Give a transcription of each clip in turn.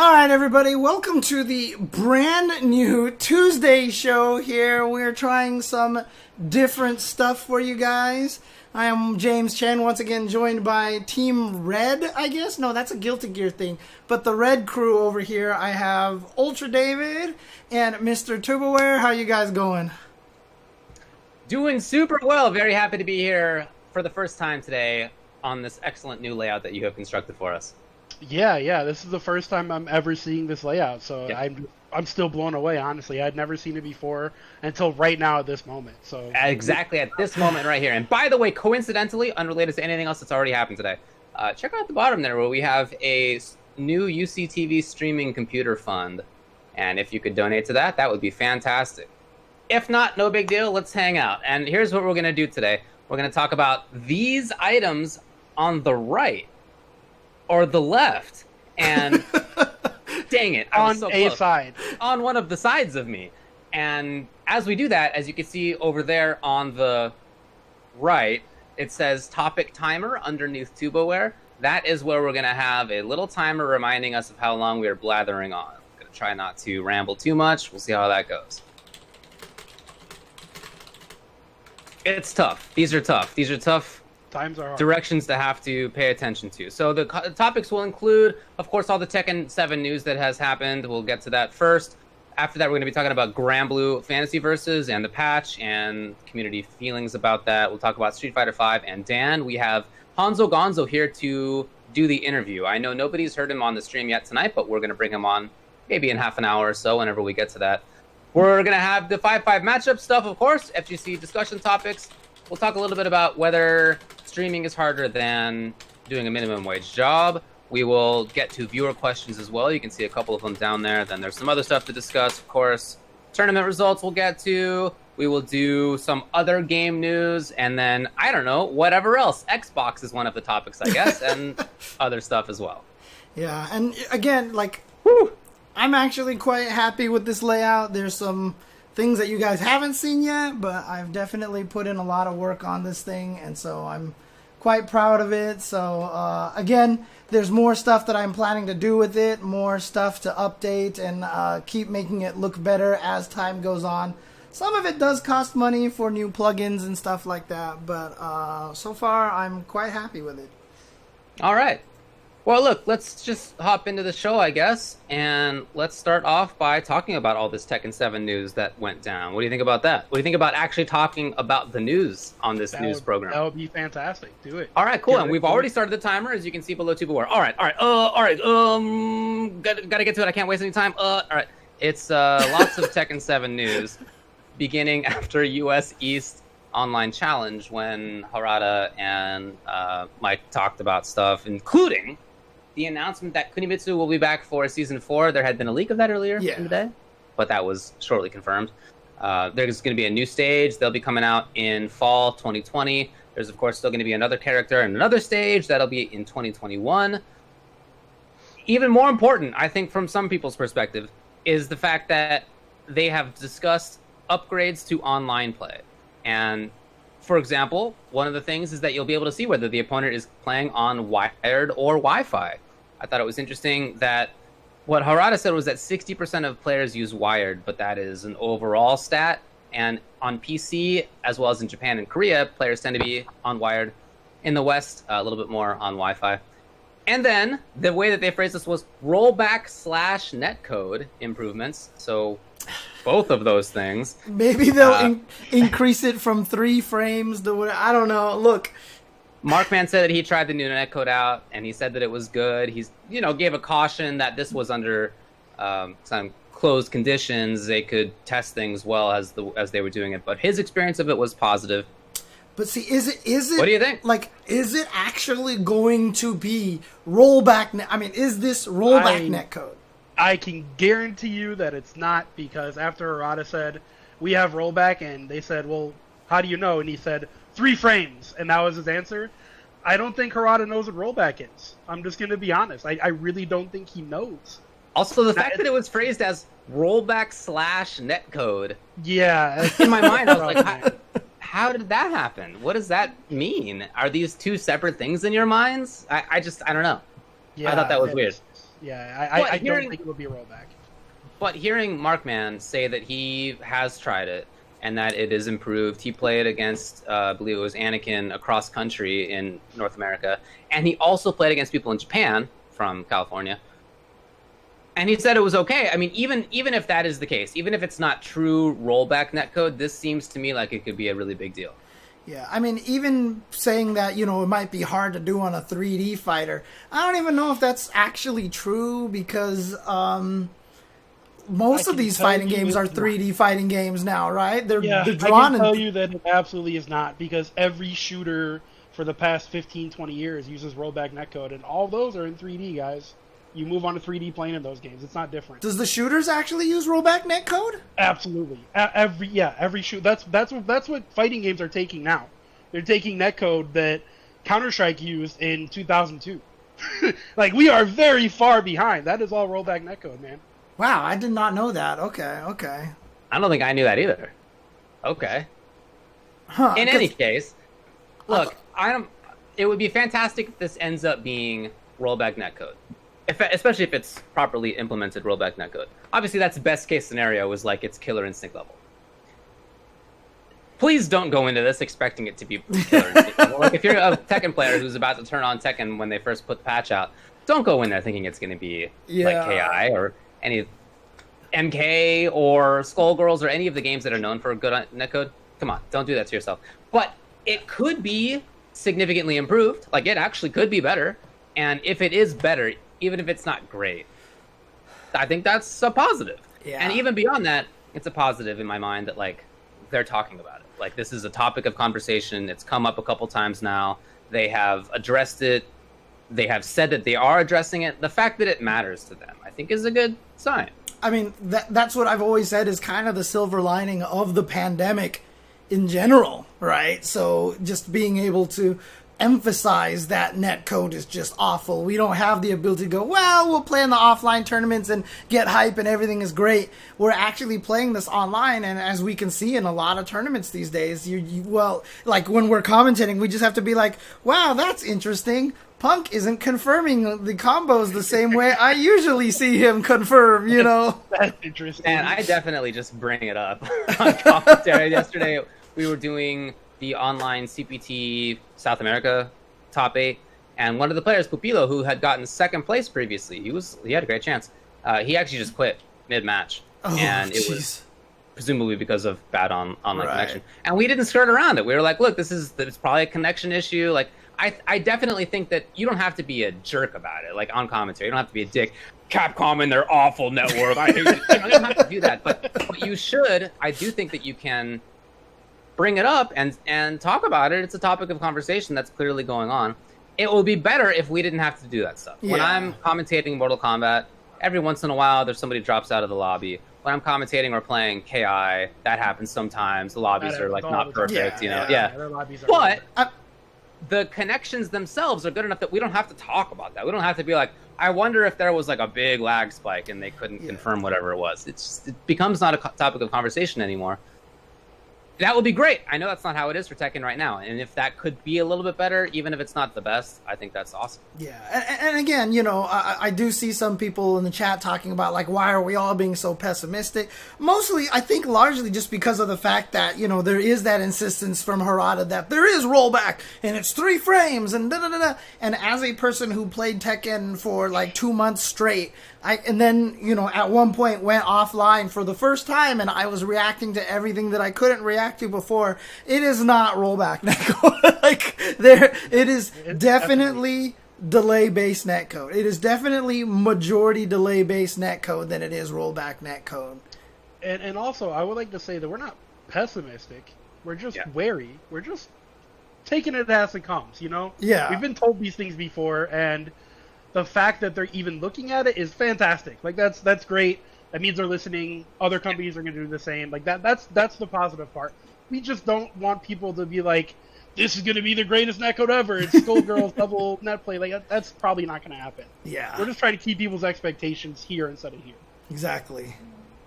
All right, everybody, welcome to the brand new Tuesday show here. We're trying some different stuff for you guys. I am James Chen, once again joined by Team Red, I guess. No, that's a Guilty Gear thing. But the Red crew over here, I have Ultra David and Mr. Tuboware. How you guys going? Doing super well. Very happy to be here for the first time today on this excellent new layout that you have constructed for us. Yeah. This is the first time I'm ever seeing this layout, so Yeah. I'm still blown away. Honestly, I'd never seen it before until right now at this moment. So Exactly at this moment right here. And by the way, coincidentally, unrelated to anything else that's already happened today, check out the bottom there where we have a new UCTV streaming computer fund. And if you could donate to that, that would be fantastic. If not, no big deal. Let's hang out. And here's what we're going to do today. We're going to talk about these items on the right or the left. And dang it. I was on so a close. side. On one of the sides of me. And as we do that, as you can see over there on the right, it says topic timer underneath Tuboware. That is where we're going to have a little timer reminding us of how long we are blathering on. I'm going to try not to ramble too much. We'll see how that goes. It's tough. These are tough. Times are hard. Directions to have to pay attention to. So the topics will include, of course, all the Tekken 7 news that has happened. We'll get to that first. After that, we're going to be talking about Granblue Fantasy Versus and the patch and community feelings about that. We'll talk about Street Fighter 5 and Dan. We have Honzo Gonzo here to do the interview. I know nobody's heard him on the stream yet tonight, but we're going to bring him on maybe in half an hour or so whenever we get to that. We're going to have the 5-5 matchup stuff, of course, FGC discussion topics. We'll talk a little bit about whether streaming is harder than doing a minimum wage job. We will get to viewer questions as well. You can see a couple of them down there. Then there's some other stuff to discuss, of course. Tournament results we'll get to. We will do some other game news. And then, I don't know, whatever else. Xbox is one of the topics, I guess, and other stuff as well. Yeah, and again, Whew. I'm actually quite happy with this layout. There's some things that you guys haven't seen yet, but I've definitely put in a lot of work on this thing, and so I'm quite proud of it. So again, there's more stuff that I'm planning to do with it, more stuff to update and keep making it look better as time goes on. Some of it does cost money for new plugins and stuff like that, but so far I'm quite happy with it. All right. Well, look, let's just hop into the show, I guess, and let's start off by talking about all this Tekken 7 news that went down. What do you think about that? What do you think about actually talking about the news on this news program? That would be fantastic. Do it. All right, cool. And we've already started the timer, as you can see below Tuboware. All right. Gotta get to it. I can't waste any time. All right. It's lots of Tekken 7 news, beginning after US East Online Challenge when Harada and Mike talked about stuff, including the announcement that Kunimitsu will be back for Season 4. There had been a leak of that earlier in the day, but that was shortly confirmed. There's going to be a new stage. They'll be coming out in fall 2020. There's, of course, still going to be another character and another stage. That'll be in 2021. Even more important, I think, from some people's perspective, is the fact that they have discussed upgrades to online play. And for example, one of the things is that you'll be able to see whether the opponent is playing on wired or Wi-Fi. I thought it was interesting that what Harada said was that 60% of players use wired, but that is an overall stat. And on PC, as well as in Japan and Korea, players tend to be on wired. In the West, a little bit more on Wi-Fi. And then the way that they phrased this was rollback / netcode improvements. So both of those things. Maybe they'll increase it from 3 frames to what, I don't know. Look, Markman said that he tried the new netcode out, and he said that it was good. He's, gave a caution that this was under some closed conditions. They could test things well as they were doing it, but his experience of it was positive. But see, is it? What do you think? Is it actually going to be rollback? Is this rollback netcode? I can guarantee you that it's not, because after Harada said, we have rollback, and they said, well, how do you know? And he said, 3 frames, and that was his answer. I don't think Harada knows what rollback is. I'm just going to be honest. I really don't think he knows. Also, the fact that it was phrased as rollback / netcode. Yeah. In my mind, I was like, how did that happen? What does that mean? Are these two separate things in your minds? I don't know. Yeah, I thought that was weird. Yeah, I don't think it would be a rollback. But hearing Markman say that he has tried it and that it is improved, he played against, I believe it was Anakin across country in North America, and he also played against people in Japan from California. And he said it was okay. I mean, even if that is the case, even if it's not true rollback netcode, this seems to me like it could be a really big deal. Yeah, I mean, even saying that, it might be hard to do on a 3D fighter, I don't even know if that's actually true because most of these fighting games are 3D fighting games now, right? They're drawn. I can tell you that it absolutely is not because every shooter for the past 15, 20 years uses rollback netcode, and all those are in 3D, guys. You move on to 3D plane in those games. It's not different. Does the shooters actually use rollback netcode? Absolutely. Every shoot. That's what fighting games are taking now. They're taking netcode that Counter-Strike used in 2002. Like, we are very far behind. That is all rollback netcode, man. Wow, I did not know that. Okay. I don't think I knew that either. Okay. Huh, in any case, look, it would be fantastic if this ends up being rollback netcode. Especially if it's properly implemented rollback netcode. Obviously, that's the best case scenario, is like it's Killer Instinct level. Please don't go into this expecting it to be Killer Instinct level. Like, if you're a Tekken player who's about to turn on Tekken when they first put the patch out, don't go in there thinking it's going to be like KI or any MK or Skullgirls or any of the games that are known for good netcode. Come on, don't do that to yourself. But it could be significantly improved. Like, it actually could be better. And if it is better, even if it's not great, I think that's a positive. Yeah. And even beyond that, it's a positive in my mind that, like, they're talking about it. Like, this is a topic of conversation. It's come up a couple times now. They have addressed it. They have said that they are addressing it. The fact that it matters to them, I think, is a good sign. I mean, that's what I've always said is kind of the silver lining of the pandemic in general, right? So just being able to emphasize that netcode is just awful. We don't have the ability to go, well, we'll play in the offline tournaments and get hype and everything is great. We're actually playing this online, and as we can see in a lot of tournaments these days, well, like when we're commentating, we just have to be like, wow, that's interesting. Punk isn't confirming the combos the same way I usually see him confirm, That's interesting. And I definitely just bring it up on commentary. Yesterday, we were doing the online CPT South America top 8, and one of the players, Pupilo, who had gotten second place previously, he had a great chance. He actually just quit mid-match, and it was presumably because of bad online connection. And we didn't skirt around it. We were like, look, it's probably a connection issue. Like, I definitely think that you don't have to be a jerk about it, like on commentary. You don't have to be a dick. Capcom and their awful network. I hate it. You don't have to do that, but you should. I do think that you can bring it up and talk about it. It's a topic of conversation that's clearly going on. It would be better if we didn't have to do that stuff. Yeah. When I'm commentating Mortal Kombat, every once in a while there's somebody drops out of the lobby. When I'm commentating or playing KI, that happens sometimes. The lobbies are like not perfect, But the connections themselves are good enough that we don't have to talk about that. We don't have to be like, I wonder if there was like a big lag spike and they couldn't confirm whatever it was. It becomes not a topic of conversation anymore. That would be great. I know that's not how it is for Tekken right now. And if that could be a little bit better, even if it's not the best, I think that's awesome. Yeah. And again, I do see some people in the chat talking about, like, why are we all being so pessimistic? Mostly, I think largely just because of the fact that, there is that insistence from Harada that there is rollback and it's 3 frames and da-da-da-da. And as a person who played Tekken for like 2 months straight, and then, at one point went offline for the first time and I was reacting to everything that I couldn't react to before. It is not rollback netcode. It is definitely delay-based netcode. It is definitely majority delay-based netcode than it is rollback netcode. And also, I would like to say that we're not pessimistic. We're just wary. We're just taking it as it comes, Yeah. We've been told these things before, and the fact that they're even looking at it is fantastic. Like, that's great. That means they're listening. Other companies are going to do the same. Like, that's the positive part. We just don't want people to be like, this is going to be the greatest netcode ever. It's Skullgirls double net play. Like, that's probably not going to happen. Yeah. We're just trying to keep people's expectations here instead of here. Exactly.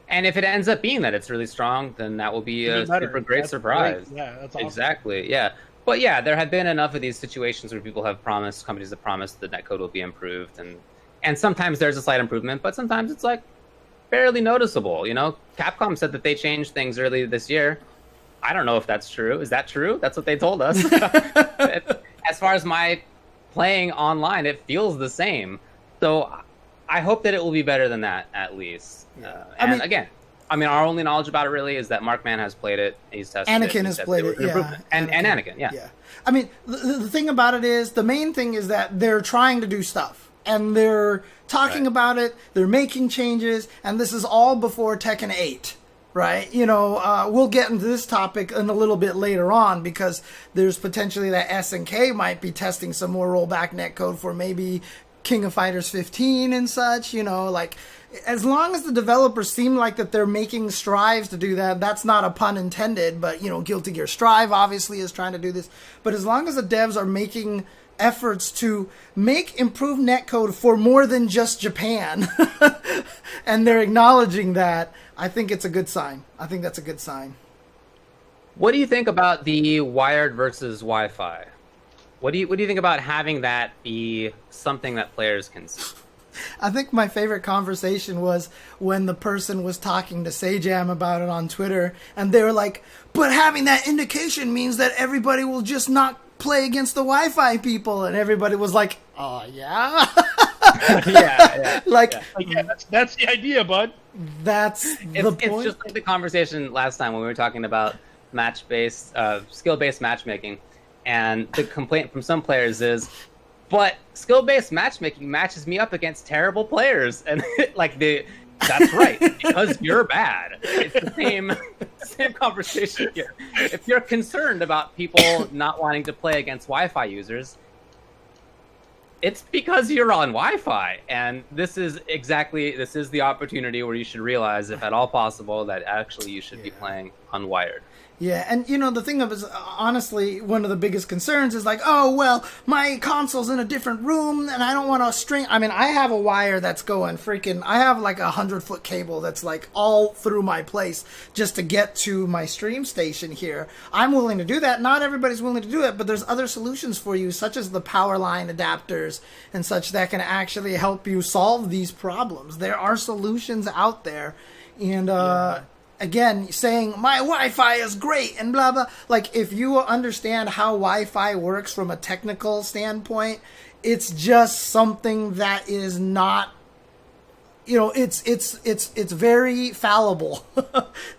And if it ends up being that it's really strong, then that will be a super great surprise. Great. Yeah, that's awesome. Exactly, yeah. But yeah, there have been enough of these situations where companies have promised the netcode will be improved, and And sometimes there's a slight improvement, but sometimes it's like barely noticeable. You know, Capcom said that they changed things early this year. I don't know if that's true. Is that true? That's what they told us. As far as my playing online, it feels the same. So I hope that it will be better than that, at least. Again, our only knowledge about it really is that Markman has played it. He's tested it. Anakin has played it, yeah. And Anakin, yeah. I mean, the thing about it is, the main thing is that they're trying to do stuff. And they're talking about it, they're making changes, and this is all before Tekken 8. Right, you know, we'll get into this topic in a little bit later on, because there's potentially that SNK might be testing some more rollback netcode for maybe King of Fighters 15 and such. You know, like, as long as the developers seem like that they're making strives to do that, that's not a pun intended, but, you know, Guilty Gear Strive obviously is trying to do this. But as long as the devs are making efforts to make improved netcode for more than just Japan, and they're acknowledging that, I think it's a good sign. I think that's a good sign. What do you think about the wired versus Wi-Fi? What do you think about having that be something that players can see? I think my favorite conversation was when the person was talking to Sajam about it on Twitter, and they were like, but having that indication means that everybody will just not play against the Wi-Fi people, and everybody was like, oh yeah. yeah. Like, that's the idea, bud. That's the point. It's just like the conversation last time when we were talking about match-based, skill-based matchmaking, and the complaint from some players is, but skill-based matchmaking matches me up against terrible players, and that's right, because you're bad. It's the same conversation here. If you're concerned about people not wanting to play against Wi-Fi users, it's because you're on Wi-Fi, and this is the opportunity where you should realize, if at all possible, that actually you should be playing unwired. Yeah, and you know, the thing is, honestly, one of the biggest concerns is like, oh, well, my console's in a different room and I don't want to string. I mean, I have a wire that's going I have like 100-foot cable that's like all through my place just to get to my stream station here. I'm willing to do that. Not everybody's willing to do it, but there's other solutions for you, such as the power line adapters and such, that can actually help you solve these problems. There are solutions out there, and again, saying my Wi-Fi is great and blah blah. Like, if you understand how Wi-Fi works from a technical standpoint, it's just something that is not, you know, it's very fallible.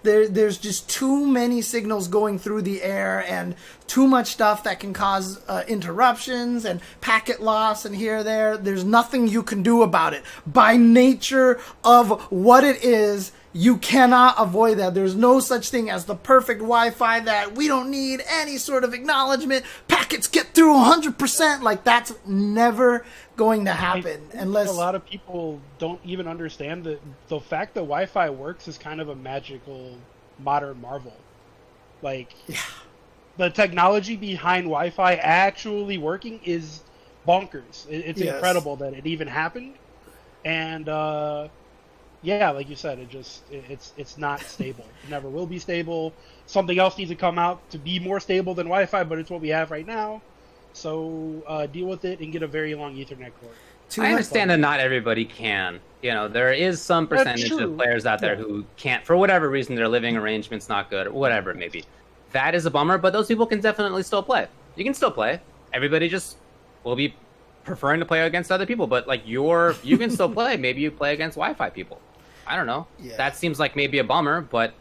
There's just too many signals going through the air and too much stuff that can cause interruptions and packet loss and here or there. There's nothing you can do about it. By nature of what it is, you cannot avoid that. There's no such thing as the perfect Wi-Fi that we don't need any sort of acknowledgement. Packets get through 100%. Like, that's never going to happen unless a lot of people don't even understand that the fact that Wi-Fi works is kind of a magical modern marvel. Like, the technology behind Wi-Fi actually working is bonkers. It's incredible that it even happened, and like you said, it's not stable. It never will be stable. Something else needs to come out to be more stable than Wi-Fi, but it's what we have right now. So deal with it and get a very long Ethernet cord. I understand that not everybody can. You know, there is some percentage of players out there who can't, for whatever reason, their living arrangement's not good, or whatever it may be. That is a bummer, but those people can definitely still play. You can still play. Everybody just will be preferring to play against other people, but like you can still play. Maybe you play against Wi-Fi people. I don't know. Yeah. That seems like maybe a bummer, but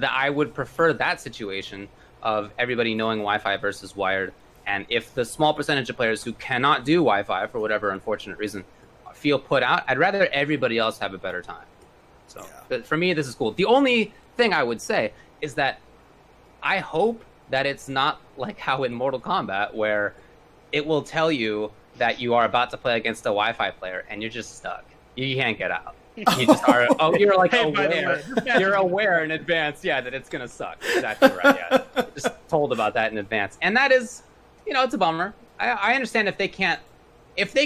I would prefer that situation of everybody knowing Wi-Fi versus wired. And if the small percentage of players who cannot do Wi-Fi for whatever unfortunate reason feel put out, I'd rather everybody else have a better time. So for me, this is cool. The only thing I would say is that I hope that it's not like how in Mortal Kombat, where it will tell you that you are about to play against a Wi-Fi player and you're just stuck. You can't get out. You just are. Oh, you're like aware. You're aware in advance, that it's gonna suck. Exactly right. Yeah, just told about that in advance, and that is, it's a bummer. I understand if they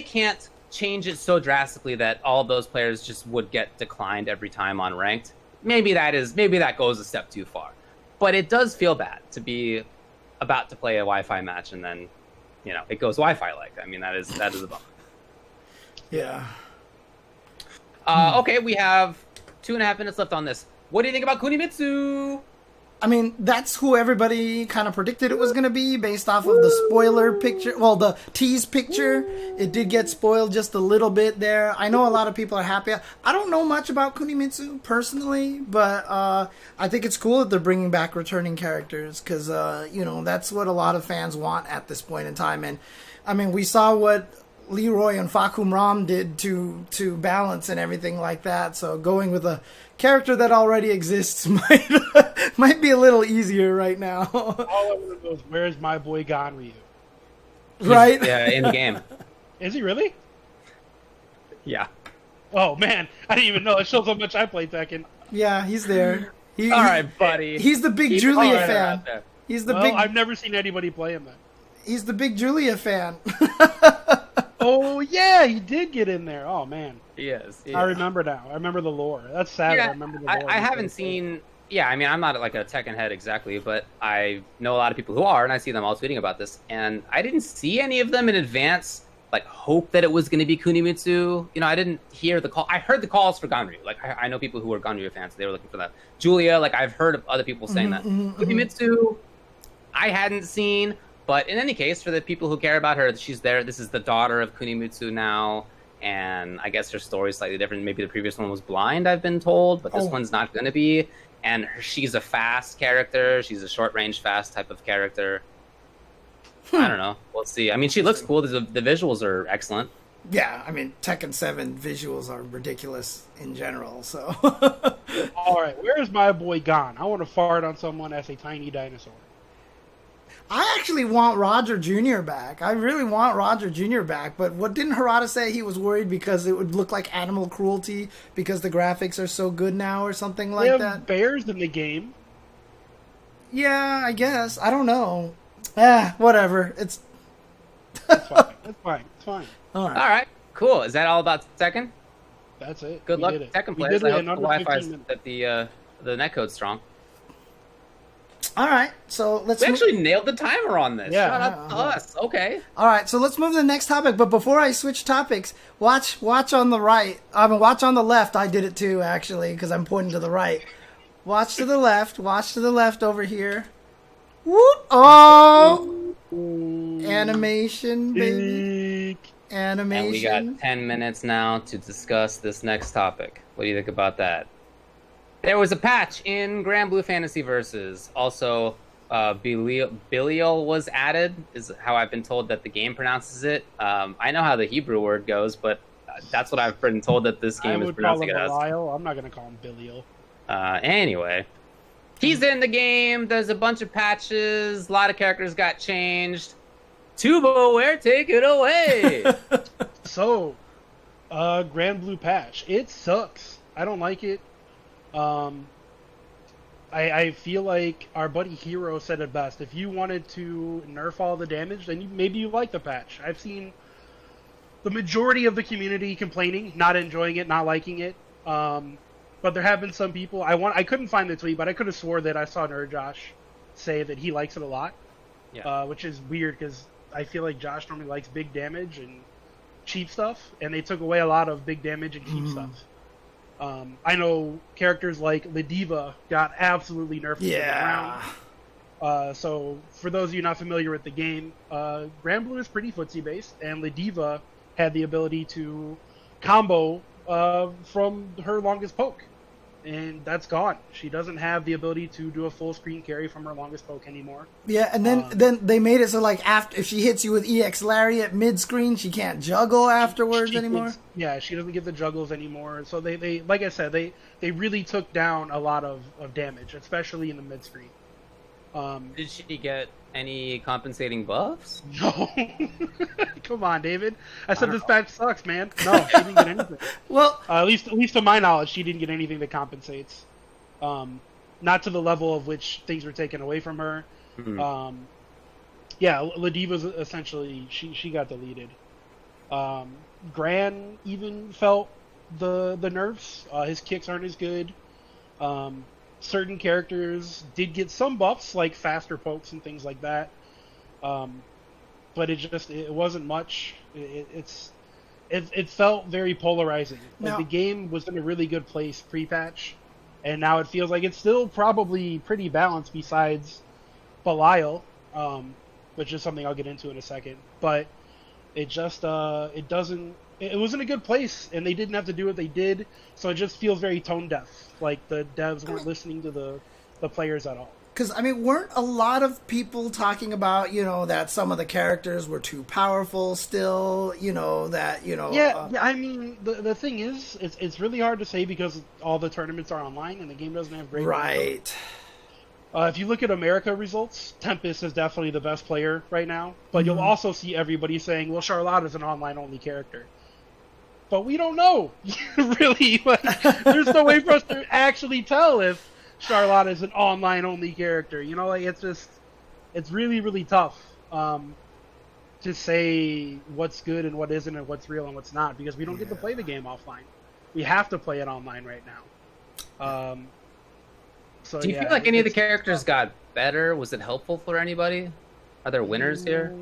can't change it so drastically that all of those players just would get declined every time on ranked. Maybe that goes a step too far, but it does feel bad to be about to play a Wi-Fi match and then, it goes Wi-Fi like. I mean, that is a bummer. Yeah. Okay, we have 2.5 minutes left on this. What do you think about Kunimitsu? I mean, that's who everybody kind of predicted it was going to be based off of the spoiler picture. Well, the tease picture. It did get spoiled just a little bit there. I know a lot of people are happy. I don't know much about Kunimitsu personally, but I think it's cool that they're bringing back returning characters because, that's what a lot of fans want at this point in time. And, I mean, we saw what Leroy and Fakum Ram did to balance and everything like that. So going with a character that already exists might be a little easier right now. All I want to know is where's my boy Ganryu? Right? Yeah, in the game. Is he really? Yeah. Oh man, I didn't even know. It shows how much I play Tekken. Yeah, he's there. All right, buddy. He's the big Julia fan. He's the big. I've never seen anybody play him then. He's the big Julia fan. Oh yeah, he did get in there. Oh man. Yes. Yeah. I remember now. I remember the lore. That's sad. Yeah, I remember the lore. I haven't seen. Yeah, I mean, I'm not like a Tekken head exactly, but I know a lot of people who are, and I see them all tweeting about this. And I didn't see any of them in advance, like, hope that it was going to be Kunimitsu. I didn't hear the call. I heard the calls for Ganryu. Like, I know people who were Ganryu fans. They were looking for that. Julia, like, I've heard of other people saying that. Kunimitsu, I hadn't seen. But in any case, for the people who care about her, she's there. This is the daughter of Kunimitsu now. And I guess her story is slightly different. Maybe the previous one was blind, I've been told. But this one's not going to be. And she's a fast character. She's a short-range fast type of character. I don't know. We'll see. I mean, she looks cool. The visuals are excellent. Yeah, I mean, Tekken 7 visuals are ridiculous in general, so... All right, where's my boy Gon? I want to fart on someone as a tiny dinosaur. I actually want Roger Jr. back. I really want Roger Jr. back, but what didn't Harada say? He was worried because it would look like animal cruelty because the graphics are so good now or something like they that. have bears in the game. Yeah, I guess. I don't know. Whatever. It's fine. It's fine. It's fine. All right. All right, cool. Is that all about Tekken? That's it. Good luck, Tekken players. I hope the Wi-Fi's that the netcode's strong. All right, so let's. We actually nailed the timer on this. Yeah. Shout out to us. Okay. All right, so let's move to the next topic. But before I switch topics, watch on the right. Watch on the left. I did it too, actually, because I'm pointing to the right. Watch to the left. Watch to the left over here. Whoop! Oh! Animation, baby. Animation. And we got 10 minutes now to discuss this next topic. What do you think about that? There was a patch in Granblue Fantasy Versus. Also, Belial was added, is how I've been told that the game pronounces it. I know how the Hebrew word goes, but that's what I've been told that this game is pronouncing it as. I'm not going to call him Belial. Anyway, he's in the game. There's a bunch of patches. A lot of characters got changed. Tuboware, take it away. So, Granblue patch. It sucks. I don't like it. I feel like our buddy Hero said it best. If you wanted to nerf all the damage, then maybe you like the patch. I've seen the majority of the community complaining, not enjoying it, not liking it. But there have been some people. I couldn't find the tweet, but I could have swore that I saw Nerd Josh say that he likes it a lot. Yeah. Which is weird because I feel like Josh normally likes big damage and cheap stuff, and they took away a lot of big damage and cheap stuff. I know characters like Lediva got absolutely nerfed to the ground. So for those of you not familiar with the game, Granblue is pretty footsie based, and Lediva had the ability to combo from her longest poke, and that's gone. She doesn't have the ability to do a full screen carry from her longest poke anymore. Yeah, and then they made it so like after if she hits you with EX Lariat mid screen, she can't juggle afterwards anymore. She doesn't get the juggles anymore. So they like I said, they really took down a lot of damage, especially in the mid screen. Did she get any compensating buffs? No. Come on, David. I said this patch sucks, man. No, she didn't get anything. Well, at least to my knowledge, she didn't get anything that compensates. Not to the level of which things were taken away from her. Mm-hmm. Lediva's essentially she got deleted. Gran even felt the nerfs. His kicks aren't as good. Certain characters did get some buffs, like faster pokes and things like that. But it wasn't much. It's it felt very polarizing. Like Now- the game was in a really good place pre-patch, and now it feels like it's still probably pretty balanced besides Belial, which is something I'll get into in a second. But it just it doesn't. It was in a good place, and they didn't have to do what they did, so it just feels very tone deaf. Like the devs weren't listening to the players at all. Because, I mean, weren't a lot of people talking about, you know, that some of the characters were too powerful still, you know, that, you know... Yeah, I mean, the thing is, it's really hard to say because all the tournaments are online and the game doesn't have great... Right. If you look at America results, Tempest is definitely the best player right now, but you'll also see everybody saying, well, Charlotte is an online-only character. But we don't know, really. Like, there's no way for us to actually tell if Charlotte is an online-only character. You know, like it's really, really tough to say what's good and what isn't and what's real and what's not because we don't get to play the game offline. We have to play it online right now. So Do you feel like any of the characters got better? Was it helpful for anybody? Are there winners here?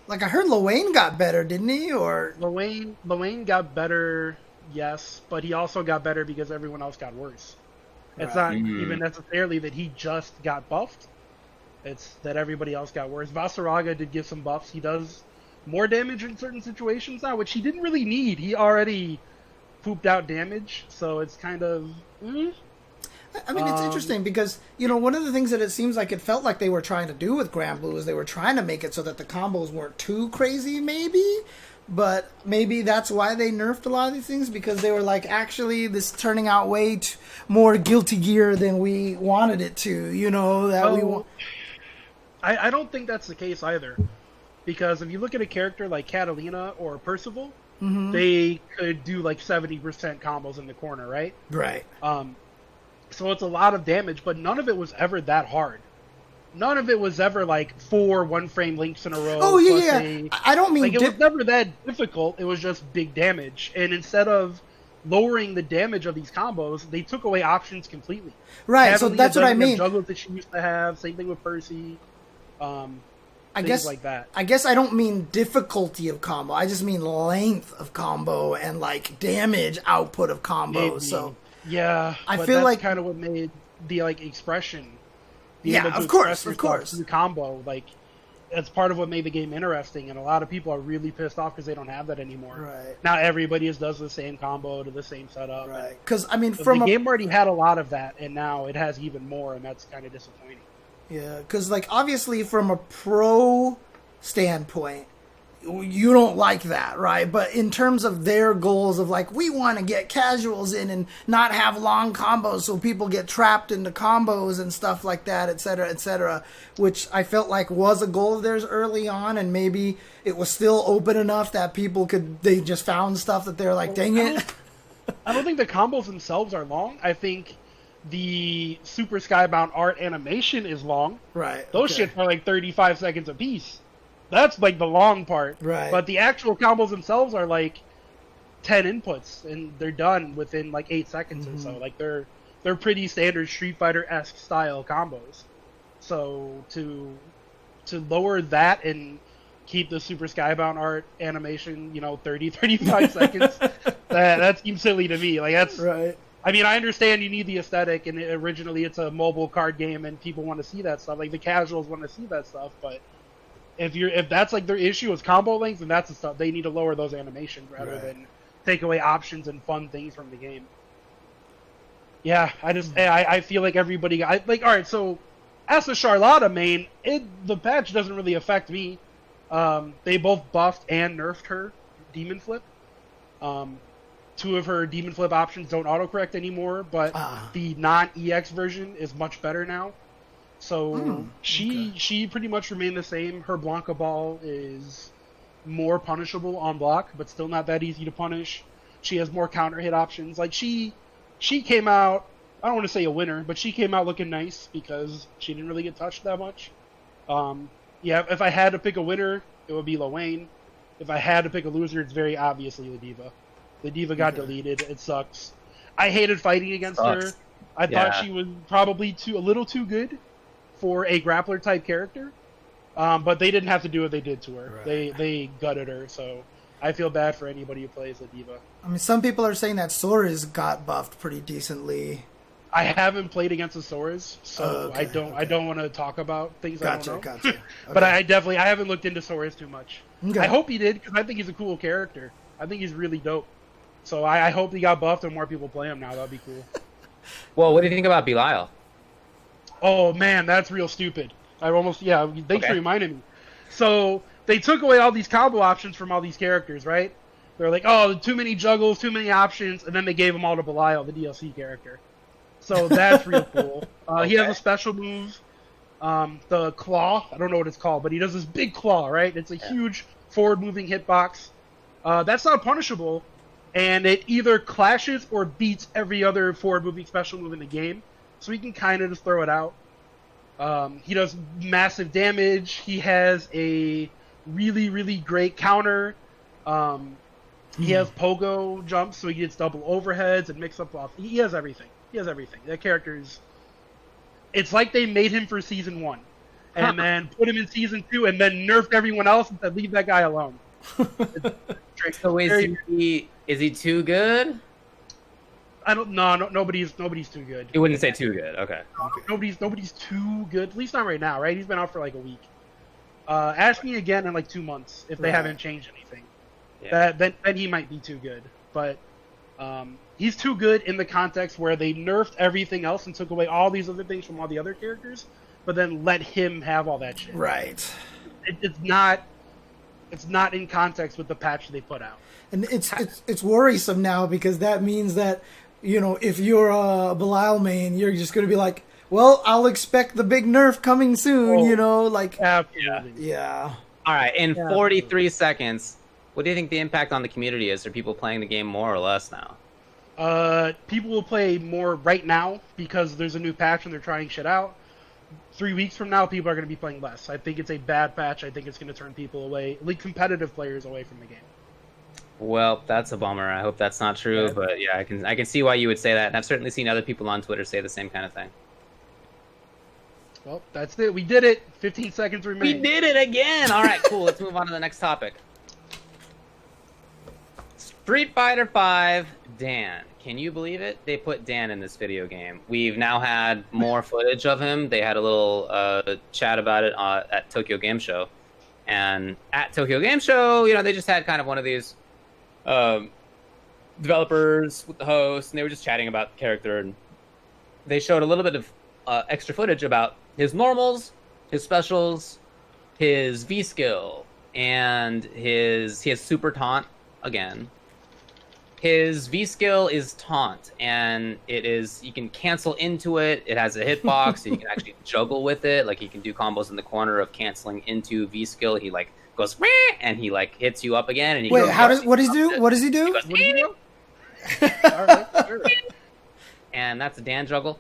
Like, I heard Luane got better, didn't he? Or Luane got better, yes, but he also got better because everyone else got worse. It's not even necessarily that he just got buffed. It's that everybody else got worse. Vasaraga did get some buffs. He does more damage in certain situations now, which he didn't really need. He already pooped out damage, so it's kind of... I mean, it's interesting because, you know, one of the things that it seems like it felt like they were trying to do with Granblue is they were trying to make it so that the combos weren't too crazy, maybe. But maybe that's why they nerfed a lot of these things, because they were like, actually, this is turning out way more Guilty Gear than we wanted it to, you know? I don't think that's the case either. Because if you look at a character like Catalina or Percival, they could do like 70% combos in the corner, right? Right. So it's a lot of damage, but none of it was ever that hard. None of it was ever like 4 one-frame links in a row. Oh, yeah. I don't mean... Like, it was never that difficult. It was just big damage. And instead of lowering the damage of these combos, they took away options completely. Right, so that's what I mean. Juggles that she used to have. Same thing with Percy. Things like that. I guess I don't mean difficulty of combo. I just mean length of combo and, like, damage output of combo. Maybe. So... Yeah, I but feel that's like kind of what made the like expression. Of course. The combo, like, that's part of what made the game interesting, and a lot of people are really pissed off because they don't have that anymore. Right. Now everybody just does the same combo to the same setup. Right. Because I mean, the game already had a lot of that, and now it has even more, and that's kind of disappointing. Yeah, because like obviously from a pro standpoint, you don't like that, right? But in terms of their goals of like, we want to get casuals in and not have long combos so people get trapped into combos and stuff like that, et cetera, which I felt like was a goal of theirs early on, and maybe it was still open enough that they just found stuff that they're like, dang it. I don't think the combos themselves are long. I think the Super Skybound art animation is long. Right. Those shits are like 35 seconds a piece. That's like the long part. Right. But the actual combos themselves are like 10 inputs, and they're done within like 8 seconds or so. Like they're pretty standard Street Fighter-esque style combos. So to lower that and keep the Super Skybound art animation, 30-35 seconds, that seems silly to me. Like that's right. I mean, I understand you need the aesthetic, and originally it's a mobile card game, and people want to see that stuff. Like the casuals want to see that stuff, but if that's like their issue is combo length, then that's the stuff they need to lower those animations rather than take away options and fun things from the game. Yeah, I feel like everybody got like, all right. So as a Charlotta main, the patch doesn't really affect me. They both buffed and nerfed her Demon Flip. 2 of her Demon Flip options don't autocorrect anymore, but the non-EX version is much better now. So she pretty much remained the same. Her Blanca Ball is more punishable on block, but still not that easy to punish. She has more counter hit options. Like she came out, I don't want to say a winner, but she came out looking nice because she didn't really get touched that much. If I had to pick a winner, it would be Luane. If I had to pick a loser, it's very obviously the Diva. The Diva got deleted. It sucks. I hated fighting against her. I thought she was probably a little too good for a grappler type character, but they didn't have to do what they did to her. Right. They gutted her, so I feel bad for anybody who plays a diva. I mean, some people are saying that Sora's got buffed pretty decently. I haven't played against the Soras, so Okay, I don't want to talk about things I don't know. Gotcha. Okay. But I haven't looked into Soras too much. Okay. I hope he did, because I think he's a cool character. I think he's really dope. So I hope he got buffed and more people play him now. That'd be cool. Well, what do you think about Belial? Oh man, that's real stupid. Thanks for reminding me. So they took away all these combo options from all these characters, right? They're like, oh, too many juggles, too many options, and then they gave them all to Belial, the DLC character. So that's real cool. He has a special move, the claw. I don't know what it's called, but he does this big claw, right? It's a huge forward-moving hitbox. That's not punishable, and it either clashes or beats every other forward-moving special move in the game. So he can kind of just throw it out. He does massive damage. He has a really, really great counter. He has pogo jumps, so he gets double overheads and mix up off. He has everything. That character is... It's like they made him for Season 1, and then put him in Season 2, and then nerfed everyone else and said, leave that guy alone. So is he too good? I don't know. Nobody's too good. You wouldn't say too good. Okay. Nobody's too good. At least not right now, right? He's been out for like a week. Ask me again in like 2 months if they haven't changed anything. Yeah. Then he might be too good. But he's too good in the context where they nerfed everything else and took away all these other things from all the other characters, but then let him have all that shit. Right. It's not in context with the patch they put out. And it's worrisome now, because that means that, if you're a Belial main, you're just going to be like, well, I'll expect the big nerf coming soon, Absolutely. Yeah. All right, in 43 seconds, what do you think the impact on the community is? Are people playing the game more or less now? People will play more right now because there's a new patch and they're trying shit out. 3 weeks from now, people are going to be playing less. I think it's a bad patch. I think it's going to turn people away, like competitive players, away from the game. Well, that's a bummer. I hope that's not true, but yeah, I can see why you would say that, and I've certainly seen other people on Twitter say the same kind of thing. Well, that's it. We did it. 15 seconds remain. We did it again! All right, cool. Let's move on to the next topic. Street Fighter V, Dan. Can you believe it? They put Dan in this video game. We've now had more footage of him. They had a little chat about it at Tokyo Game Show. And at Tokyo Game Show, they just had kind of one of these developers with the host, and they were just chatting about the character. And they showed a little bit of extra footage about his normals, his specials, his V skill, and he has super taunt again. His V skill is taunt, and you can cancel into it. It has a hitbox, so you can actually juggle with it. Like, he can do combos in the corner of canceling into V skill. He goes meh, and he hits you up again. And what does he do? What does he do? All right, sure. And that's a Dan juggle.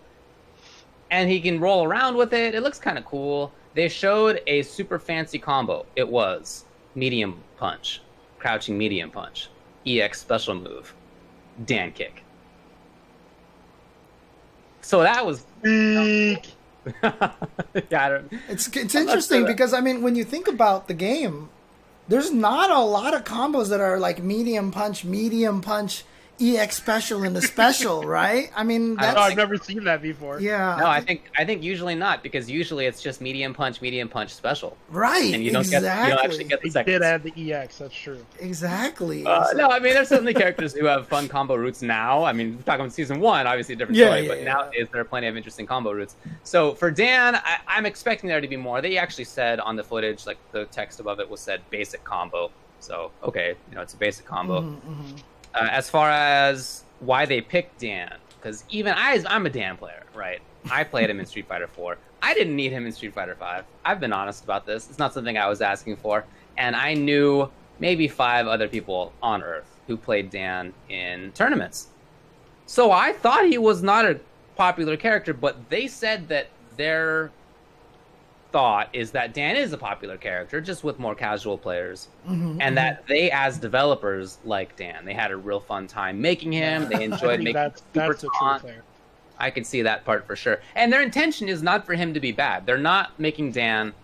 And he can roll around with it. It looks kind of cool. They showed a super fancy combo. It was medium punch, crouching medium punch, EX special move, Dan kick. So that was Eek. It's interesting because, when you think about the game, there's not a lot of combos that are like medium punch, EX special into special, right? I've never seen that before. Yeah. No, I think usually not, because usually it's just medium punch special. Right. And you don't actually get the They second. did add the EX, that's true. Exactly. No, there's certainly characters who have fun combo routes now. We're talking about Season 1, obviously a different story, but nowadays there are plenty of interesting combo routes. So for Dan, I'm expecting there to be more. They actually said on the footage, like the text above it said basic combo. So, okay, it's a basic combo. Mm-hmm. As far as why they picked Dan, because even I'm a Dan player, right? I played him in Street Fighter 4. I didn't need him in Street Fighter 5. I've been honest about this. It's not something I was asking for. And I knew maybe 5 other people on Earth who played Dan in tournaments. So I thought he was not a popular character, but they said that their thought is that Dan is a popular character, just with more casual players, and that they, as developers, like Dan. They had a real fun time making him. They enjoyed making that's super the taunt. truth there. I can see that part for sure. And their intention is not for him to be bad. They're not making Dan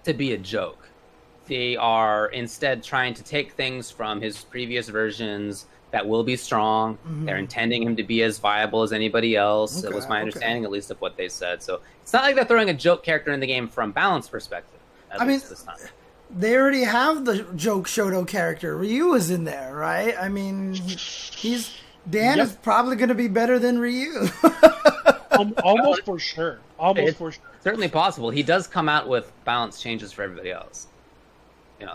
to be a joke. they are instead trying to take things from his previous versions that will be strong. Mm-hmm. They're intending him to be as viable as anybody else. Okay, It was my understanding, at least, of what they said. So it's not like they're throwing a joke character in the game from balance perspective. I mean, they already have the joke Shoto character. Ryu is in there, right? I mean, Dan is probably going to be better than Ryu. Almost for sure. For sure. Certainly possible. He does come out with balance changes for everybody else.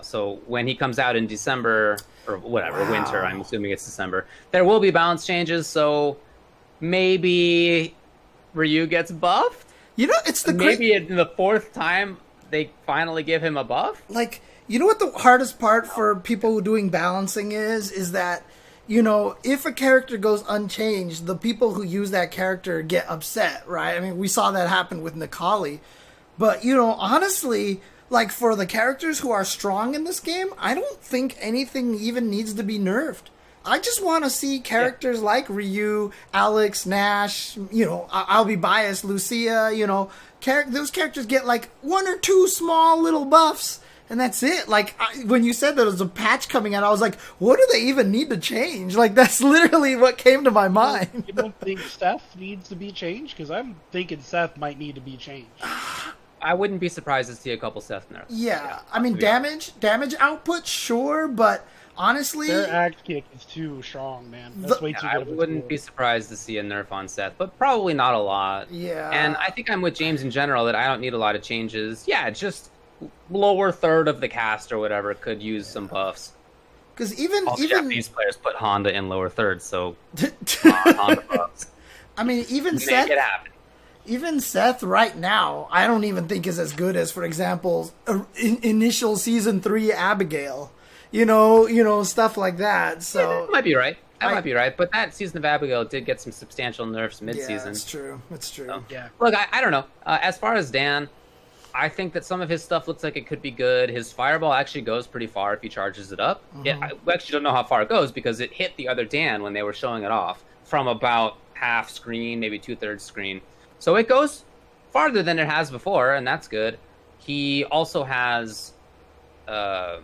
So when he comes out in December or whatever, winter, I'm assuming it's December, there will be balance changes. So maybe Ryu gets buffed. It's the maybe in the fourth time they finally give him a buff. Like, what the hardest part for people doing balancing is that, if a character goes unchanged, the people who use that character get upset, right? I mean, we saw that happen with Nikali. But, honestly, like, for the characters who are strong in this game, I don't think anything even needs to be nerfed. I just want to see characters like Ryu, Alex, Nash, I'll be biased, Lucia, those characters get like one or two small little buffs, and that's it. Like, when you said there was a patch coming out, I was like, what do they even need to change? Like, that's literally what came to my mind. You don't think Seth needs to be changed? Because I'm thinking Seth might need to be changed. I wouldn't be surprised to see a couple Seth nerfs. Yeah, I mean, damage output, sure, but honestly, their act kick is too strong, man. That's way too good. I wouldn't be surprised to see a nerf on Seth, but probably not a lot. Yeah. And I think I'm with James in general that I don't need a lot of changes. Yeah, just lower third of the cast or whatever could use some buffs. Because even Japanese players put Honda in lower third, so Honda buffs. I mean, even Make Seth. it happen. Even Seth right now, I don't even think is as good as, for example, initial season 3 Abigail. Stuff like that. So yeah, that might be right. That might be right. But that season of Abigail did get some substantial nerfs mid-season. Yeah, that's true. That's true. So, yeah. Look, I don't know. As far as Dan, I think that some of his stuff looks like it could be good. His fireball actually goes pretty far if he charges it up. Mm-hmm. I actually don't know how far it goes because it hit the other Dan when they were showing it off from about half screen, maybe 2/3 screen. So it goes farther than it has before, and that's good. He also has a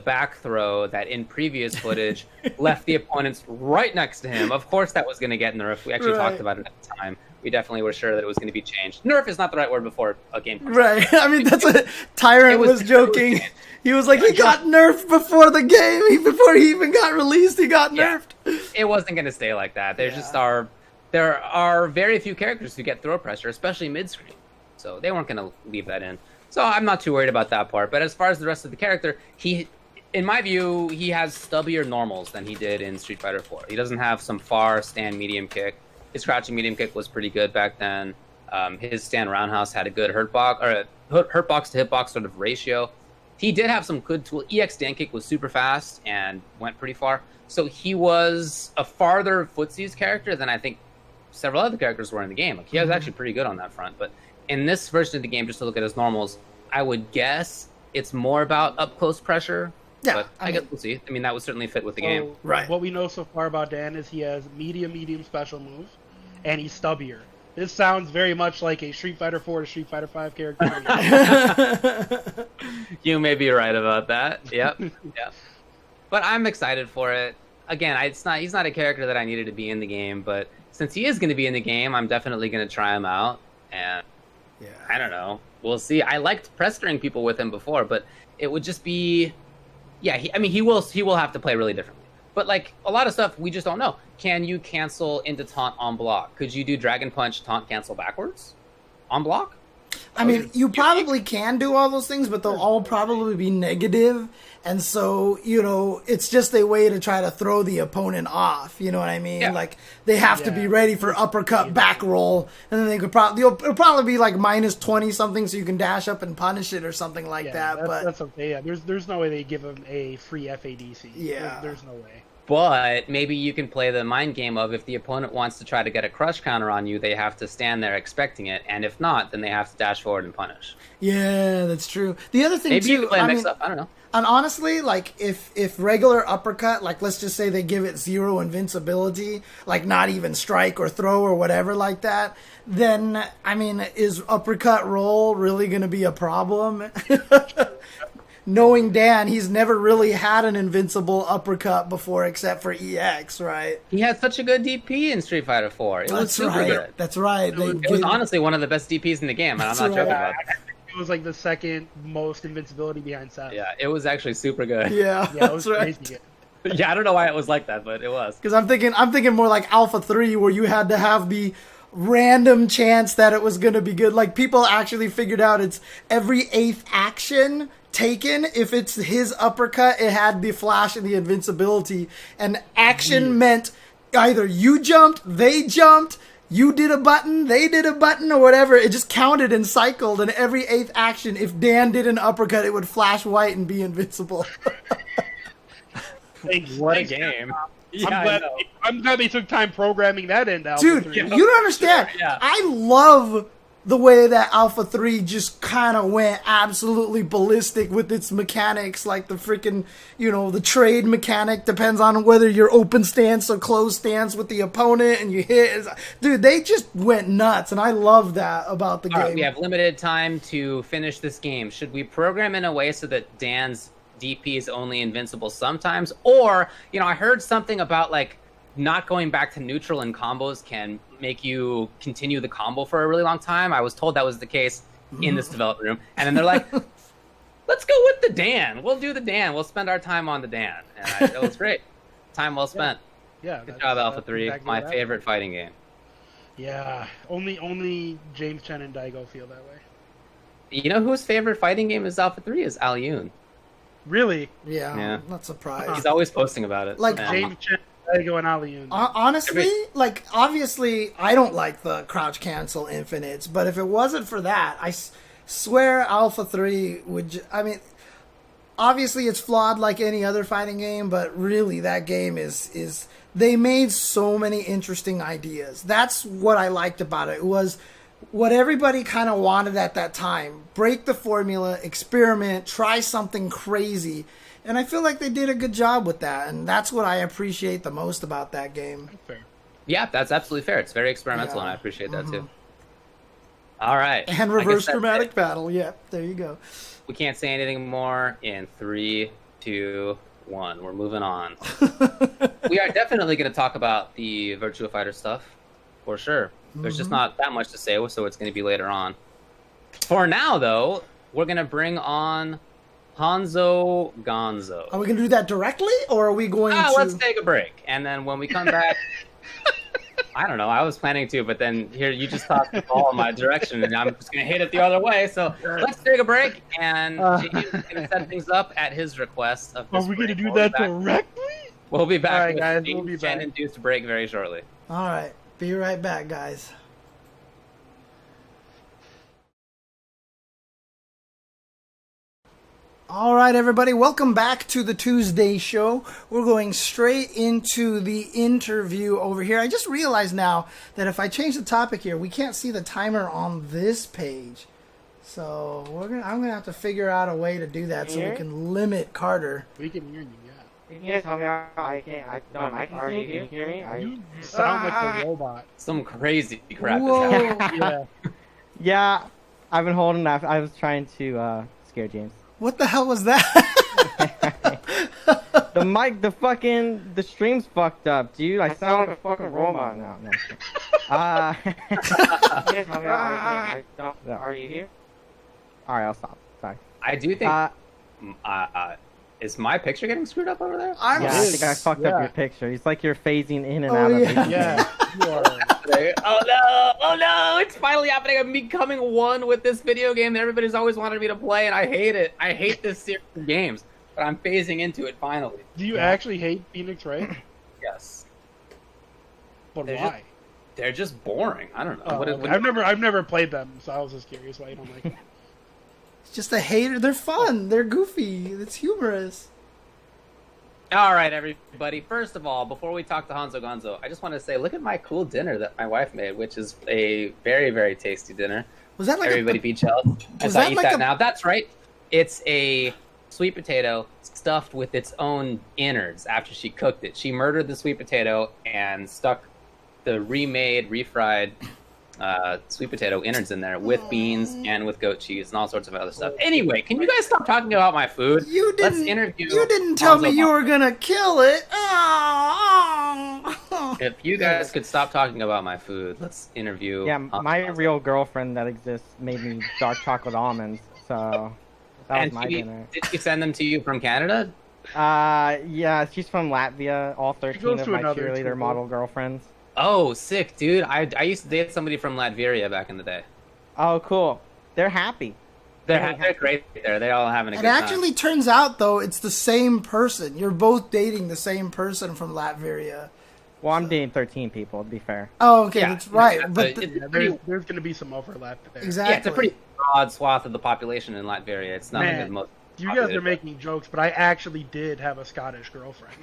back throw that in previous footage left the opponents right next to him. Of course that was going to get nerfed. We actually talked about it at the time. We definitely were sure that it was going to be changed. Nerf is not the right word before a game comes out. I mean, that's what Tyrant was joking. He was like, he got nerfed before the game. Before he even got released, he got nerfed. It wasn't going to stay like that. There are very few characters who get throw pressure, especially mid-screen. So they weren't going to leave that in. So I'm not too worried about that part. But as far as the rest of the character, in my view, he has stubbier normals than he did in Street Fighter 4. He doesn't have some far stand medium kick. His crouching medium kick was pretty good back then. His stand roundhouse had a good hurtbox to hitbox sort of ratio. He did have some good tool. EX stand kick was super fast and went pretty far. So he was a farther footsies character than I think several other characters were in the game. Like, he was actually pretty good on that front. But in this version of the game, just to look at his normals, I would guess it's more about up-close pressure. Yeah, but I guess we'll see. I mean, that would certainly fit with the game. Right. What we know so far about Dan is he has medium special moves, and he's stubbier. This sounds very much like a Street Fighter 4 to Street Fighter 5 character. You may be right about that. Yep. Yep. But I'm excited for it. Again, he's not a character that I needed to be in the game, but since he is going to be in the game, I'm definitely going to try him out. And I don't know. We'll see. I liked pestering people with him before, but it would just be... Yeah, he will have to play really differently. But, like, a lot of stuff we just don't know. Can you cancel into taunt on block? Could you do Dragon Punch taunt cancel backwards on block? I mean, you probably can do all those things, but they'll all probably be negative. And so, it's just a way to try to throw the opponent off. You know what I mean? Yeah. Like, they have to be ready for uppercut back roll. And then they could it'll probably be like minus 20 something so you can dash up and punish it or something like that. But that's okay. Yeah, there's no way they give him a free FADC. Yeah. There's no way. But maybe you can play the mind game of if the opponent wants to try to get a crush counter on you, they have to stand there expecting it, and if not, then they have to dash forward and punish. Yeah, that's true. The other thing Maybe too, you can play a mix-up. I don't know. And honestly, like, if regular uppercut, like, let's just say they give it 0 invincibility, like, not even strike or throw or whatever like that, then, I mean, is uppercut roll really going to be a problem? Knowing Dan, he's never really had an invincible uppercut before except for EX, right? He had such a good DP in Street Fighter 4. It was super good. That's right. It was honestly one of the best DPs in the game, and I'm not joking about it. It was like the second most invincibility behind Seth. Yeah, it was actually super good. Yeah, it was crazy good. Yeah, I don't know why it was like that, but it was. Because I'm thinking more like Alpha 3, where you had to have the random chance that it was going to be good. Like, people actually figured out it's every 8th action taken. If it's his uppercut, it had the flash and the invincibility. And action meant either you jumped, they jumped, you did a button, they did a button, or whatever. It just counted and cycled, and every 8th action, if Dan did an uppercut, it would flash white and be invincible. What a game. Yeah, I'm glad they took time programming that into Alpha Dude, 3. you don't understand. Sure, yeah. I love the way that Alpha 3 just kind of went absolutely ballistic with its mechanics, like the freaking, the trade mechanic depends on whether you're open stance or closed stance with the opponent and you hit. Dude, they just went nuts, and I love that about the game. Right, we have limited time to finish this game. Should we program in a way so that Dan's DP is only invincible sometimes? Or, I heard something about, like, not going back to neutral in combos can make you continue the combo for a really long time. I was told that was the case in this development room. And then they're like, let's go with the Dan. We'll do the Dan. We'll spend our time on the Dan. And it was great. Time well spent. Yeah. Good job, Alpha 3. Exactly My favorite fighting game. Yeah. Only James Chen and Daigo feel that way. You know whose favorite fighting game is Alpha 3? Is Al Yoon. Really? Yeah, Yeah. not surprised. He's always posting about it. Like, James Chen, Daigo, and Ali Yoon. Honestly, like, obviously, I don't like the crouch cancel infinites, but if it wasn't for that, I swear Alpha 3 would... obviously it's flawed like any other fighting game, but really that game is... They made so many interesting ideas. That's what I liked about it. It was what everybody kind of wanted at that time. Break the formula, experiment, try something crazy. And I feel like they did a good job with that, and that's what I appreciate the most about that game. Fair. Yeah, that's absolutely fair. It's very experimental, and I appreciate that too. Mm-hmm. All right. And reverse dramatic battle. Yeah, there you go. We can't say anything more in 3, 2, 1. We're moving on. We are definitely going to talk about the Virtua Fighter stuff, for sure. There's just not that much to say, so it's going to be later on. For now, though, we're going to bring on Honzo Gonzo. Are we going to do that directly, or are we going to... Let's take a break. And then when we come back... I don't know. I was planning to, but then here you just tossed the ball in my direction, and I'm just going to hit it the other way. So let's take a break, and James is going to set things up at his request. Are we going to do that directly? We'll be back. All right, with guys. James We'll be back. Induced break very shortly. All right. Be right back, guys. All right, everybody, welcome back to the Tuesday show. We're going straight into the interview over here. I just realized now that if I change the topic here, we can't see the timer on this page. So I'm gonna have to figure out a way to do that so we can limit Carter. We can hear you, yeah. Can you guys tell me I can you hear me? You sound like a robot. Some crazy crap Whoa. is happening. Yeah. Yeah, I've been holding that. I was trying to scare James. What the hell was that? The mic, the stream's fucked up, dude. I sound like a fucking robot now. No. Can you guys tell me are you here? Alright, I'll stop. Sorry. I do think... is my picture getting screwed up over there? I think I fucked up your picture. It's like you're phasing in and out of it. Yeah, you are. Oh no, it's finally happening. I'm becoming one with this video game that everybody's always wanted me to play, and I hate it. I hate this series of games, but I'm phasing into it finally. Do you actually hate Phoenix Wright? Yes. But They're why? They're just boring. I don't know. I've never played them, so I was just curious why you don't like them. It's just a hater. They're fun. They're goofy. It's humorous. All right, everybody. First of all, before we talk to Honzo Gonzo, I just want to say, look at my cool dinner that my wife made, which is a very, very tasty dinner. Was that like Everybody be jealous as I eat that now. That's right. It's a sweet potato stuffed with its own innards after she cooked it. She murdered the sweet potato and stuck the remade, refried sweet potato innards in there with beans and with goat cheese and all sorts of other stuff. Anyway, can you guys stop talking about my food? Let's interview. You didn't tell me you were gonna kill it. If you guys could stop talking about my food, let's interview. Yeah, my real girlfriend that exists made me dark chocolate almonds, so that was my dinner. Did she send them to you from Canada? Yeah, she's from Latvia. All 13 of my cheerleader model girlfriends. Oh, sick, dude. I used to date somebody from Latvia back in the day. Oh, cool. They're happy. They're great there. They're all having a good time. It actually turns out, though, it's the same person. You're both dating the same person from Latvia. Well, I'm dating 13 people, to be fair. Oh, okay, that's right. But there's going to be some overlap there. Exactly. Yeah, it's a pretty broad swath of the population in Latvia. It's not like the most. You guys are making jokes, but I actually did have a Scottish girlfriend,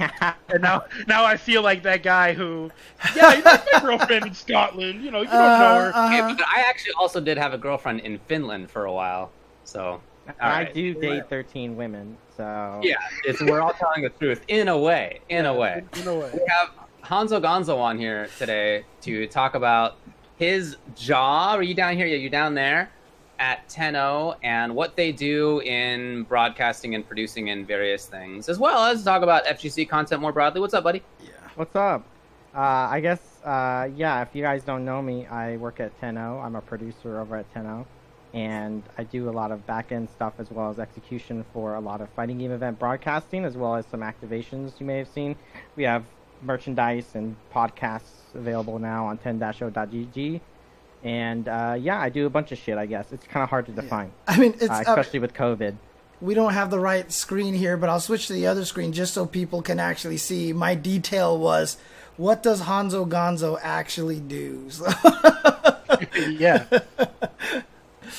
and now I feel like that guy who, yeah, that's my girlfriend in Scotland. You don't know her. Okay, but I actually also did have a girlfriend in Finland for a while, so. I do date 13 women, so. Yeah, we're all telling the truth in a way. In a way. We have Honzo Gonzo on here today to talk about his job. Are you down here? Yeah, you're down there. At 10-0 and what they do in broadcasting and producing and various things, as well as talk about FGC content more broadly. What's up, buddy? Yeah. What's up? I guess, yeah, if you guys don't know me, I work at 10-0. I'm a producer over at 10-0, and I do a lot of back-end stuff as well as execution for a lot of fighting game event broadcasting, as well as some activations you may have seen. We have merchandise and podcasts available now on 10-0.gg. And, yeah, I do a bunch of shit, I guess. It's kind of hard to define. I mean, it's especially with COVID. We don't have the right screen here, but I'll switch to the other screen just so people can actually see. My detail was, what does Honzo Gonzo actually do? Yeah.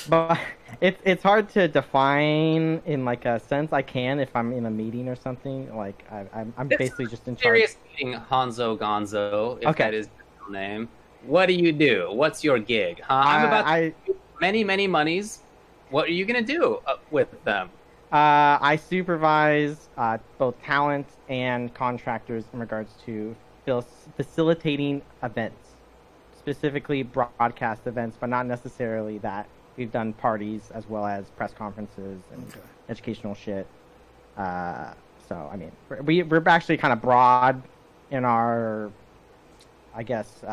But it's hard to define in, like, a sense. I can if I'm in a meeting or something. Like, I'm basically just in charge. Serious meeting, Honzo Gonzo, if that is your name. What do you do? What's your gig? I'm about to do many, many monies. What are you going to do with them? I supervise both talent and contractors in regards to facilitating events, specifically broadcast events, but not necessarily that. We've done parties as well as press conferences and educational shit. So, I mean, we're actually kind of broad in our, I guess,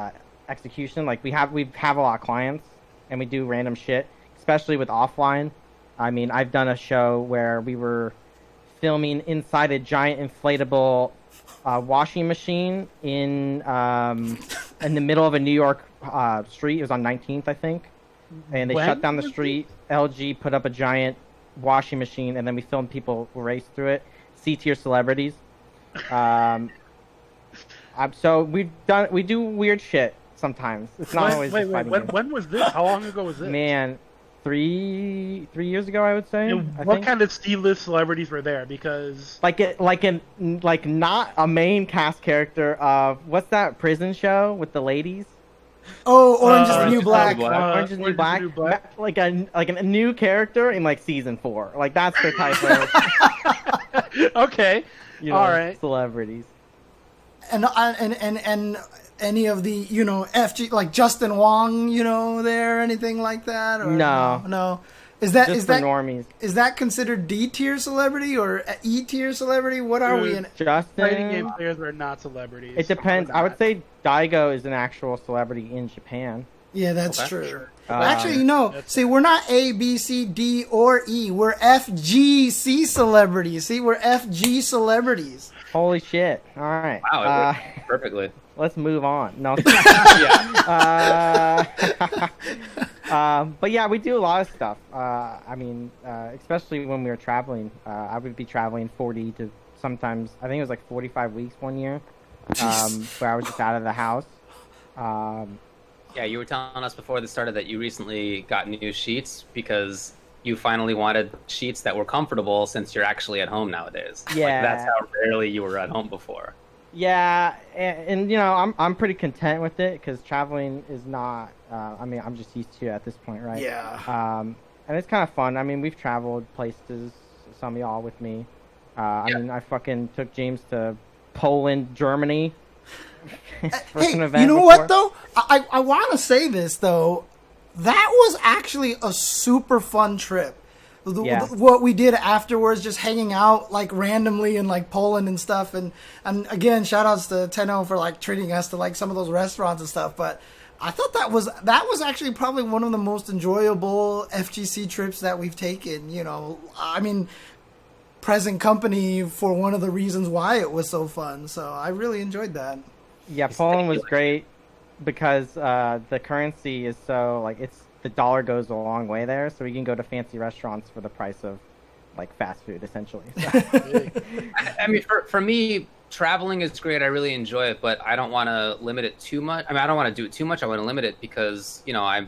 execution. Like we have a lot of clients and we do random shit, especially with offline. I mean, I've done a show where we were filming inside a giant inflatable washing machine in the middle of a New York street. It was on 19th, I think, and they shut down the street. LG put up a giant washing machine, and then we filmed people race through it. C-tier celebrities. So we do weird shit. Sometimes it's not always. Wait. When was this? How long ago was this? Man, three years ago, I would say. What kind of C-list celebrities were there? Because like not a main cast character of what's that prison show with the ladies? Oh, Orange is the New Black. Orange is the New Black. Like a new character in like season 4. Like that's the type of. Okay. All right. Celebrities. And any of the, FG, like Justin Wong, there, anything like that? Or no. Is that normies? Is that considered D-tier celebrity or E-tier celebrity? What are we in? Fighting game players are not celebrities. It depends. I would say Daigo is an actual celebrity in Japan. Yeah, that's true. Sure. Actually, see, we're not A, B, C, D, or E. We're FGC celebrities. See, we're FG celebrities. Holy shit. All right. Wow, it worked perfectly. Let's move on. No. But yeah, we do a lot of stuff. I mean, especially when we were traveling. I would be traveling 40 to sometimes, I think it was like 45 weeks one year, where I was just out of the house. Yeah, you were telling us before this started that you recently got new sheets because you finally wanted sheets that were comfortable since you're actually at home nowadays. Yeah. Like, that's how rarely you were at home before. Yeah, and you know, I'm pretty content with it because traveling is not. I mean, I'm just used to it at this point, right? Yeah. And it's kind of fun. I mean, we've traveled places. Some of y'all with me. I mean, I fucking took James to Poland, Germany. Hey, you know what though? I want to say this though. That was actually a super fun trip. What we did afterwards, just hanging out like randomly in like Poland and stuff, and again, shout outs to Tenno for like treating us to like some of those restaurants and stuff. But I thought that was actually probably one of the most enjoyable FGC trips that we've taken. You know, I mean, present company for one of the reasons why it was so fun. So I really enjoyed that. Yeah, Poland was great because the currency is so like the dollar goes a long way there, so we can go to fancy restaurants for the price of like fast food, essentially. So. I mean, for me, traveling is great. I really enjoy it, but I don't want to limit it too much. I mean, I don't want to do it too much. I want to limit it because, you know, I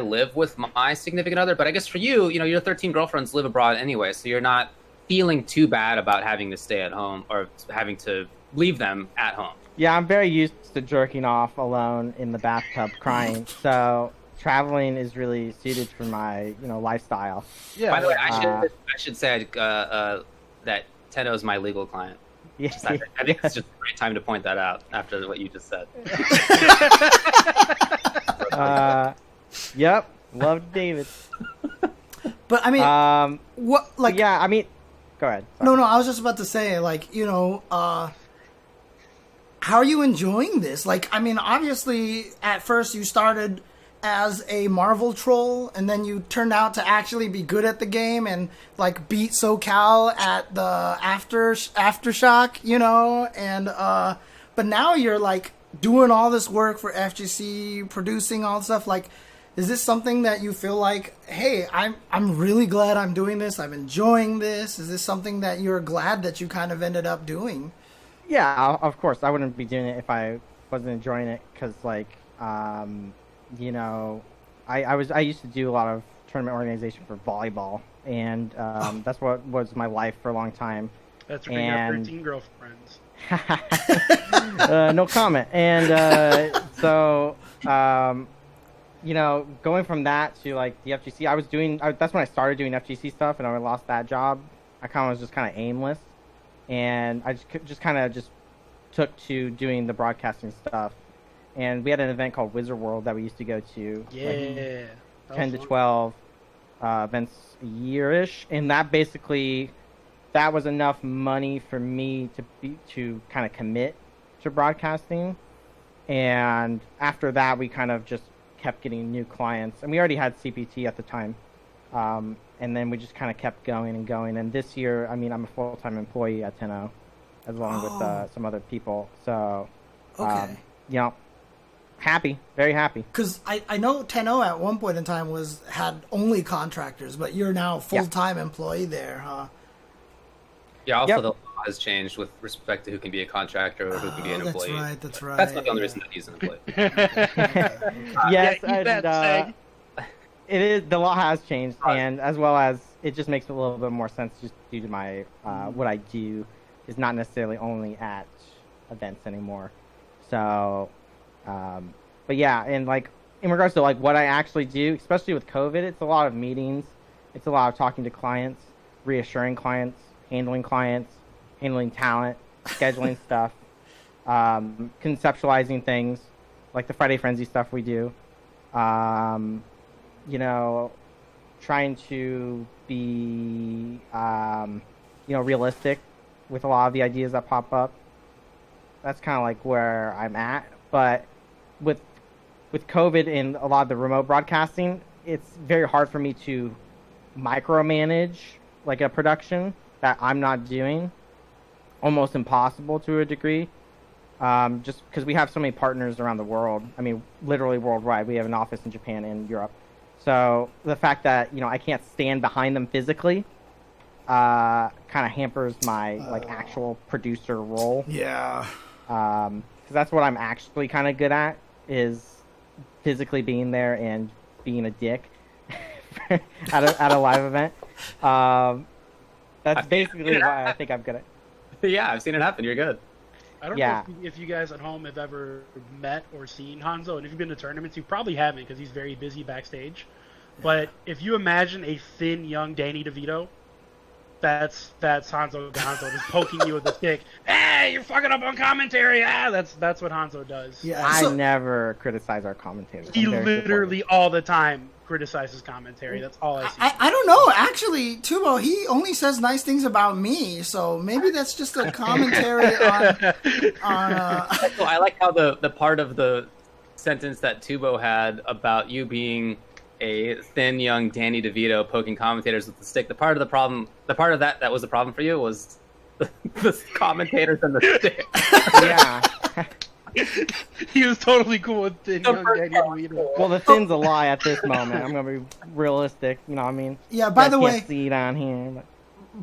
live with my significant other, but I guess for you, you know, your 13 girlfriends live abroad anyway, so you're not feeling too bad about having to stay at home or having to leave them at home. Yeah, I'm very used to jerking off alone in the bathtub crying, so traveling is really suited for my, you know, lifestyle. Yeah. By the way, I should say that Tenno is my legal client. Yeah, I think it's just a great time to point that out after what you just said. Yep, love David. But I mean, what like? Yeah, I mean, go ahead. Sorry. No, I was just about to say, like, you know, how are you enjoying this? Like, I mean, obviously, at first you started as a Marvel troll, and then you turned out to actually be good at the game and, like, beat SoCal at the Aftershock, you know? And, but now you're, like, doing all this work for FGC, producing all this stuff. Like, is this something that you feel like, hey, I'm really glad I'm doing this, I'm enjoying this? Is this something that you're glad that you kind of ended up doing? Yeah, of course. I wouldn't be doing it if I wasn't enjoying it because, like, you know, I used to do a lot of tournament organization for volleyball, and that's what was my life for a long time. That's where you got 13 girlfriends. No comment. And so, you know, going from that to, like, the FGC, that's when I started doing FGC stuff, and I lost that job. I kind of was just kind of aimless. And I just kind of took to doing the broadcasting stuff. And we had an event called Wizard World that we used to go to. Yeah. Like 10 to 12 events a year-ish. And that was enough money for me to kind of commit to broadcasting. And after that, we kind of just kept getting new clients. And we already had CPT at the time. And then we just kind of kept going and going. And this year, I mean, I'm a full-time employee at Tenno, along with some other people. So, Okay. You know, happy, very happy. Because I know Tenno at one point in time had only contractors, but you're now a full-time employee there, huh? Yeah, also the law has changed with respect to who can be a contractor or who can be an employee. That's right. That's not the only reason that he's an employee. Yes, and it is. The law has changed, and as well as it just makes a little bit more sense just due to my what I do is not necessarily only at events anymore. So, but yeah, and like in regards to like what I actually do, especially with COVID, it's a lot of meetings, it's a lot of talking to clients, reassuring clients, handling talent, scheduling stuff, conceptualizing things, like the Friday Frenzy stuff we do. You know, trying to be, you know, realistic with a lot of the ideas that pop up. That's kind of like where I'm at. But with COVID and a lot of the remote broadcasting, it's very hard for me to micromanage like a production that I'm not doing. Almost impossible to a degree. Just because we have so many partners around the world. I mean, literally worldwide. We have an office in Japan and Europe. So the fact that, you know, I can't stand behind them physically kind of hampers my like actual producer role. Yeah. Because that's what I'm actually kind of good at, is physically being there and being a dick at a live event. That's basically why I think I'm good at. Yeah, I've seen it happen. You're good. I don't Yeah. know if you guys at home have ever met or seen Honzo, and if you've been to tournaments, you probably haven't because he's very busy backstage. But if you imagine a thin, young Danny DeVito, that's Honzo Gonzo just poking you with a stick. Hey, you're fucking up on commentary. That's what Honzo does. Yeah, I so- never criticize our commentators. He I'm very literally all the time criticizes commentary. That's all I see. I don't know. Actually, Tubo, he only says nice things about me, so maybe that's just a commentary on So I like how the part of the sentence that Tubo had about you being a thin young Danny DeVito poking commentators with the stick. The part of that was the problem for you was the commentators and the stick. Yeah. He was totally cool with thin young Danny DeVito. Well, the thin's a lie at this moment. I'm gonna be realistic. You know what I mean? Yeah, by the way, can't see it on here.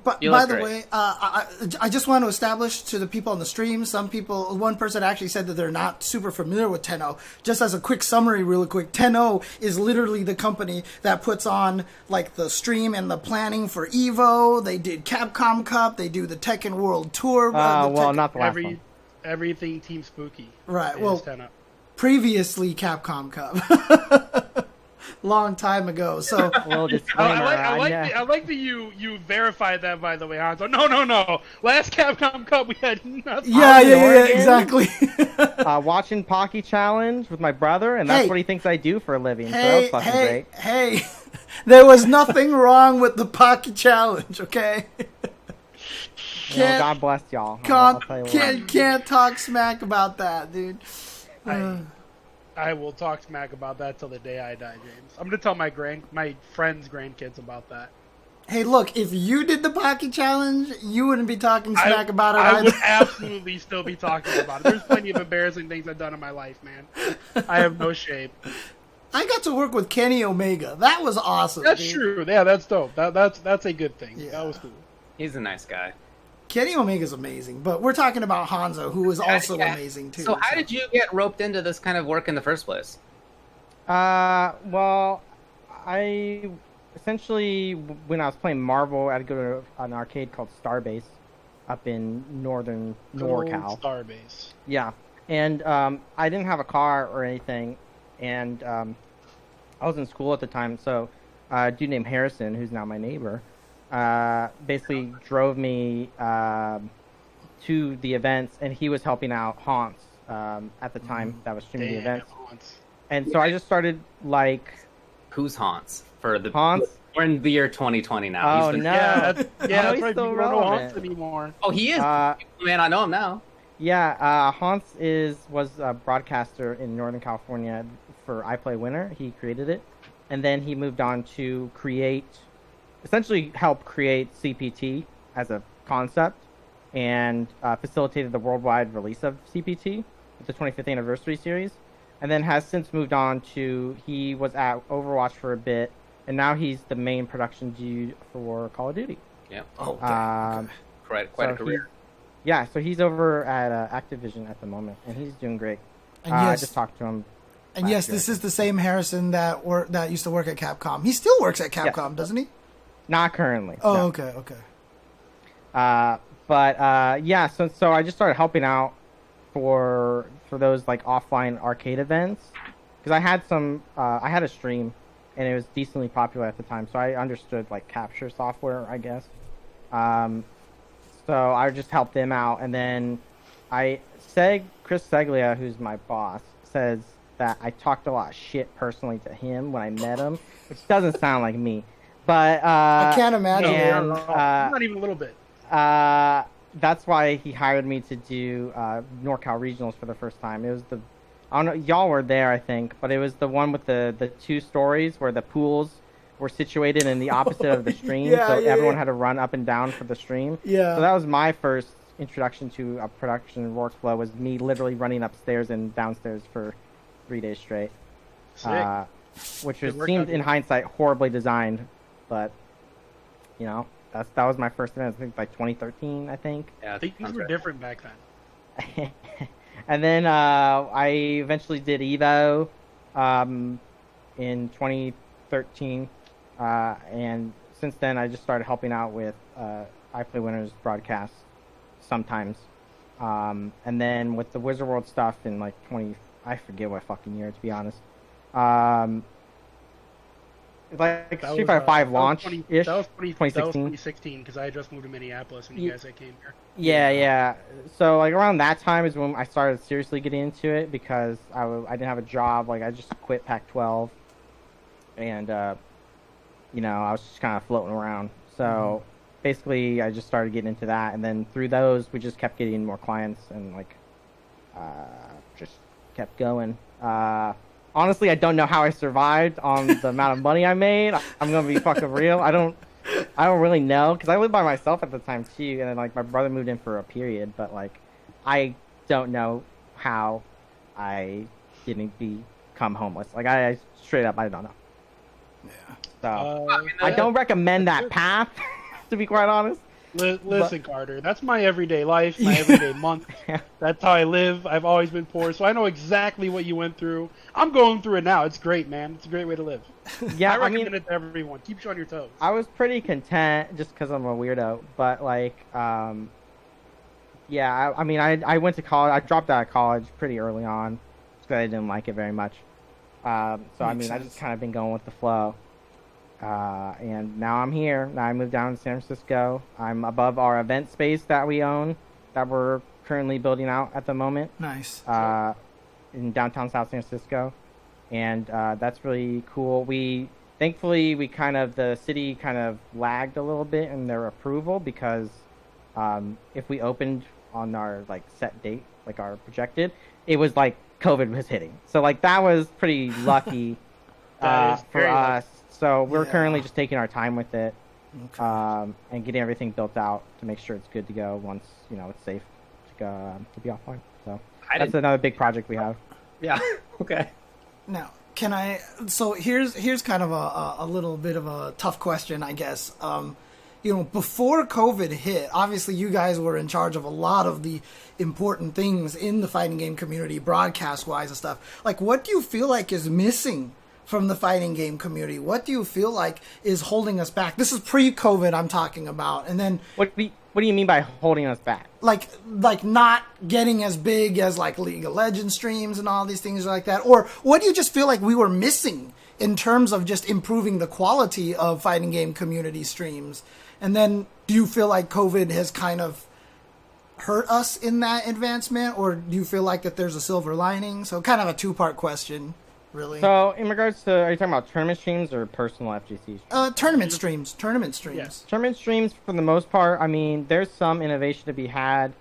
But You by look the great. way, I just want to establish to the people on the stream, one person actually said that they're not super familiar with 10.0. Just as a quick summary, really quick, 10.0 is literally the company that puts on like the stream and the planning for Evo. They did Capcom Cup. They do the Tekken World Tour. Well, Tekken- not the last one. Everything Team Spooky. Right, is well- 10-0. previously Capcom Cup. Long time ago. So Little disclaimer. I like that you verified that, by the way, Honzo. No. Last Capcom Cup we had nothing. yeah, Oregon. exactly. Watching Pocky Challenge with my brother, and that's Hey. what he thinks I do for a living. So that was fucking great. Hey, there was nothing wrong with the Pocky Challenge, okay? You know, God bless y'all. I'll tell you what. Can't talk smack about that, dude. I will talk smack about that till the day I die, James. I'm gonna tell my friends' grandkids about that. Hey, look, if you did the Pocky Challenge, you wouldn't be talking smack about it I either. would absolutely still be talking about it. There's plenty of embarrassing things I've done in my life, man. I have no shame. I got to work with Kenny Omega. That was awesome. That's dude. true. Yeah, that's dope. That's a good thing. Yeah. That was cool. He's a nice guy. Kenny Omega's amazing, but we're talking about Honzo, who is also Yeah. amazing too. So how did you get roped into this kind of work in the first place? Well, I essentially, when I was playing Marvel, I'd go to an arcade called Starbase up in northern NorCal. Starbase. Yeah, and I didn't have a car or anything, and I was in school at the time, so a dude named Harrison, who's now my neighbor, basically drove me to the events, and he was helping out Haunts at the time that was streaming the events. And so I just started like Who's Haunts for the Haunts. We're in the year 2020 now. Oh He's the- no! Yeah, that's he's right. still You don't know relevant. Haunts anymore. Oh, he is. Man, I know him now. Yeah, Haunts was a broadcaster in Northern California for iPlayWinner. He created it, and then he moved on to essentially help create CPT as a concept, and facilitated the worldwide release of CPT with the 25th anniversary series, and then has since moved on to he was at Overwatch for a bit, and now he's the main production dude for Call of Duty. Yeah, Oh, okay. quite a so career. Yeah, so he's over at Activision at the moment, and he's doing great. And I yes, just talked to him. and yes, this is the same Harrison that used to work at Capcom. He still works at Capcom, doesn't he? Not currently. Oh, no. okay. But yeah, so I just started helping out for those like offline arcade events because I had a stream and it was decently popular at the time, so I understood like capture software, I guess. So I just helped them out, and then Chris Seglia, who's my boss, says that I talked a lot of shit personally to him when I met him, which doesn't sound like me. But I can't imagine. and, Not even a little bit. that's why he hired me to do NorCal Regionals for the first time. It was I don't know, y'all were there, I think, but it was the one with the two stories where the pools were situated in the opposite of the stream, Yeah, so yeah, everyone yeah. had to run up and down for the stream. Yeah. So that was my first introduction to a production workflow, was me literally running upstairs and downstairs for 3 days straight. Sick. Which Good workout, seemed in dude. hindsight horribly designed, but you know, that was my first event. I think like 2013, I think. Yeah, I think things were different back then. And then I eventually did Evo in 2013, And since then, I just started helping out with I Play Winners broadcasts sometimes. And then with the Wizard World stuff in like I forget what fucking year, to be honest. Like Street Fighter 5 launch-ish, That was 2016. because I had just moved to Minneapolis when you guys came here. Yeah. So like around that time is when I started seriously getting into it because I didn't have a job. Like I just quit Pac-12, and I was just kind of floating around. So basically, I just started getting into that, and then through those, we just kept getting more clients and like just kept going. Honestly, I don't know how I survived on the amount of money I made. I'm gonna be fucking real. I don't really know because I lived by myself at the time too, and then like my brother moved in for a period. But like, I don't know how I didn't become homeless. Like I straight up, I don't know. Yeah. So I don't recommend that path, to be quite honest. Listen, Carter, that's my everyday life, my everyday month. That's how I live. I've always been poor, so I know exactly what you went through. I'm going through it now. It's great, man. It's a great way to live. Yeah, I recommend it to everyone. Keep you on your toes. I was pretty content just because I'm a weirdo, but like, yeah, I went to college. I dropped out of college pretty early on because I didn't like it very much. I just kind of been going with the flow. And now I'm here. Now I moved down to San Francisco. I'm above our event space that we own, that we're currently building out at the moment. Nice. In downtown South San Francisco, and that's really cool. Thankfully the city kind of lagged a little bit in their approval because if we opened on our like set date, like our projected, it was like COVID was hitting. So like that was pretty lucky for us. So we're currently just taking our time with it, and getting everything built out to make sure it's good to go once it's safe to be offline. So that's another big project we have. Yeah. Okay. Now, can I? So here's kind of a little bit of a tough question, I guess. Before COVID hit, obviously you guys were in charge of a lot of the important things in the fighting game community, broadcast-wise and stuff. Like, what do you feel like is missing from the fighting game community? What do you feel like is holding us back? This is pre-COVID I'm talking about. And then what do you mean by holding us back? Like not getting as big as like League of Legends streams and all these things like that? Or what do you just feel like we were missing in terms of just improving the quality of fighting game community streams? And then do you feel like COVID has kind of hurt us in that advancement, or do you feel like that there's a silver lining? So kind of a two-part question, really. So in regards to, are you talking about tournament streams or personal FGC streams? Tournament streams. Yes. Tournament streams, for the most part, there's some innovation to be had.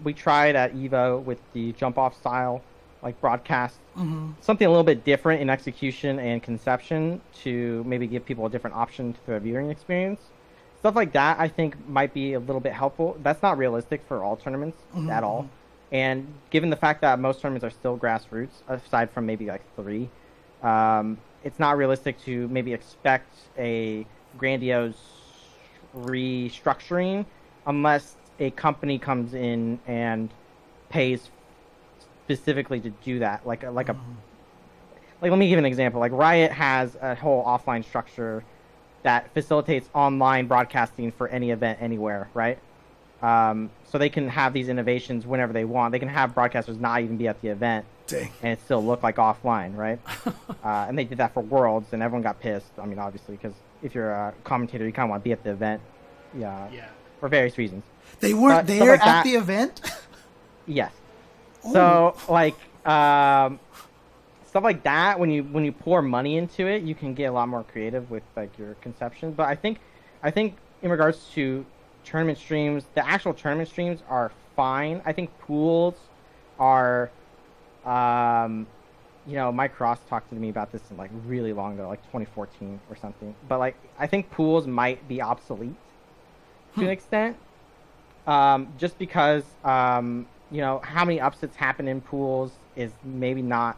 We tried at EVO with the jump-off style, like broadcast. Mm-hmm. Something a little bit different in execution and conception to maybe give people a different option to their viewing experience. Stuff like that, I think, might be a little bit helpful. That's not realistic for all tournaments at all. And given the fact that most tournaments are still grassroots, aside from maybe like 3, it's not realistic to maybe expect a grandiose restructuring unless a company comes in and pays specifically to do that. Like let me give an example. Like Riot has a whole offline structure that facilitates online broadcasting for any event anywhere, right? So they can have these innovations whenever they want. They can have broadcasters not even be at the event. Dang. And it still look like offline, right? And they did that for Worlds, and everyone got pissed. Obviously, because if you're a commentator, you kind of want to be at the event. Yeah. For various reasons. They weren't there at the event? Yes. Oh. So, stuff like that, when you pour money into it, you can get a lot more creative with like your conception. But I think in regards to tournament streams, the actual tournament streams are fine. I think pools are, Mike Cross talked to me about this like really long ago, like 2014 or something. But like I think pools might be obsolete to an extent, just because how many upsets happen in pools is maybe not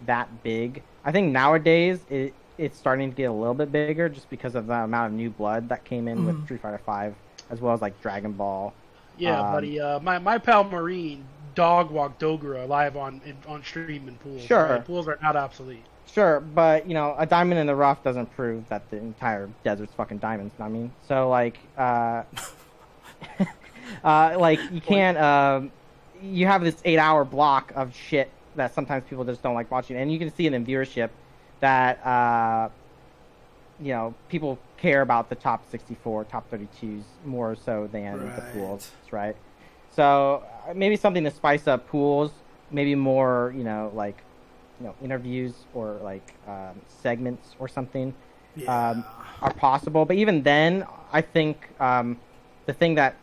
that big. I think nowadays it's starting to get a little bit bigger just because of the amount of new blood that came in with Street Fighter 5, as well as like Dragon Ball. Yeah, buddy. My pal Marine dog walked Dogura live on stream in pools. Sure. Right? Pools are not obsolete. Sure, but you know, a diamond in the rough doesn't prove that the entire desert's fucking diamonds. You know what I mean, so like you can't. You have this 8-hour block of shit that sometimes people just don't like watching, and you can see it in viewership that you know, people care about the top 64, top 32s more so than the pools, right? So maybe something to spice up pools, maybe more, you know, like, you know, interviews or like segments or something are possible. But even then, I think the thing that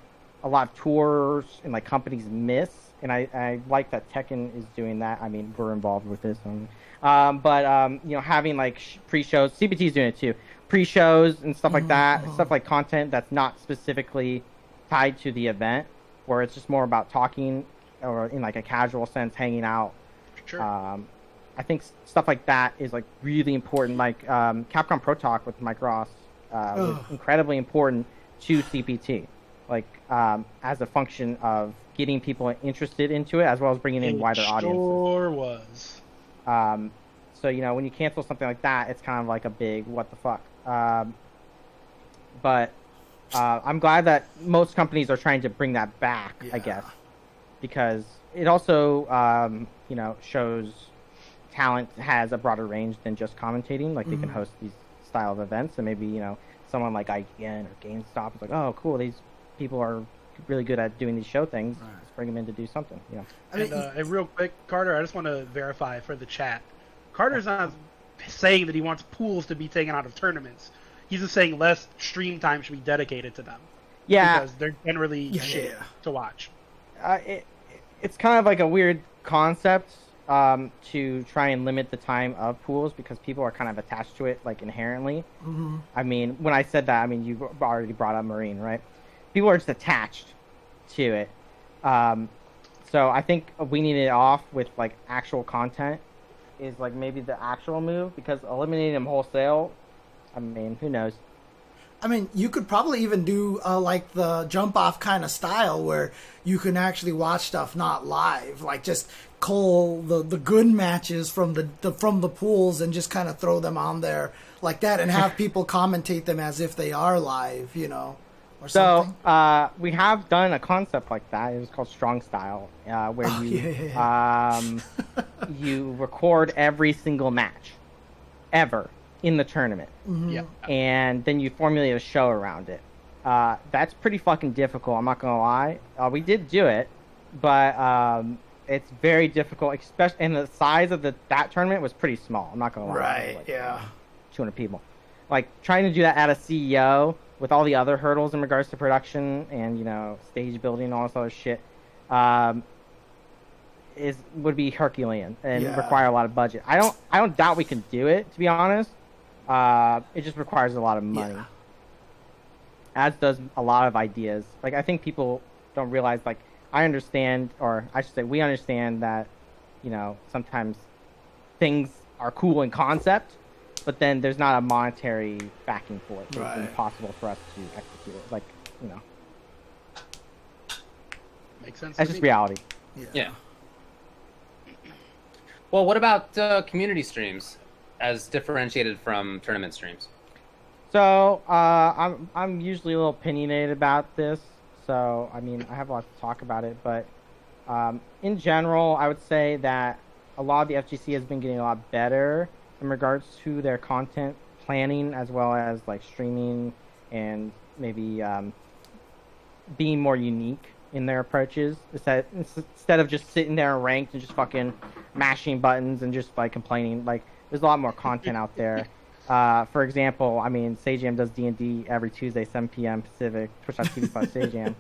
a lot of tours and like companies miss, and I like that Tekken is doing that. I mean, we're involved with this. But you know, having like pre-shows, CBT is doing it too. Pre-shows and stuff like that, stuff like content that's not specifically tied to the event, where it's just more about talking or in like a casual sense, hanging out. Sure. I think stuff like that is like really important. Like Capcom Pro Talk with Mike Ross was incredibly important to CPT, like as a function of getting people interested into it as well as bringing in wider audiences. Sure was. So you know, when you cancel something like that, it's kind of like a big what the fuck. But I'm glad that most companies are trying to bring that back. I guess because it also you know, shows talent has a broader range than just commentating. Like they can host these style of events, and maybe, you know, someone like IGN or GameStop is like, oh cool, these people are really good at doing these show things. Let's bring them in to do something. You know. And real quick, Carter, I just want to verify for the chat. Carter's not saying that he wants pools to be taken out of tournaments. He's just saying less stream time should be dedicated to them. Yeah. Because they're generally shit to watch. It's kind of like a weird concept to try and limit the time of pools because people are kind of attached to it, like inherently. I mean, when I said that, I mean, you already brought up Marine, right? People are just attached to it. So I think weaning it off with like actual content is like maybe the actual move, because eliminating them wholesale, I mean, who knows? I mean, you could probably even do like the jump off kind of style where you can actually watch stuff not live, like just cull the good matches from the pools and just kind of throw them on there like that and have people commentate them as if they are live, you know, or something. So we have done a concept like that. It was called Strong Style, where you record every single match ever in the tournament. And then you formulate a show around it. That's pretty fucking difficult, I'm not gonna lie. We did do it, but it's very difficult, especially, and the size of that tournament was pretty small, I'm not gonna lie. Right, like, yeah. 200 people. Like, trying to do that at a CEO with all the other hurdles in regards to production and, you know, stage building and all this other shit, would be Herculean and require a lot of budget. I don't doubt we can do it, to be honest. It just requires a lot of money. As does a lot of ideas. Like, I think people don't realize, like, I understand, or I should say we understand that, you know, sometimes things are cool in concept, but then there's not a monetary backing for it. So it's impossible for us to execute it. Like, you know. Makes sense. That's just reality. Yeah. Well, what about community streams as differentiated from tournament streams? So I'm usually a little opinionated about this. So I mean, I have a lot to talk about it, but in general, I would say that a lot of the FGC has been getting a lot better in regards to their content planning, as well as like streaming and maybe being more unique in their approaches. Instead of just sitting there ranked and just fucking mashing buttons and just like complaining, like there's a lot more content out there. For example, I mean, SageJam does D&D every Tuesday, 7 p.m. Pacific, twitch.tv/SageJam,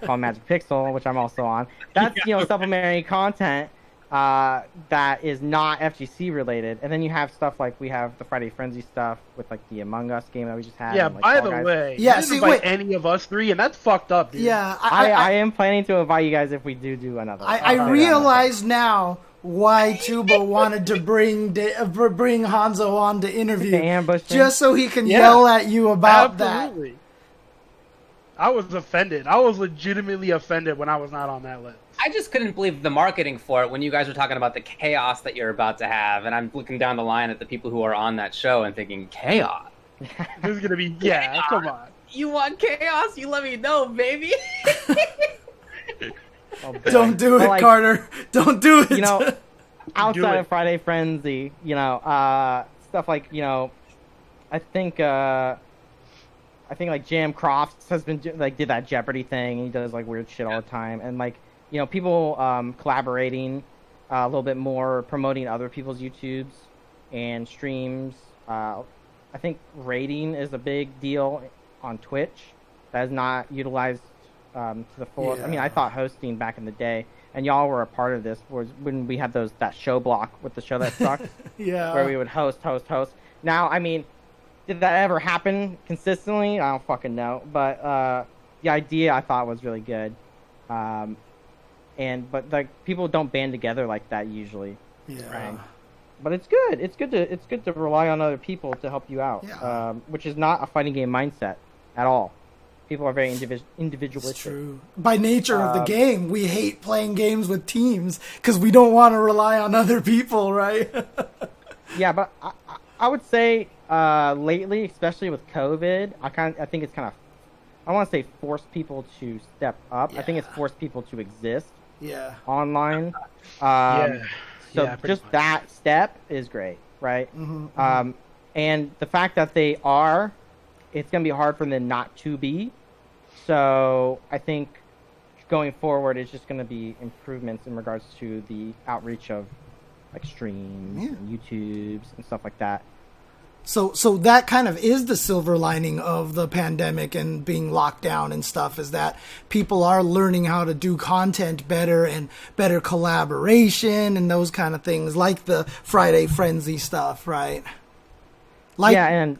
called Magic Pixel, which I'm also on. That's, you know, supplementary content that is not FGC related. And then you have stuff like we have the Friday Frenzy stuff with like the Among Us game that we just had. Yeah, and, like, by Fall the Guys. way, you didn't invite any of us three, and that's fucked up, dude. Yeah, I am planning to invite you guys if we do another. I realize now why Tubo wanted to bring Honzo on to interview, just so he can yell at you about Absolutely. I was offended. I was legitimately offended when I was not on that list. I just couldn't believe the marketing for it when you guys were talking about the chaos that you're about to have, and I'm looking down the line at the people who are on that show and thinking, chaos? This is gonna be come on. You want chaos? You let me know, baby. Oh, Don't do it, like, Carter. Don't do it. You know, outside it. of Friday Frenzy, you know, stuff like, you know, I think like Jam Crofts has been like did that Jeopardy thing. And he does like weird shit all the time, and like, you know, people collaborating a little bit more, promoting other people's YouTubes and streams. I think rating is a big deal on Twitch that is not utilized to the full. I mean, I thought hosting back in the day, and y'all were a part of this, was when we had that show block with the show that sucked. Yeah. Where we would host. Now, I mean, did that ever happen consistently? I don't fucking know. But the idea I thought was really good. But like people don't band together like that usually. Yeah. But it's good. It's good to rely on other people to help you out. Yeah. Which is not a fighting game mindset at all. People are very individualistic. It's true. By nature of the game, we hate playing games with teams because we don't want to rely on other people, right? Yeah, but I would say lately, especially with COVID, I think it's kind of, I don't want to say forced people to step up. I think it's forced people to exist. Yeah. Online. So pretty just much. that step is great, right? Mm-hmm. And the fact that they are, it's going to be hard for them not to be. So I think going forward, it's just going to be improvements in regards to the outreach of like streams and YouTubes and stuff like that. So that kind of is the silver lining of the pandemic and being locked down and stuff, is that people are learning how to do content better and better collaboration and those kind of things, like the Friday Frenzy stuff, right? Like, yeah, and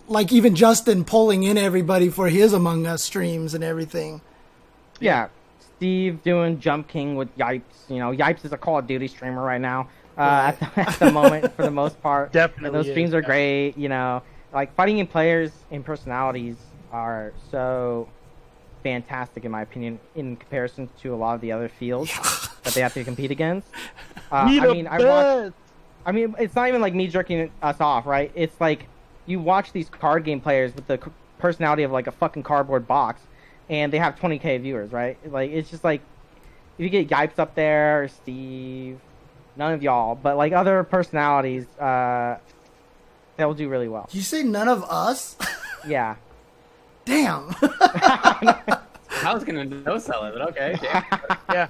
like even Justin pulling in everybody for his Among Us streams and everything. yeah, Steve doing Jump King with Yipes. You know, Yipes is a Call of Duty streamer right now. At the moment, for the most part. Definitely. And those streams are great, you know. Like, fighting game players and personalities are so fantastic, in my opinion, in comparison to a lot of the other fields that they have to compete against. I mean, it's not even like me jerking us off, right? It's like, you watch these card game players with the personality of, like, a fucking cardboard box, and they have 20k viewers, right? Like, it's just like, if you get Yipes up there, or Steve... None of y'all, but like other personalities, they'll do really well. Did you say none of us? Yeah. Damn. I was gonna no sell it, but okay. Yeah.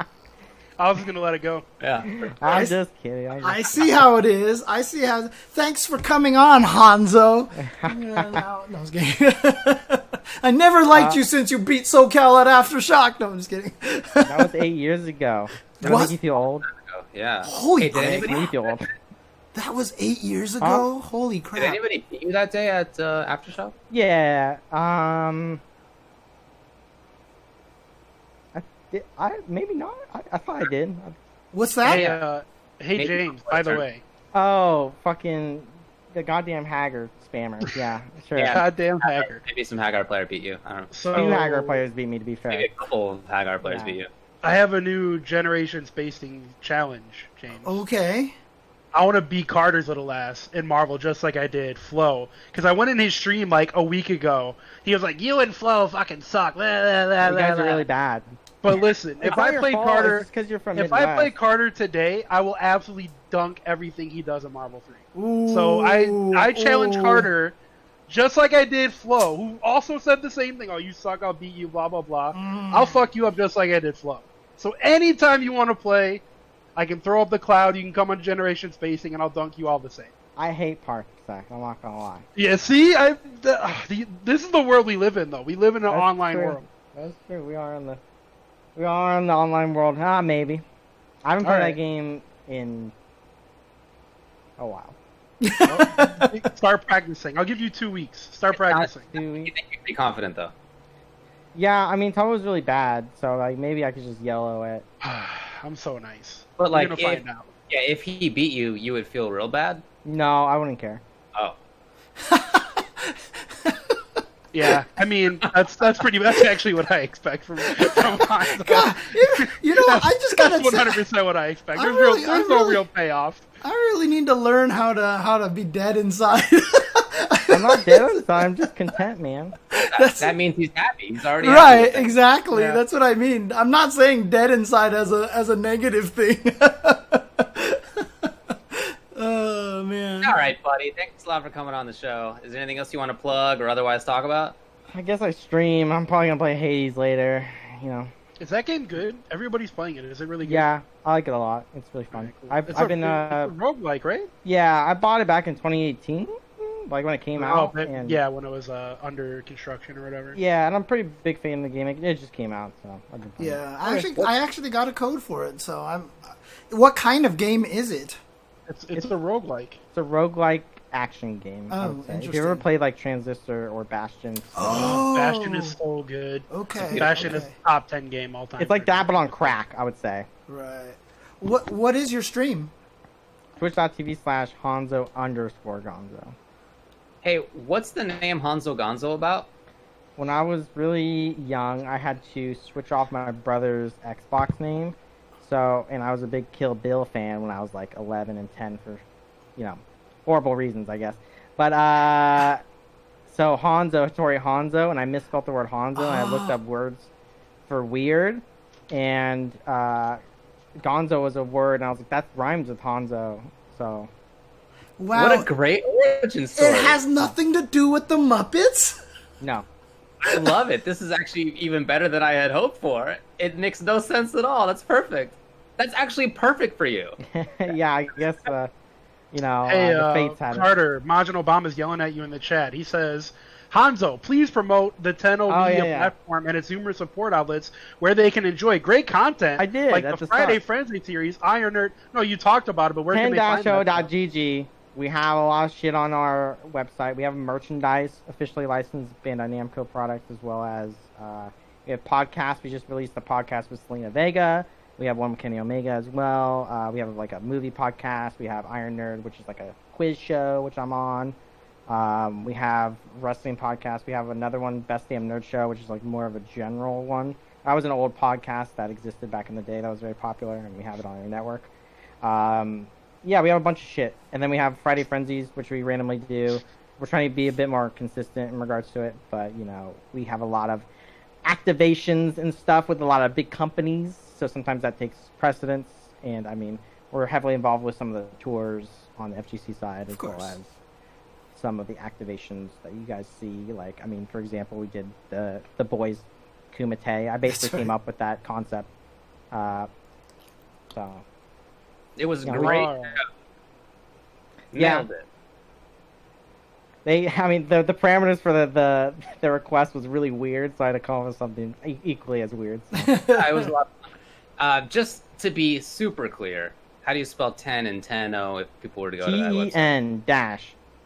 I was gonna let it go. Yeah. I'm just kidding. I see how it is. I see how. Thanks for coming on, Honzo. No, I was kidding. I never liked you since you beat SoCal at Aftershock. No, I'm just kidding. That was 8 years ago. Does that make you feel old? Yeah. Holy did anybody, Make me feel old. That was 8 years ago? Holy crap. Did anybody beat you that day at Aftershock? Yeah. Maybe not. I thought I did. What's that? Hey, Maybe James, not. by the way. Oh, fucking the goddamn Haggard spammer. Yeah, sure. Yeah. Goddamn hacker. Maybe some Hagar player beat you. I don't know. So, Two Haggard players beat me, to be Maybe fair. a couple of Hagar players Yeah. beat you. I have a new Generation Spacing challenge, James. Okay. I want to beat Carter's little ass in Marvel just like I did Flo. Because I went in his stream like a week ago. He was like, you and Flo fucking suck. Blah, blah, blah, You guys blah, are really bad. But listen, if I play Carter, it's because you're from if Midwest. I play Carter today, I will absolutely dunk everything he does in Marvel 3. Ooh, So I challenge ooh. Carter, just like I did Flo, who also said the same thing. Oh, you suck, I'll beat you, blah, blah, blah. I'll fuck you up just like I did Flo. So anytime you want to play, I can throw up the cloud, you can come on Generation Spacing, and I'll dunk you all the same. I hate Park Sack, I'm not gonna lie. Yeah, see? This is the world we live in, though. We live in an That's online true. world. That's true. We are in the online world. Maybe. I haven't played Alright. that game in a while. Start practicing. I'll give you 2 weeks. Start practicing. You think you'd be confident though? Yeah, I mean, Tom was really bad, so like maybe I could just yellow it. I'm so nice. But like, We're gonna find out. yeah, if he beat you, you would feel real bad. No, I wouldn't care. Oh, Yeah, I mean that's actually what I expect from Honzo. God, you know, I just gotta That's say, 100% what I expect. I There's really- no real payoff. I really need to learn how to be dead inside. I'm not dead inside. I'm just content, man. That means he's happy. He's already Right, happy with it. exactly. Yeah. That's what I mean. I'm not saying dead inside as a negative thing. Oh man. All right, buddy. Thanks a lot for coming on the show. Is there anything else you want to plug or otherwise talk about? I guess I stream. I'm probably gonna play Hades later. You know. Is that game good? Everybody's playing it. Is it really good? Yeah, I like it a lot. It's really fun. Cool. I've It's been it's a roguelike, right? yeah, I bought it back in 2018, like when it came out. And yeah, when it was under construction or whatever. yeah, and I'm a pretty big fan of the game. It just came out, so I've been playing it. Yeah, I actually got a code for it. So I'm. What kind of game is it? It's a roguelike. It's a roguelike action game. I Oh, would say. If you interesting. ever played like Transistor or Bastion, Oh, Bastion is so good. Okay. Bastion okay. is top 10 game all time. it's like that but on crack, I would say. Right. What is your stream? Twitch.tv/Honzo_Gonzo. Hey, what's the name Honzo Gonzo about? When I was really young, I had to switch off my brother's Xbox name. So, and I was a big Kill Bill fan when I was like 11 and 10 for, you know, horrible reasons, I guess. But, so Honzo, Tori Honzo, and I misspelled the word Honzo, and I looked up words for weird, and Gonzo was a word, and I was like, that rhymes with Honzo, so. Wow. What a great origin story. It has nothing to do with the Muppets. No. I love it. This is actually even better than I had hoped for. It makes no sense at all. That's perfect. That's actually perfect for you. Yeah, I guess, you know, Hey, the fates had it. Carter, Majin Obama's yelling at you in the chat. He says, Honzo, please promote the Tenno Media yeah. platform and its numerous support outlets where they can enjoy great content. I did, Like that's the a Friday start. Frenzy series, Iron Nerd. No, you talked about it, but where can they find that? 10-o.gg. We have a lot of shit on our website. We have merchandise, officially licensed Bandai Namco products, as well as we have podcasts. We just released a podcast with Selena Vega. We have one with Kenny Omega as well. We have like a movie podcast. We have Iron Nerd, which is like a quiz show, which I'm on. We have wrestling podcast. We have another one, Best Damn Nerd Show, which is like more of a general one. That was an old podcast that existed back in the day that was very popular, and we have it on our network. Yeah, we have a bunch of shit. And then we have Friday Frenzies, which we randomly do. We're trying to be a bit more consistent in regards to it, but, you know, we have a lot of activations and stuff with a lot of big companies, so sometimes that takes precedence. And, I mean, we're heavily involved with some of the tours on the FGC side, as well as some of the activations that you guys see. Like, I mean, for example, we did the boys Kumite. I basically came up with that concept. So... It was Yeah. great. Yeah. Nailed it. I mean, the parameters for the request was really weird, so I had to come up with something equally as weird. So. Yeah, it was a lot of fun. Just to be super clear, how do you spell 10 and 10-0 if people were to go to that website?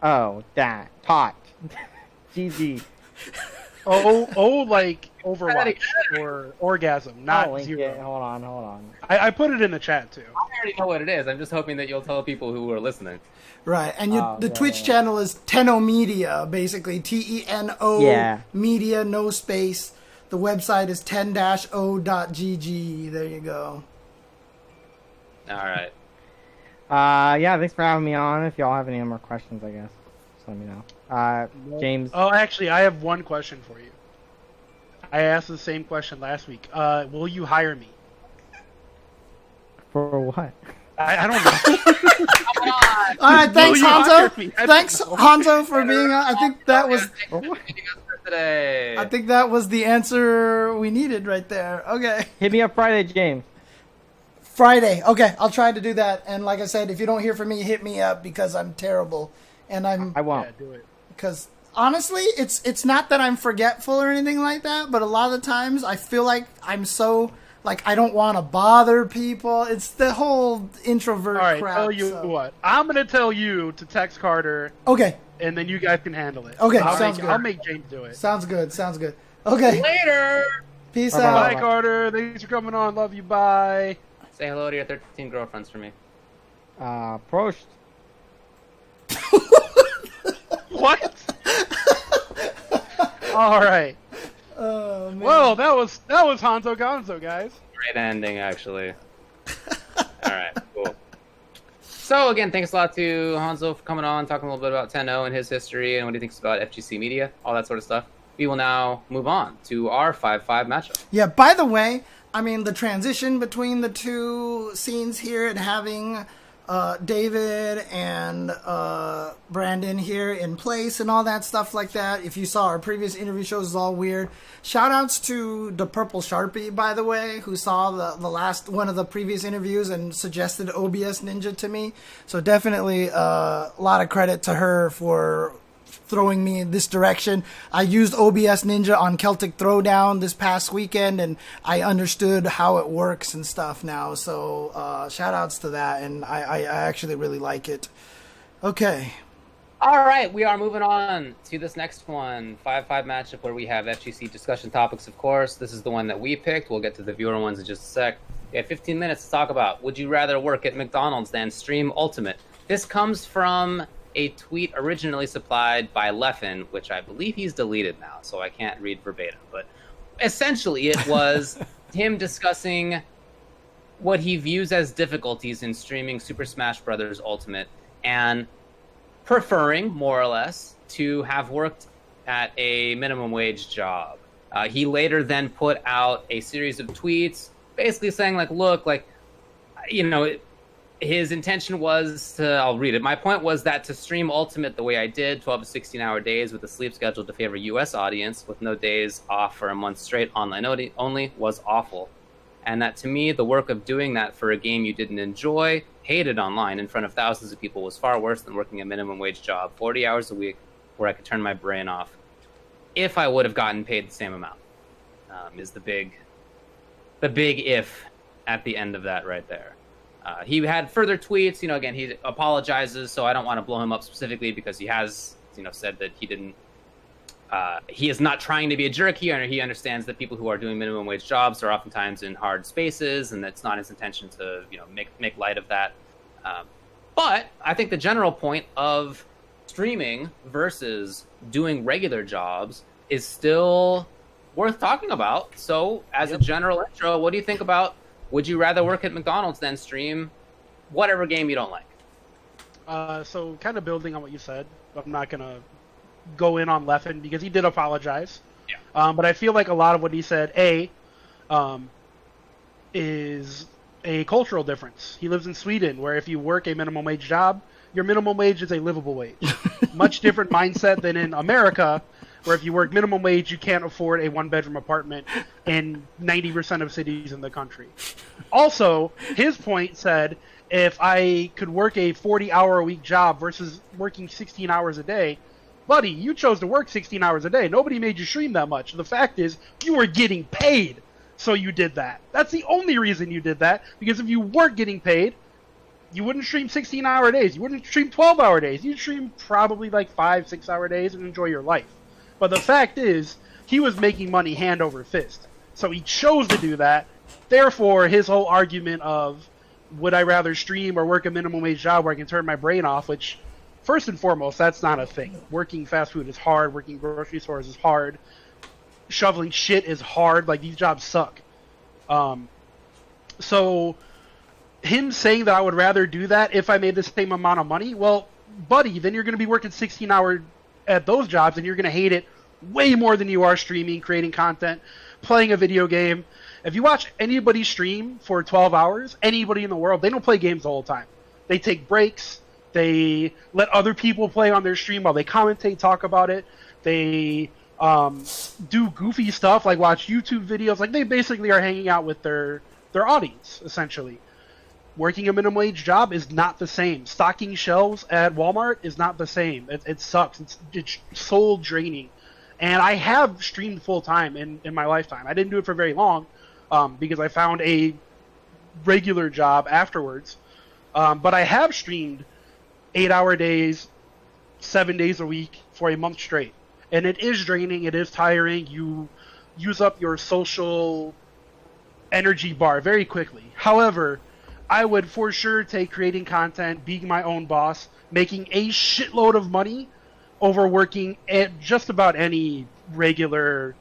TEN-O-tot. GG. Oh, like Overwatch or Orgasm, not Link zero. it. Hold on. I put it in the chat too. I already know what it is. I'm just hoping that you'll tell people who are listening. Right, and the yeah, Twitch yeah. channel is Tenno Media, basically TENO Yeah. Media, no space. The website is 10-o.gg. There you go. All right. Yeah, thanks for having me on. If y'all have any more questions, I guess, just let me know. James. Oh, actually, I have one question for you. I asked the same question last week. Will you hire me? For what? I don't know. Come on! All right, thanks, you hire Honzo. me? I Thanks, don't know. Honzo, for being on. I think that was. Thanks for joining us for today. I think that was the answer we needed right there. Okay. Hit me up Friday, James. Friday. Okay, I'll try to do that. And like I said, if you don't hear from me, hit me up because I'm terrible. And I won't. Yeah, do it. because honestly, it's not that I'm forgetful or anything like that, but a lot of the times I feel like I'm so like I don't want to bother people. It's the whole introvert All right, crap. tell you so. what. I'm gonna tell you to text Carter, Okay, and then you guys can handle it. Okay, I'll sounds make, good. I'll make James do it. sounds good. Sounds good. Okay, Later! peace Bye-bye. out. Bye, Carter. Thanks for coming on. Love you. Bye. Say hello to your 13 girlfriends for me. Prost. What? All right. Oh, man. Well, that was Honzo Gonzo, guys. Great ending, actually. All right, cool. So again, thanks a lot to Honzo for coming on, talking a little bit about 10-0 and his history and what he thinks about FGC media, all that sort of stuff. We will now move on to our 5-5 matchup. Yeah, by the way, I mean, the transition between the two scenes here and having David and Brandon here in place and all that stuff like that. If you saw our previous interview shows, is all weird. Shout outs to the Purple Sharpie, by the way, who saw the last one of the previous interviews and suggested OBS Ninja to me. So definitely a lot of credit to her for throwing me in this direction. I used OBS Ninja on Celtic Throwdown this past weekend, and I understood how it works and stuff now. So shout outs to that, and I actually really like it. Okay. All right, we are moving on to this next one, 5-5 matchup, where we have FGC discussion topics, of course. This is the one that we picked. We'll get to the viewer ones in just a sec. We have 15 minutes to talk about, would you rather work at McDonald's than stream Ultimate? This comes from a tweet originally supplied by Leffen, which I believe he's deleted now, so I can't read verbatim. But essentially, it was him discussing what he views as difficulties in streaming Super Smash Bros. Ultimate and preferring, more or less, to have worked at a minimum wage job. He later then put out a series of tweets basically saying, like, look, like, you know, his intention was to, I'll read it. My point was that to stream Ultimate the way I did, 12 to 16-hour days with a sleep schedule to favor U.S. audience with no days off for a month straight online only was awful. And that to me, the work of doing that for a game you didn't enjoy, hated online in front of thousands of people was far worse than working a minimum wage job, 40 hours a week, where I could turn my brain off if I would have gotten paid the same amount, is the big if at the end of that right there. He had further tweets, you know, again, he apologizes, so I don't want to blow him up specifically because he has, you know, said that he is not trying to be a jerk here, and he understands that people who are doing minimum wage jobs are oftentimes in hard spaces, and that's not his intention to, you know, make light of that. But I think the general point of streaming versus doing regular jobs is still worth talking about. So as a general intro, what do you think about, would you rather work at McDonald's than stream whatever game you don't like? So kind of building on what you said, I'm not going to go in on Leffen because he did apologize. Yeah. But I feel like a lot of what he said, is a cultural difference. He lives in Sweden, where if you work a minimum wage job, your minimum wage is a livable wage. Much different mindset than in America, where if you work minimum wage, you can't afford a one-bedroom apartment in 90% of cities in the country. Also, his point said, if I could work a 40-hour-a-week job versus working 16 hours a day, buddy, you chose to work 16 hours a day. Nobody made you stream that much. The fact is, you were getting paid, so you did that. That's the only reason you did that, because if you weren't getting paid, you wouldn't stream 16-hour days. You wouldn't stream 12-hour days. You'd stream probably like 5-6-hour days and enjoy your life. But the fact is, he was making money hand over fist. So he chose to do that. Therefore, his whole argument of, would I rather stream or work a minimum wage job where I can turn my brain off, which, first and foremost, that's not a thing. Working fast food is hard. Working grocery stores is hard. Shoveling shit is hard. Like, these jobs suck. So him saying that I would rather do that if I made the same amount of money, well, buddy, then you're going to be working 16 hours at those jobs, and you're going to hate it way more than you are streaming, creating content, playing a video game. If you watch anybody stream for 12 hours, anybody in the world, they don't play games the whole time. They take breaks. They let other people play on their stream while they commentate, talk about it. They do goofy stuff like watch YouTube videos. Like, they basically are hanging out with their audience, essentially. Working a minimum wage job is not the same. Stocking shelves at Walmart is not the same. It sucks. It's soul draining. And I have streamed full time in my lifetime. I didn't do it for very long because I found a regular job afterwards. But I have streamed 8-hour days, 7 days a week for a month straight. And it is draining. It is tiring. You use up your social energy bar very quickly. However, I would for sure take creating content, being my own boss, making a shitload of money over working at just about any regular,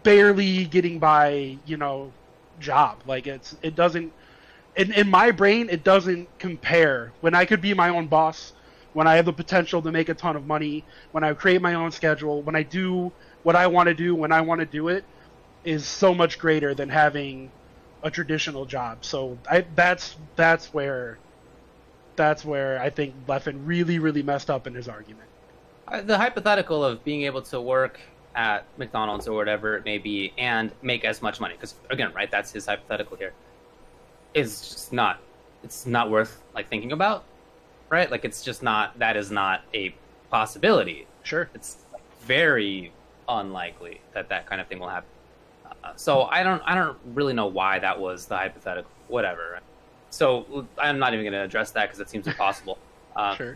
barely getting by, job. Like it doesn't, in my brain, it doesn't compare. When I could be my own boss, when I have the potential to make a ton of money, when I create my own schedule, when I do what I want to do when I want to do it, is so much greater than having a traditional job. So that's where I think Leffen really, really messed up in his argument. The hypothetical of being able to work at McDonald's or whatever it may be and make as much money, because again, right, that's his hypothetical here, is just not, it's not worth like thinking about, right? Like it's just not, that is not a possibility. Sure. It's very unlikely that that kind of thing will happen. So I don't really know why that was the hypothetical, whatever. So I'm not even going to address that because it seems impossible. Sure.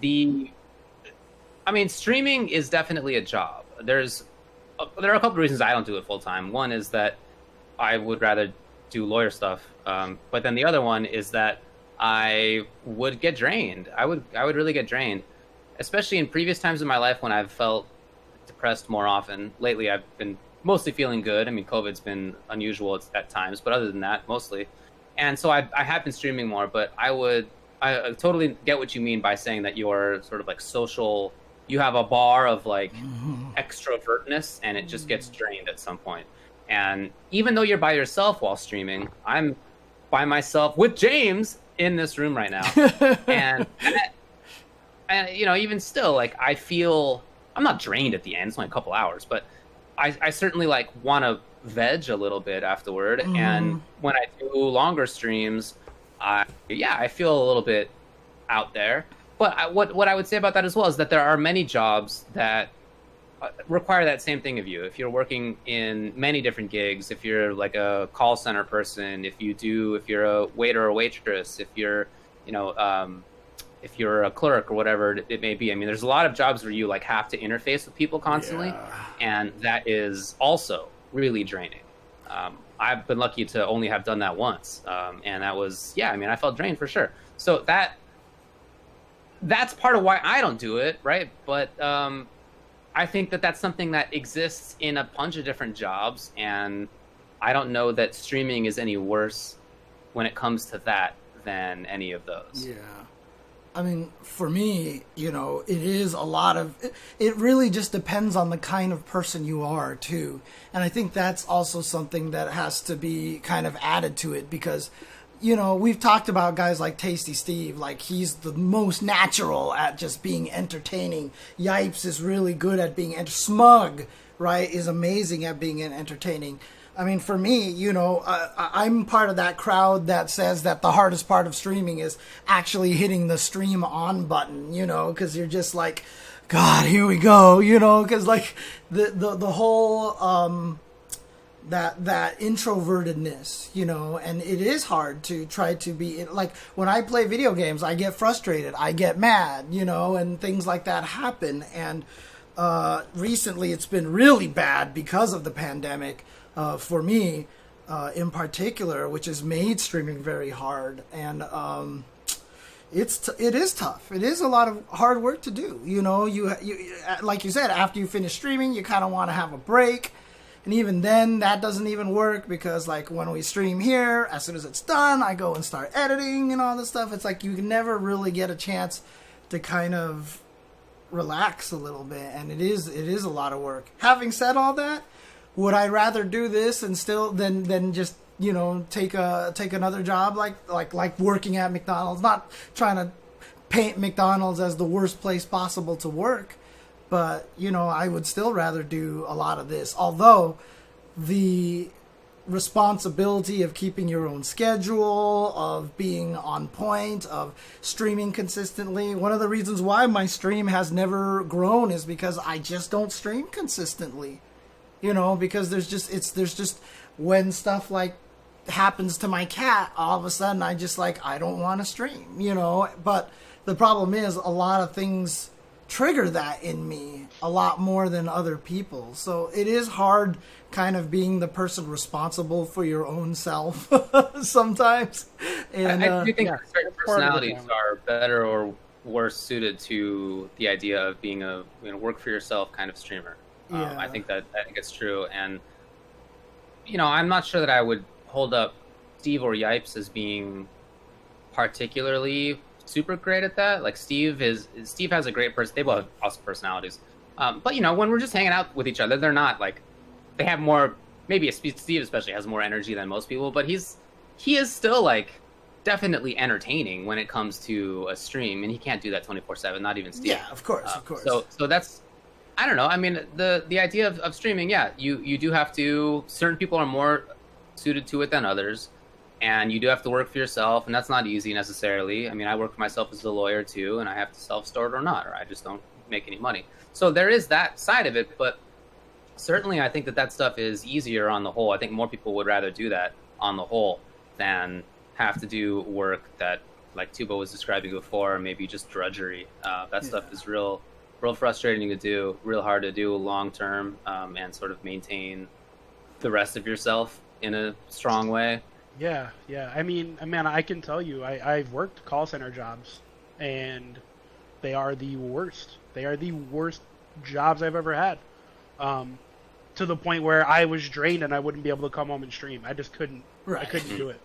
I mean, streaming is definitely a job. There are a couple of reasons I don't do it full time. One is that I would rather do lawyer stuff, but then the other one is that I would get drained. I would really get drained, especially in previous times in my life when I've felt depressed more often. Lately, I've been mostly feeling good. I mean, COVID's been unusual at times, but other than that, mostly. And so I have been streaming more, but I totally get what you mean by saying that you're sort of like social. You have a bar of like extrovertness, and it just gets drained at some point. And even though you're by yourself while streaming, I'm by myself with James in this room right now, and even still, like I feel I'm not drained at the end. It's only a couple hours, but I certainly like want to veg a little bit afterward. And when I do longer streams, I feel a little bit out there. But what I would say about that as well is that there are many jobs that require that same thing of you. If you're working in many different gigs, if you're like a call center person, if you're a waiter or waitress, if you're a clerk or whatever it may be. I mean, there's a lot of jobs where you like have to interface with people constantly, and that is also really draining. I've been lucky to only have done that once, and that was I felt drained for sure. So that's part of why I don't do it, right? But I think that that's something that exists in a bunch of different jobs, and I don't know that streaming is any worse when it comes to that than any of those. Yeah. I mean, for me, it is a lot of... It really just depends on the kind of person you are, too. And I think that's also something that has to be kind of added to it because, we've talked about guys like Tasty Steve. Like, he's the most natural at just being entertaining. Yipes is really good at being... Smug, right, is amazing at being entertaining. I mean, for me, I'm part of that crowd that says that the hardest part of streaming is actually hitting the stream on button, because you're just like, God, here we go, because like the whole that introvertedness, and it is hard to try to be like when I play video games, I get frustrated, I get mad, and things like that happen. And recently, it's been really bad because of the pandemic. For me, in particular, which has made streaming very hard, and it is tough. It is a lot of hard work to do. You like you said, after you finish streaming, you kind of want to have a break, and even then, that doesn't even work because, like, when we stream here, as soon as it's done, I go and start editing and all this stuff. It's like you can never really get a chance to kind of relax a little bit, and it is a lot of work. Having said all that. Would I rather do this and still than just take another job like working at McDonald's? Not trying to paint McDonald's as the worst place possible to work, but I would still rather do a lot of this. Although the responsibility of keeping your own schedule, of being on point, of streaming consistently. One of the reasons why my stream has never grown is because I just don't stream consistently. Because there's just when stuff like happens to my cat, all of a sudden I just like, I don't want to stream, but the problem is a lot of things trigger that in me a lot more than other people. So it is hard kind of being the person responsible for your own self sometimes. And I do think certain personalities are better or worse suited to the idea of being a work for yourself kind of streamer. Yeah. I think it's true, and I'm not sure that I would hold up Steve or Yipes as being particularly super great at that. Like Steve has a great person. They both have awesome personalities. But when we're just hanging out with each other, they're not like, they have more, maybe Steve especially has more energy than most people, but he is still like definitely entertaining when it comes to a stream, and he can't do that 24/7, not even Steve. Yeah, of course. So that's, I don't know. I mean, the idea of streaming, yeah, you do have to, certain people are more suited to it than others, and you do have to work for yourself, and that's not easy necessarily. I mean, I work for myself as a lawyer too, and I have to self-store it or not, or I just don't make any money. So there is that side of it, but certainly I think that stuff is easier on the whole. I think more people would rather do that on the whole than have to do work that, like Tubo was describing before, maybe just drudgery. That stuff is real frustrating to do, real hard to do long term, and sort of maintain the rest of yourself in a strong way. Yeah. I mean, man, I can tell you, I've worked call center jobs, and they are the worst. They are the worst jobs I've ever had. To the point where I was drained and I wouldn't be able to come home and stream. I just couldn't. Right. I couldn't do it.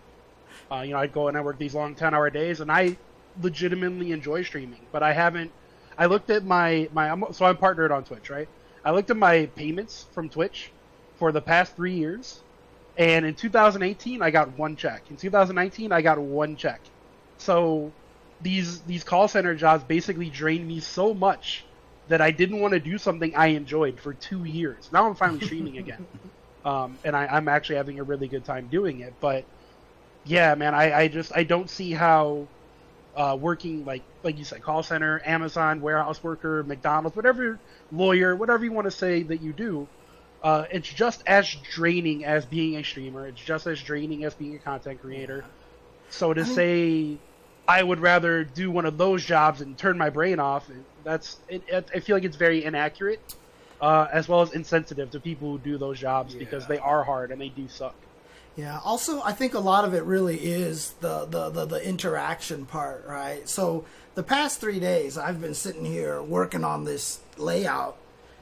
I'd go and I work these long 10-hour days, and I legitimately enjoy streaming. But I haven't. I looked at so I'm partnered on Twitch, right? I looked at my payments from Twitch for the past 3 years, and in 2018 I got one check. In 2019 I got one check. So these call center jobs basically drained me so much that I didn't want to do something I enjoyed for 2 years. Now I'm finally streaming again, and I'm actually having a really good time doing it. But yeah, man, I don't see how working like you said, call center, Amazon, warehouse worker, McDonald's, whatever, lawyer, whatever you want to say that you do, it's just as draining as being a streamer. It's just as draining as being a content creator. So to say I would rather do one of those jobs and turn my brain off, I feel like it's very inaccurate, as well as insensitive to people who do those jobs, because they are hard and they do suck. Yeah. Also, I think a lot of it really is the interaction part, right? So the past 3 days, I've been sitting here working on this layout,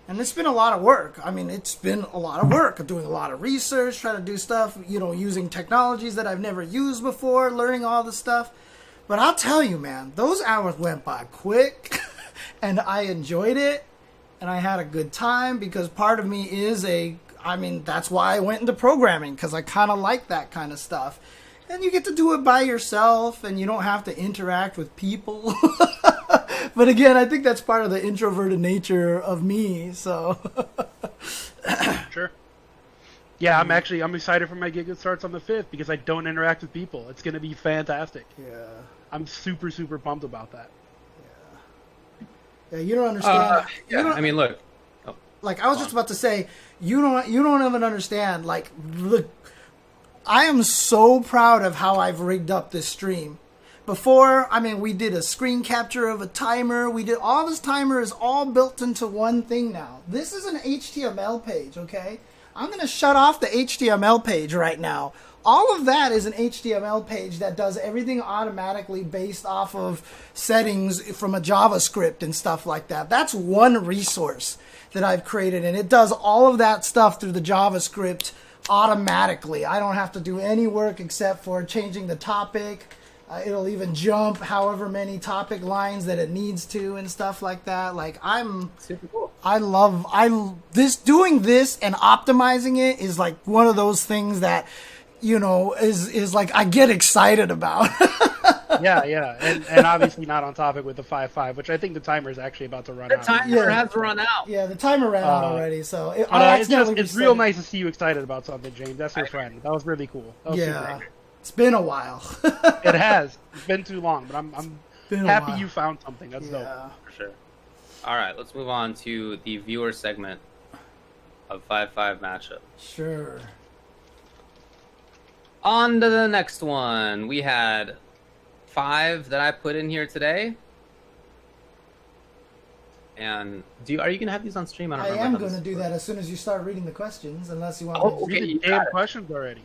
and it's been a lot of work. I mean, it's been a lot of work. I'm doing a lot of research, trying to do stuff, using technologies that I've never used before, learning all this stuff. But I'll tell you, man, those hours went by quick, and I enjoyed it, and I had a good time, because part of me is that's why I went into programming, because I kind of like that kind of stuff. And you get to do it by yourself, and you don't have to interact with people. But again, I think that's part of the introverted nature of me, so. Sure. Yeah, I'm excited for my gig that starts on the 5th, because I don't interact with people. It's going to be fantastic. Yeah. I'm super, super pumped about that. Yeah, you don't understand. I mean, look. Like, I was just about to say, you don't even understand. Like, look, I am so proud of how I've rigged up this stream. Before, we did a screen capture of a timer. We did all this. Timer is all built into one thing now. This is an HTML page, okay? I'm going to shut off the HTML page right now. All of that is an HTML page that does everything automatically based off of settings from a JavaScript and stuff like that. That's one resource that I've created, and it does all of that stuff through the JavaScript automatically. I don't have to do any work except for changing the topic. It'll even jump however many topic lines that it needs to and stuff like that. Like, super cool. Doing this and optimizing it is like one of those things that, is like I get excited about. Yeah, and obviously not on topic with the 5.5, which I think the timer is actually about to run out. The timer has run out. Yeah, the timer ran out already, so it's real nice to see you excited about something, James. That's your friend. That was really cool. That was super. It's been a while. It has. It's been too long, but I'm happy you found something. That's dope. For sure. All right, let's move on to the viewer segment of 5.5 matchup. Sure. On to the next one. We had 5 that I put in here today. And are you gonna have these on stream? I am going to do that as soon as you start reading the questions, unless you want to. Read the damn questions already.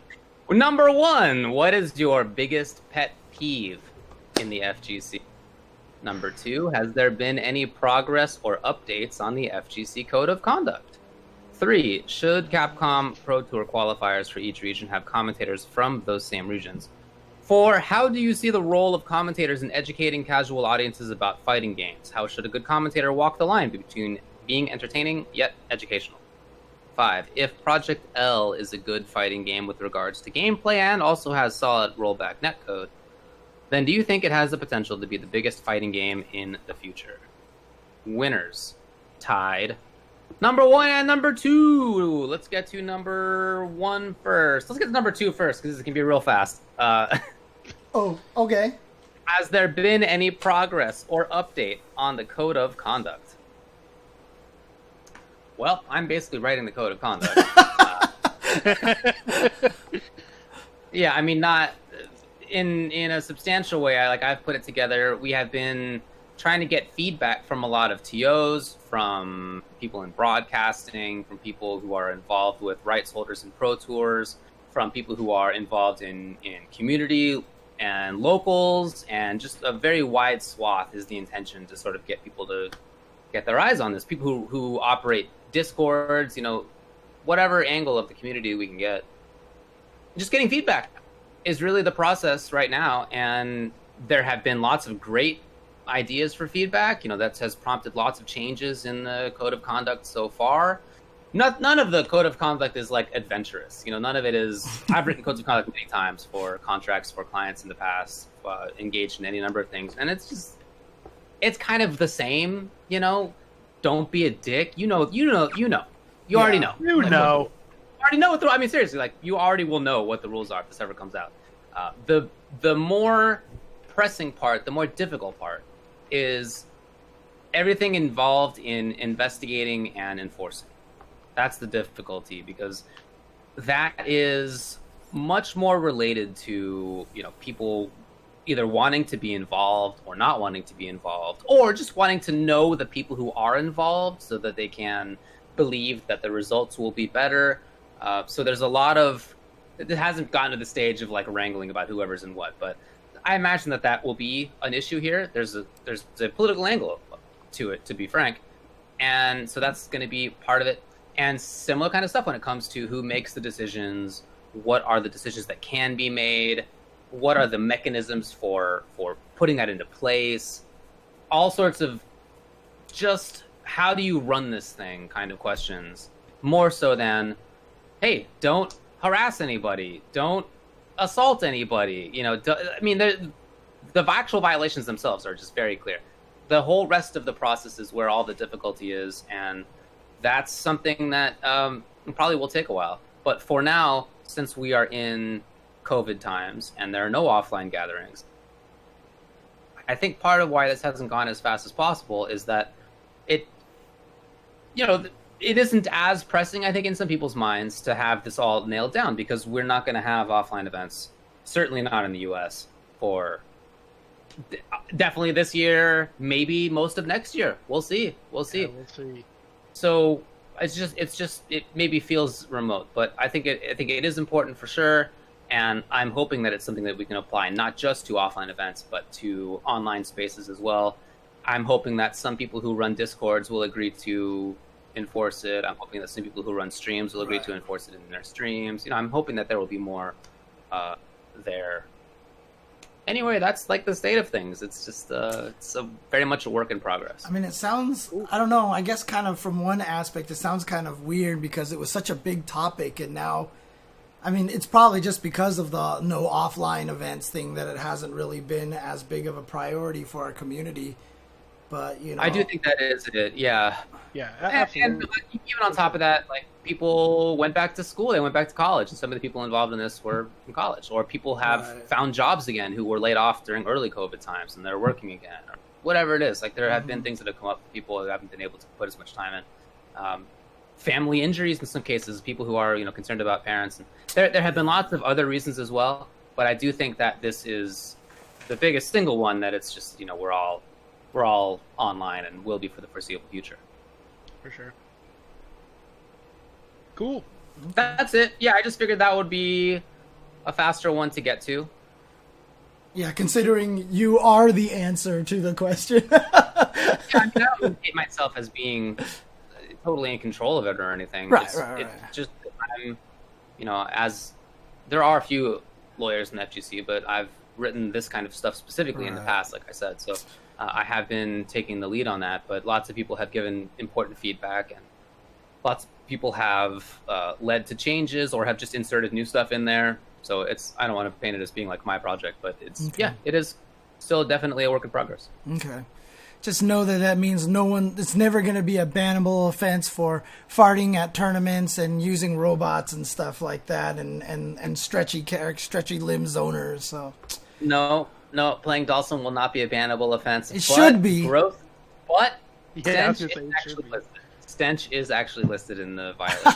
Number 1, what is your biggest pet peeve in the FGC? Number 2, has there been any progress or updates on the FGC Code of Conduct? 3, should Capcom Pro Tour qualifiers for each region have commentators from those same regions? 4, how do you see the role of commentators in educating casual audiences about fighting games? How should a good commentator walk the line between being entertaining yet educational? 5, if Project L is a good fighting game with regards to gameplay and also has solid rollback netcode, then do you think it has the potential to be the biggest fighting game in the future? Winners tied. Number 1 and number 2. Let's get to number 1 first. Let's get to number 2 first because this can be real fast. Oh, okay. Has there been any progress or update on the code of conduct? Well, I'm basically writing the code of conduct. Yeah, I mean, not in a substantial way. I've put it together. We have been trying to get feedback from a lot of TOs, from people in broadcasting, from people who are involved with rights holders in Pro Tours, from people who are involved in community and locals, and just a very wide swath is the intention to sort of get people to get their eyes on this. People who operate Discords, whatever angle of the community we can get. Just getting feedback is really the process right now, and there have been lots of great ideas for feedback. That has prompted lots of changes in the code of conduct so far. None of the code of conduct is adventurous. None of it is. I've written codes of conduct many times for contracts for clients in the past, engaged in any number of things, and it's kind of the same. Don't be a dick. You already know. You already know. You know. You already know what the. I mean, seriously, you already will know what the rules are if this ever comes out. The more pressing part, the more difficult part, is everything involved in investigating and enforcing. That's the difficulty, because that is much more related to, people either wanting to be involved or not wanting to be involved, or just wanting to know the people who are involved so that they can believe that the results will be better. So there's a lot of, it hasn't gotten to the stage of wrangling about whoever's in what, but I imagine that will be an issue here. There's a political angle to it, to be frank. And so that's going to be part of it. And similar kind of stuff when it comes to who makes the decisions, what are the decisions that can be made, what are the mechanisms for putting that into place, all sorts of just how do you run this thing kind of questions, more so than, hey, don't harass anybody, don't assault anybody. The actual violations themselves are just very clear. The whole rest of the process is where all the difficulty is, and that's something that probably will take a while. But for now, since we are in COVID times and there are no offline gatherings, I think part of why this hasn't gone as fast as possible is that it isn't as pressing, I think, in some people's minds to have this all nailed down, because we're not going to have offline events, certainly not in the US, for definitely this year, maybe most of next year. We'll see. Yeah, we'll see. So it maybe feels remote, but I think it is important for sure, and I'm hoping that it's something that we can apply not just to offline events, but to online spaces as well. I'm hoping that some people who run Discords will agree to enforce it. I'm hoping that some people who run streams will agree to enforce it in their streams. I'm hoping that there will be more there. Anyway, that's the state of things. It's just it's very much a work in progress. I mean, it sounds, I don't know, I guess kind of from one aspect, it sounds kind of weird because it was such a big topic, and now, I mean, it's probably just because of the no offline events thing that it hasn't really been as big of a priority for our community. But, I do think that is it, yeah. Yeah, absolutely. And even on top of that, people went back to school, they went back to college, and some of the people involved in this were in college, or people have found jobs again who were laid off during early COVID times and they're working again, or whatever it is. There have been things that have come up for people who haven't been able to put as much time in. Family injuries in some cases, people who are concerned about parents. And there have been lots of other reasons as well, but I do think that this is the biggest single one, that it's just we're all online and will be for the foreseeable future. For sure. Cool. That's it. Yeah, I just figured that would be a faster one to get to. Yeah, considering you are the answer to the question. Yeah, I would paint myself as being totally in control of it or anything. Right, It's right. just I'm, as there are a few lawyers in the FGC, but I've written this kind of stuff specifically in the past, like I said. So I have been taking the lead on that, but lots of people have given important feedback, and lots of people have led to changes or have just inserted new stuff in there. So I don't want to paint it as being like my project, but it is still definitely a work in progress. Okay. Just know that means it's never going to be a bannable offense for farting at tournaments and using robots and stuff like that, and stretchy limb zoners. So no, playing Dawson will not be a bannable offense. It should be. Growth, what? Yeah, Stench is actually listed in the violation.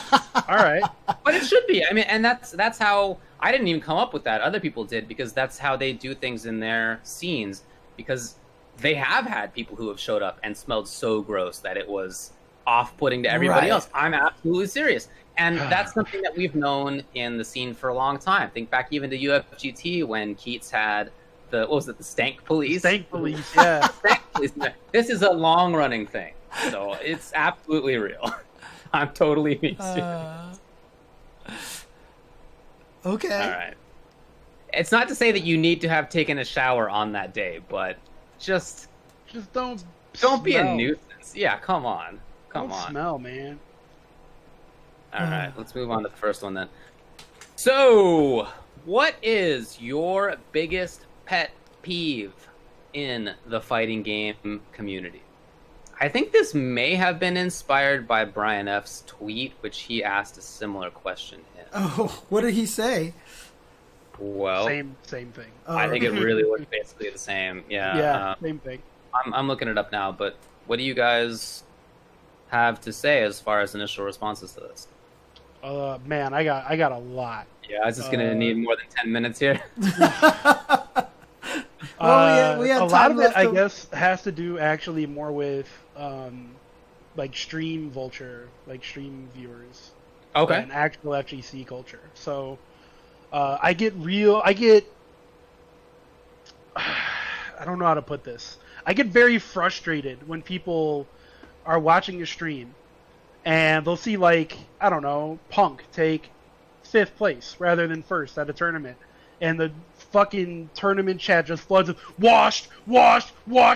All right, but it should be. I mean, and that's how I didn't even come up with that. Other people did, because that's how they do things in their scenes. Because they have had people who have showed up and smelled so gross that it was off-putting to everybody else. I'm absolutely serious. And that's something that we've known in the scene for a long time. Think back even to UFGT when Keats had the stank police? Stank police, yeah. Stank police. This is a long-running thing. So it's absolutely real. I'm totally being serious. Okay. All right. It's not to say that you need to have taken a shower on that day, but just don't be a smell. nuisance. Yeah, come on. Don't smell, man. All right, let's move on to the first one then. So, what is your biggest pet peeve in the fighting game community? I think this may have been inspired by Brian F's tweet, which he asked a similar question in. Oh, what did he say? Well, same thing. I think it really was basically the same. Yeah, same thing. I'm looking it up now, but what do you guys have to say as far as initial responses to this? Man, I got a lot. Yeah, I was just gonna need more than 10 minutes here. Well, we had a time lot of it, left I guess, has to do actually more with like stream vulture, like stream viewers. Okay. And actual FGC culture. So I don't know how to put this. I get very frustrated when people are watching a stream and they'll see, like, I don't know, Punk take 5th place rather than 1st at a tournament, and the fucking tournament chat just floods with washed,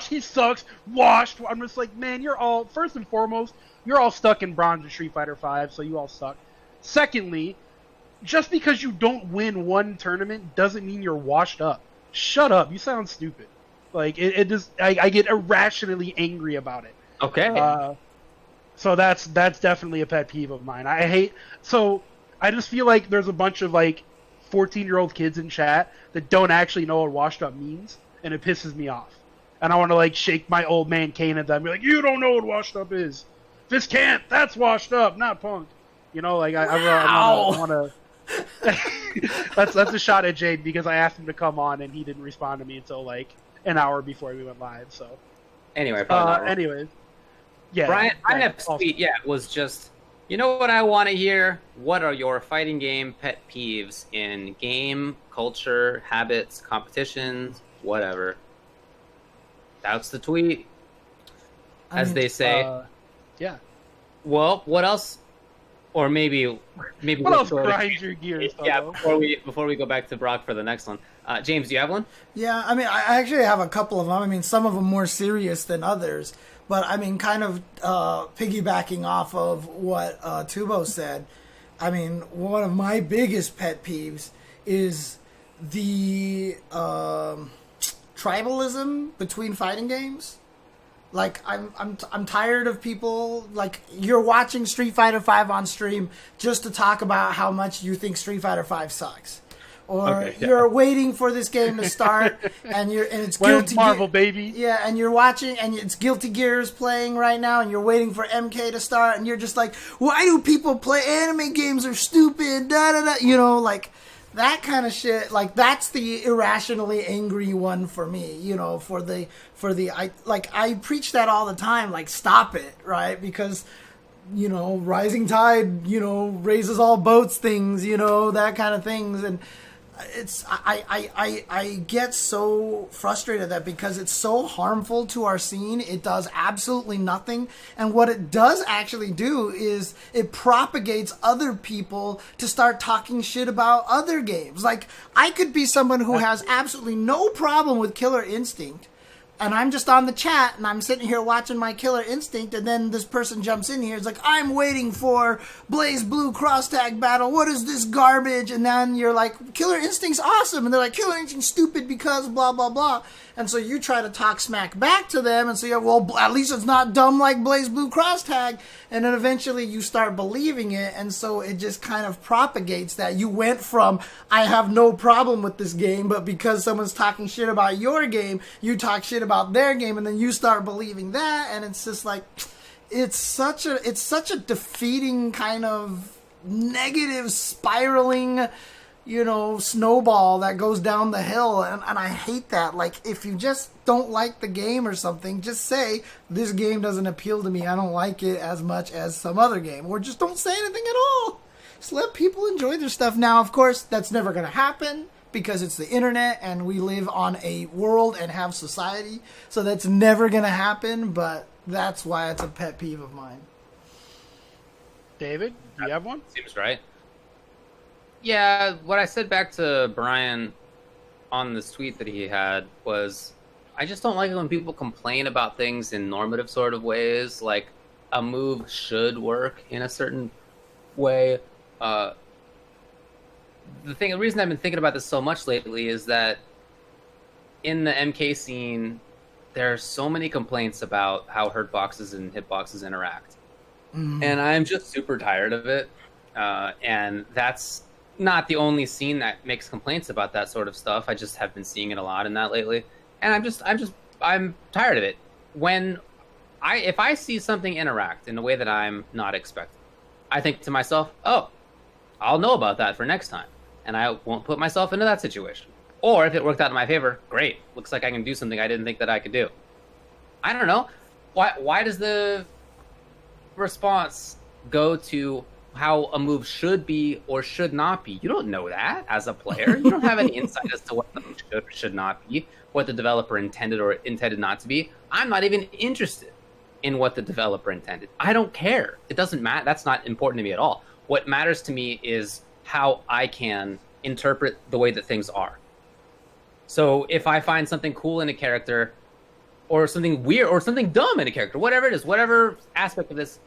he sucks, washed. I'm just like, man, you're all, first and foremost, you're all stuck in bronze in Street Fighter V, so you all suck. Secondly, just because you don't win one tournament doesn't mean you're washed up. Shut up, you sound stupid. Like, it just, I get irrationally angry about it. Okay. So that's definitely a pet peeve of mine. I just feel like there's a bunch of, like, 14-year-old kids in chat that don't actually know what washed up means, and it pisses me off. And I want to, like, shake my old man cane at them and be like, you don't know what washed up is. This can't, that's washed up, not Punk. You know, like, I want to... that's a shot at Jade, because I asked him to come on and he didn't respond to me until, like, an hour before we went live, so... Anyways, yeah. Brian tweet, was just, you know what I want to hear? What are your fighting game pet peeves in game, culture, habits, competitions, whatever? That's the tweet. They say. Yeah. Well, what else? Or maybe what else grinds your gears? Yeah, before we go back to Brock for the next one. James, do you have one? Yeah, I mean, I actually have a couple of them. I mean, some of them more serious than others. But, I mean, kind of piggybacking off of what Tubo said, I mean, one of my biggest pet peeves is the tribalism between fighting games. Like, I'm tired of people, like, you're watching Street Fighter V on stream just to talk about how much you think Street Fighter V sucks. Or you're waiting for this game to start, and it's Guilty Marvel, baby. Yeah, and you're watching, and it's Guilty Gear's playing right now, and you're waiting for MK to start, and you're just like, why do people play anime games? Are stupid, da-da-da, you know, like, that kind of shit. Like, that's the irrationally angry one for me, you know, I preach that all the time, like, stop it, right? Because, you know, rising tide, you know, raises all boats things, you know, that kind of things, and I get so frustrated at that because it's so harmful to our scene. It does absolutely nothing. And what it does actually do is it propagates other people to start talking shit about other games. Like, I could be someone who has absolutely no problem with Killer Instinct, and I'm just on the chat, and I'm sitting here watching my Killer Instinct, and then this person jumps in here. It's like, I'm waiting for Blaze Blue cross tag battle. What is this garbage? And then you're like, Killer Instinct's awesome. And they're like, Killer Instinct's stupid because blah, blah, blah. And so you try to talk smack back to them and say, yeah, well, at least it's not dumb like Blaze Blue cross tag. And then eventually you start believing it. And so it just kind of propagates that you went from, I have no problem with this game, but because someone's talking shit about your game, you talk shit about their game, and then you start believing that. And it's just like, it's such a defeating kind of negative spiraling, snowball that goes down the hill, and I hate that. Like, if you just don't like the game or something, just say, this game doesn't appeal to me, I don't like it as much as some other game, or just don't say anything at all. Just let people enjoy their stuff. Now, of course, that's never going to happen, because it's the internet, and we live on a world and have society, so that's never going to happen, but that's why it's a pet peeve of mine. David, do you have one? Seems right. Yeah, what I said back to Brian on this tweet that he had was, I just don't like it when people complain about things in normative sort of ways, like a move should work in a certain way. The reason I've been thinking about this so much lately is that in the MK scene, there are so many complaints about how hurt boxes and hitboxes interact. Mm-hmm. And I'm just super tired of it. And that's not the only scene that makes complaints about that sort of stuff. I just have been seeing it a lot in that lately. And I'm tired of it. If I see something interact in a way that I'm not expecting, I think to myself, oh, I'll know about that for next time, and I won't put myself into that situation. Or if it worked out in my favor, great. Looks like I can do something I didn't think that I could do. I don't know. Why does the response go to how a move should be or should not be? You don't know that as a player. You don't have any insight as to what the move should or should not be, what the developer intended or intended not to be. I'm not even interested in what the developer intended. I don't care. It doesn't matter. That's not important to me at all. What matters to me is how I can interpret the way that things are. So if I find something cool in a character, or something weird, or something dumb in a character, whatever it is, whatever aspect of this,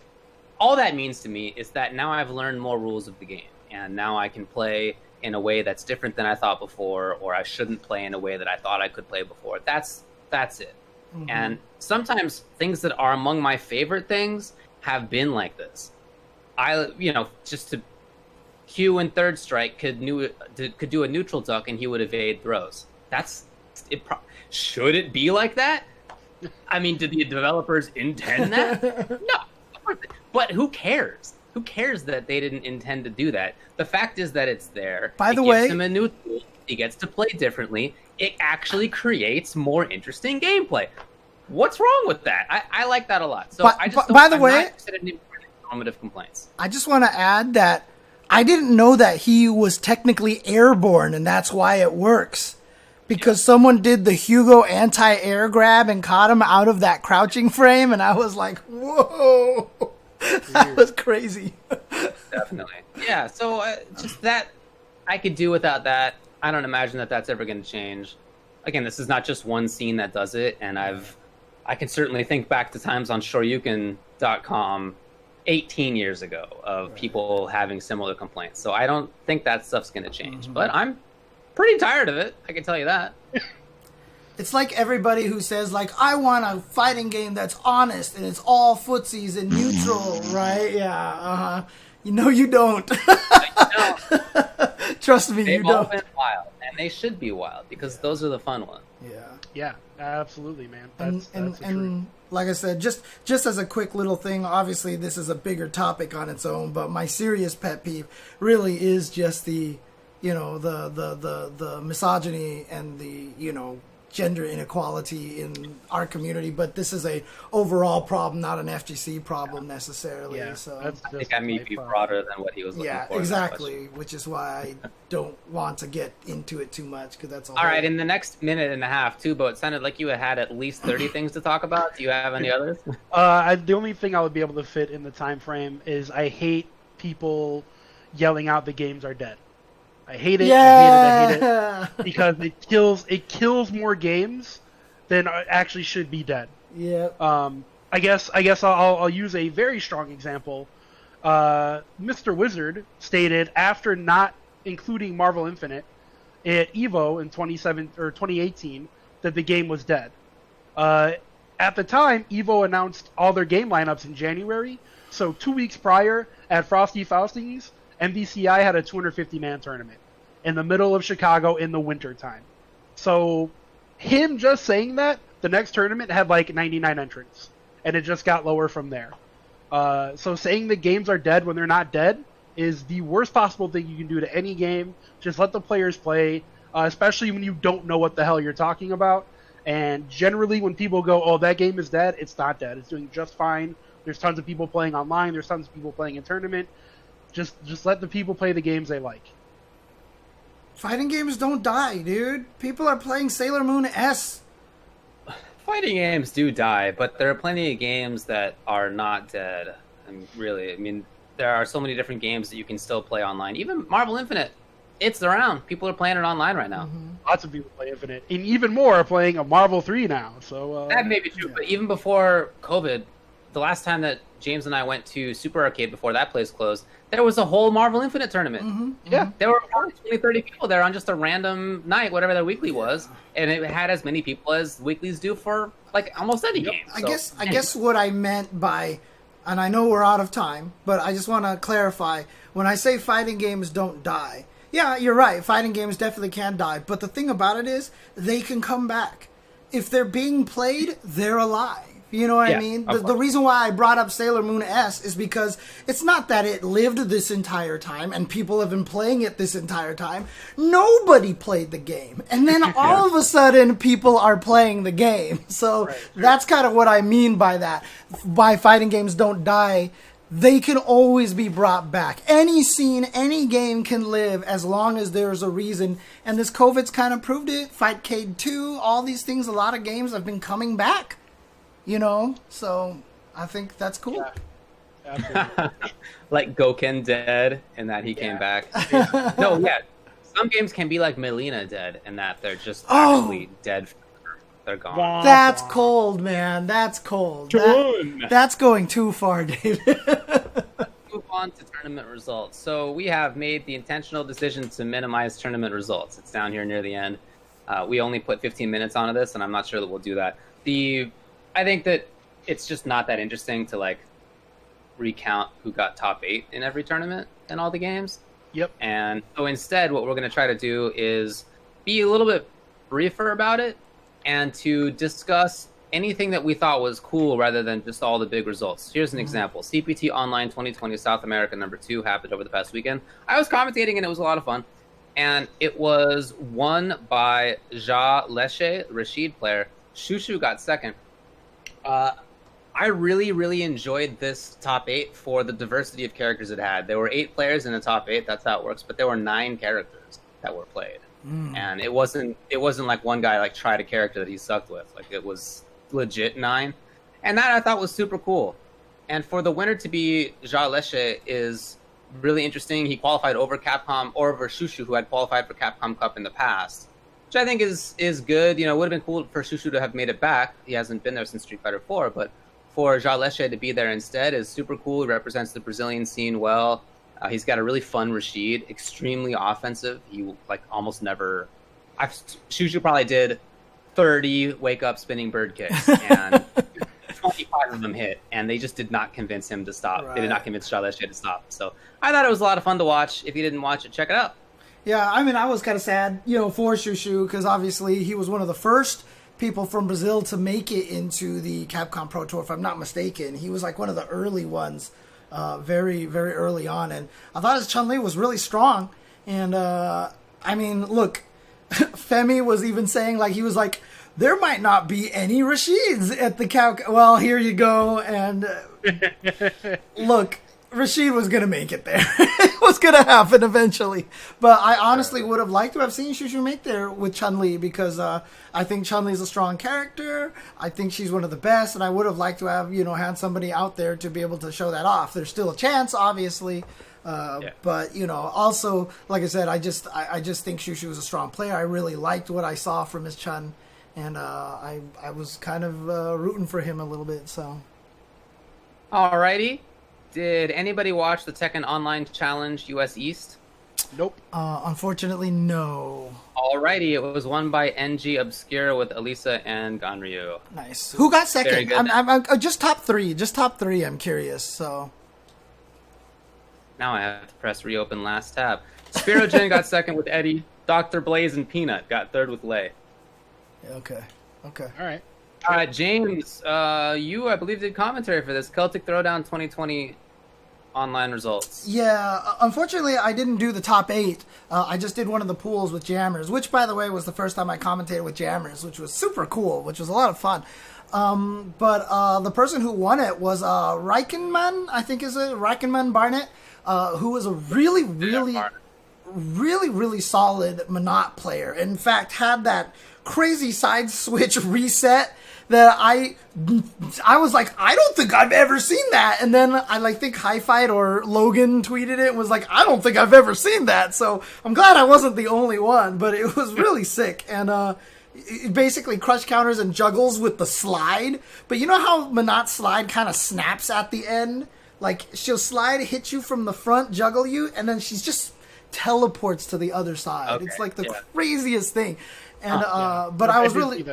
all that means to me is that now I've learned more rules of the game, and now I can play in a way that's different than I thought before, or I shouldn't play in a way that I thought I could play before. That's it. Mm-hmm. And sometimes things that are among my favorite things have been like this. Just to Q in third strike could do a neutral duck and he would evade throws. Should it be like that? I mean, did the developers intend that? No. But who cares? Who cares that they didn't intend to do that? The fact is that it's there. By the way, gives him a new tool. He gets to play differently. It actually creates more interesting gameplay. What's wrong with that? I like that a lot. So I'm not interested in normative complaints. I just want to add that I didn't know that he was technically airborne, and that's why it works. Because someone did the Hugo anti-air grab and caught him out of that crouching frame, and I was like, whoa, that was crazy. Definitely. Yeah, so just that, I could do without that. I don't imagine that that's ever going to change. Again, this is not just one scene that does it, and I can certainly think back to times on Shoryuken.com 18 years ago of people having similar complaints. So I don't think that stuff's going to change. Mm-hmm. But I'm pretty tired of it, I can tell you that. It's like everybody who says, like, I want a fighting game that's honest and it's all footsies and neutral, right? Yeah, uh-huh. You don't. Trust me, They've you don't. all been wild, and they should be wild, because those are the fun ones. Yeah, absolutely, man. And like I said, just as a quick little thing, obviously this is a bigger topic on its own, but my serious pet peeve really is just the misogyny and the, gender inequality in our community, but this is a overall problem, not an FGC problem necessarily. Yeah, so that's I think I may be broader than what he was looking for. exactly, which is why I don't want to get into it too much, because that's all right. In the next minute and a half, Tubo, it sounded like you had at least 30 things to talk about. Do you have any others? The only thing I would be able to fit in the time frame is I hate people yelling out the games are dead. I hate it. I hate it because it kills more games than actually should be dead. Yep. I guess I'll use a very strong example. Mr. Wizard stated after not including Marvel Infinite at EVO in 2018 that the game was dead. At the time, EVO announced all their game lineups in January, so 2 weeks prior at Frosty Faustings, MVCI had a 250-man tournament in the middle of Chicago in the winter time. So him just saying that, the next tournament had like 99 entrants, and it just got lower from there. So saying the games are dead when they're not dead is the worst possible thing you can do to any game. Just let the players play, especially when you don't know what the hell you're talking about. And generally when people go, oh, that game is dead, it's not dead. It's doing just fine. There's tons of people playing online. There's tons of people playing in tournament. Just let the people play the games they like. Fighting games don't die, dude. People are playing Sailor Moon S. Fighting games do die, but there are plenty of games that are not dead. And really, I mean, there are so many different games that you can still play online. Even Marvel Infinite, it's around. People are playing it online right now. Mm-hmm. Lots of people play Infinite, and even more are playing a Marvel 3 now. So that may be true, but even before COVID, the last time that James and I went to Super Arcade before that place closed, there was a whole Marvel Infinite tournament. Mm-hmm. Yeah. There were probably 20, 30 people there on just a random night, whatever their weekly was, and it had as many people as weeklies do for like almost any game. I guess what I meant by, and I know we're out of time, but I just want to clarify, when I say fighting games don't die, yeah, you're right, fighting games definitely can die, but the thing about it is, they can come back. If they're being played, they're alive. You know what I mean? The reason why I brought up Sailor Moon S is because it's not that it lived this entire time and people have been playing it this entire time. Nobody played the game. And then all of a sudden, people are playing the game. So that's kind of what I mean by that. Why fighting games don't die. They can always be brought back. Any scene, any game can live as long as there's a reason. And this COVID's kind of proved it. Fightcade 2, all these things, a lot of games have been coming back. You know, so I think that's cool. Yeah, absolutely. Like Goken dead, and that he came back. No, yeah. Some games can be like Melina dead, and that they're just actually dead. They're gone. That's cold, man. That's cold. That's going too far, David. Move on to tournament results. So we have made the intentional decision to minimize tournament results. It's down here near the end. We only put 15 minutes onto this, and I'm not sure that we'll do that. I think that it's just not that interesting to like recount who got top 8 in every tournament in all the games. Yep. And so instead, what we're going to try to do is be a little bit briefer about it and to discuss anything that we thought was cool rather than just all the big results. Here's an example. CPT Online 2020 South America #2 happened over the past weekend. I was commentating and it was a lot of fun. And it was won by Ja Leshe, Rashid player. Shushu got second. I really, really enjoyed this top 8 for the diversity of characters it had. There were 8 players in the top 8. That's how it works. But there were 9 characters that were played, and it wasn't like one guy like tried a character that he sucked with. Like it was legit 9, and that I thought was super cool. And for the winner to be Ja Leshe is really interesting. He qualified over Capcom or over Shushu, who had qualified for Capcom Cup in the past. Which I think is good. You know, it would have been cool for Shushu to have made it back. He hasn't been there since Street Fighter 4, but for Ja Leshe to be there instead is super cool. He represents the Brazilian scene well. He's got a really fun Rashid, extremely offensive. He like almost never. Shushu probably did 30 wake up spinning bird kicks, and 25 of them hit, and they just did not convince him to stop. Right. They did not convince Ja Leshe to stop. So I thought it was a lot of fun to watch. If you didn't watch it, check it out. Yeah, I mean, I was kind of sad, you know, for Shushu, because obviously he was one of the first people from Brazil to make it into the Capcom Pro Tour, if I'm not mistaken. He was like one of the early ones, very, very early on. And I thought his Chun-Li was really strong. And, I mean, look, Femi was even saying, like, he was like, there might not be any Rashids at the Well, here you go. And look, Rashid was going to make it there. It was going to happen eventually. But I honestly would have liked to have seen Shushu make there with Chun-Li because I think Chun-Li is a strong character. I think she's one of the best. And I would have liked to have, had somebody out there to be able to show that off. There's still a chance, obviously. But, also, like I said, I just think Shushu was a strong player. I really liked what I saw from his Chun. And I was kind of rooting for him a little bit. So, alrighty. Did anybody watch the Tekken Online Challenge US East? Nope. Unfortunately, no. Alrighty, it was won by NG Obscure with Elisa and Ganryu. Nice. Who got second? I'm just top three. Just top three. I'm curious. So now I have to press reopen last tab. Spirogen got second with Eddie. Dr. Blaze and Peanut got third with Lei. Okay. All right. James, you, I believe, did commentary for this. Celtic Throwdown 2020 online results. Yeah, unfortunately, I didn't do the top 8. I just did one of the pools with Jammers, which, by the way, was the first time I commentated with Jammers, which was super cool, which was a lot of fun. But the person who won it was Reichenman, I think is it? Reichenman Barnett, who was a really solid Monot player. In fact, had that crazy side switch reset that I was like, I don't think I've ever seen that. And then I think Hi-Fight or Logan tweeted it and was like, I don't think I've ever seen that. So I'm glad I wasn't the only one, but it was really sick. And it basically crush counters and juggles with the slide. But you know how Monot's slide kind of snaps at the end? Like, she'll slide, hit you from the front, juggle you, and then she's just teleports to the other side. Okay, it's like the craziest thing. And but I was really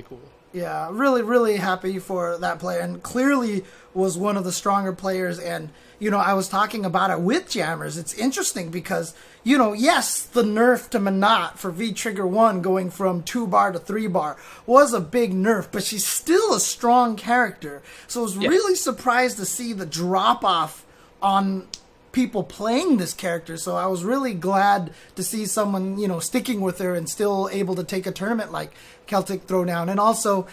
cool. Yeah, really, really happy for that player, and clearly was one of the stronger players. And I was talking about it with Jammers. It's interesting because yes, the nerf to Monot for V Trigger 1 going from 2-bar to 3-bar was a big nerf, but she's still a strong character. So I was really surprised to see the drop off on people playing this character. So I was really glad to see someone, sticking with her and still able to take a tournament like Celtic Throwdown. And also,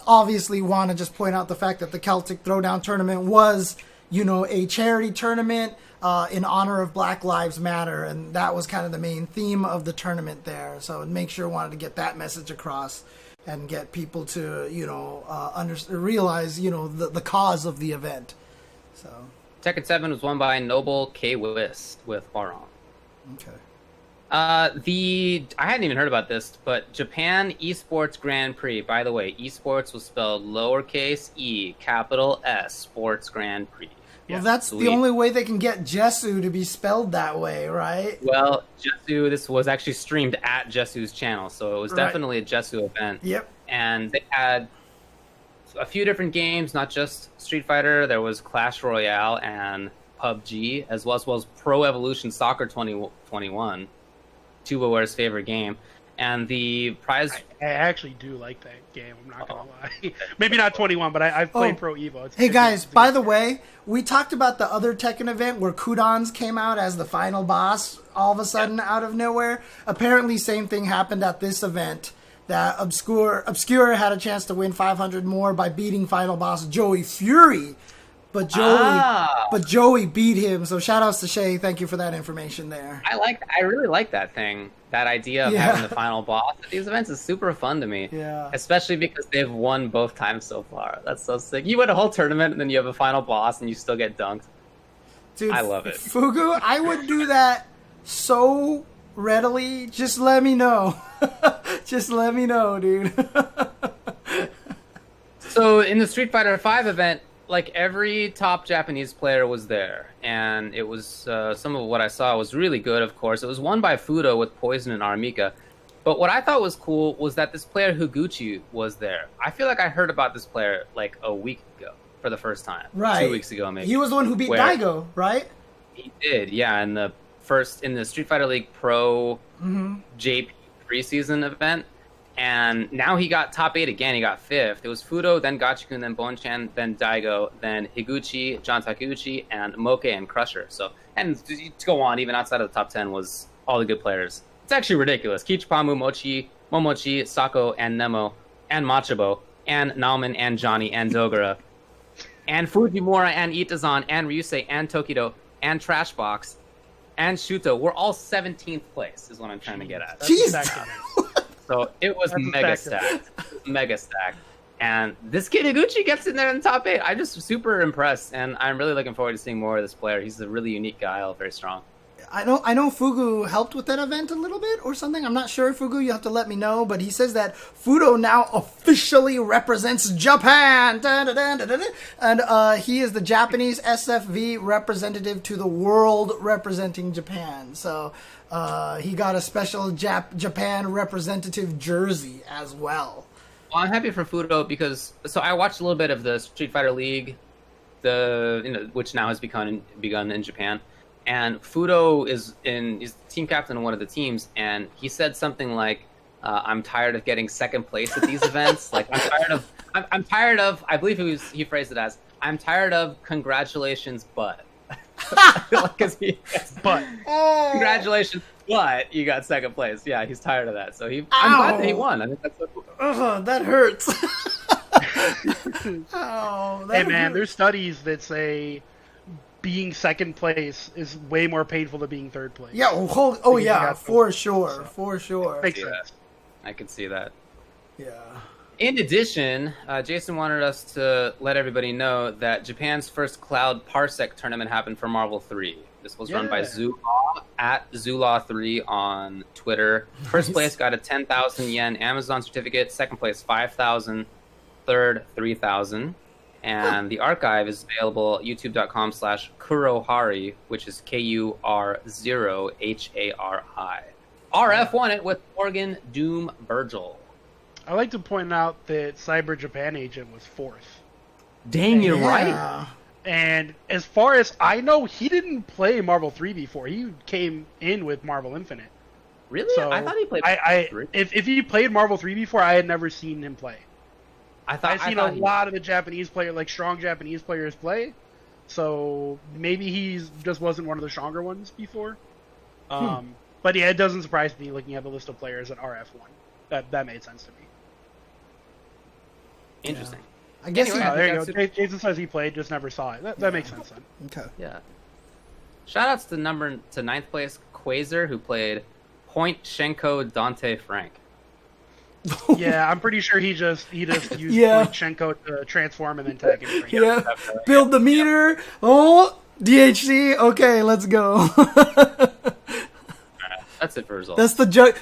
obviously, want to just point out the fact that the Celtic Throwdown tournament was, a charity tournament in honor of Black Lives Matter. And that was kind of the main theme of the tournament there. So make sure wanted to get that message across and get people to, realize, the cause of the event. So Tekken 7 was won by Noble K. Wist with Huaron. Okay. I hadn't even heard about this, but Japan Esports Grand Prix. By the way, Esports was spelled lowercase e, capital S, Sports Grand Prix. Well, that's the only way they can get Jesu to be spelled that way, right? Well, Jesu, this was actually streamed at Jesu's channel, so it was definitely a Jesu event. Yep. And they had a few different games, not just Street Fighter. There was Clash Royale and PUBG, as well as Pro Evolution Soccer 2021, Tuboware's favorite game. And the prize... I actually do like that game, I'm not going to lie. Maybe not 21, but I've played Pro Evo. Hey guys, by the way, we talked about the other Tekken event where Kudans came out as the final boss all of a sudden out of nowhere. Apparently, same thing happened at this event. That Obscure had a chance to win 500 more by beating final boss Joey Fury, but Joey beat him. So shout outs to Shay. Thank you for that information there. I really like that thing. That idea of having the final boss at these events is super fun to me. Yeah. Especially because they've won both times so far. That's so sick. You win a whole tournament and then you have a final boss and you still get dunked. Dude, I love it. Fugu, I would do that so readily. Just let me know. Just let me know, dude. So in the Street Fighter V event, like every top Japanese player was there, and it was some of what I saw was really good. Of course, it was won by Fudo with Poison and Aramika. But what I thought was cool was that this player Higuchi was there. I feel like I heard about this player like a week ago for the first time. Right. 2 weeks ago, maybe. He was the one who beat Daigo, right? He did, yeah. In the Street Fighter League Pro JP preseason event. And now he got top 8 again. He got 5th. It was Fudo, then Gachikun, then Bonchan, then Daigo, then Higuchi, John Takeuchi, and Moke and Crusher. So, and to go on, even outside of the top 10 was all the good players. It's actually ridiculous. Kichipamu, Mochi, Momochi, Sako, and Nemo and Machabo, and Nauman, and Johnny, and Dogura, and Fujimura, and Itazan, and Ryusei, and Tokido, and Trashbox, and Shuto were all 17th place, is what I'm trying to get at. Jeez. So it was mega stacked. Mega stacked. And this kid Iguchi gets in there in the top 8. I'm just super impressed, and I'm really looking forward to seeing more of this player. He's a really unique guy, very strong. I know Fugu helped with that event a little bit or something. I'm not sure, Fugu. You have to let me know. But he says that Fudo now officially represents Japan. And he is the Japanese SFV representative to the world representing Japan. So he got a special Japan representative jersey as well. Well, I'm happy for Fudo because I watched a little bit of the Street Fighter League, which now has begun in Japan. And Fudo is the team captain of one of the teams, and he said something like, "I'm tired of getting second place at these events. Like I'm tired of. I believe he phrased it as, "I'm tired of congratulations, but." Congratulations, but you got second place. Yeah, he's tired of that. So I'm glad that he won. I think that's so cool. That hurts. Hey man, there's studies that say being second place is way more painful than being third place. Yeah, for sure. Makes sense. I can see that. Yeah. In addition, Jason wanted us to let everybody know that Japan's first Cloud Parsec tournament happened for Marvel 3. This was run by Zulaw at Zulaw3 on Twitter. First place got a 10,000 yen Amazon certificate. Second place, 5,000. Third, 3,000. And the archive is available at youtube.com/Kurohari, which is KUR0HARI. RF won it with Morgan Doom Virgil. I like to point out that Cyber Japan Agent was 4th. Dang, you're right. And as far as I know, he didn't play Marvel 3 before. He came in with Marvel Infinite. Really? So I thought he played Marvel 3. If he played Marvel 3 before, I had never seen him play. I've seen a lot of the Japanese players, like strong Japanese players, play. So maybe he just wasn't one of the stronger ones before. But yeah, it doesn't surprise me looking at the list of players at RF1. That made sense to me. Interesting. I guess there you go. Jason says he played, just never saw it. That makes sense then. Okay. Yeah. Shoutouts to 9th place Quasar, who played Point Shenko Dante Frank. Yeah, I'm pretty sure he just used Point Shenko to transform and then tag him. Yeah. Build the meter. Oh, DHC. Okay, let's go. That's it for results.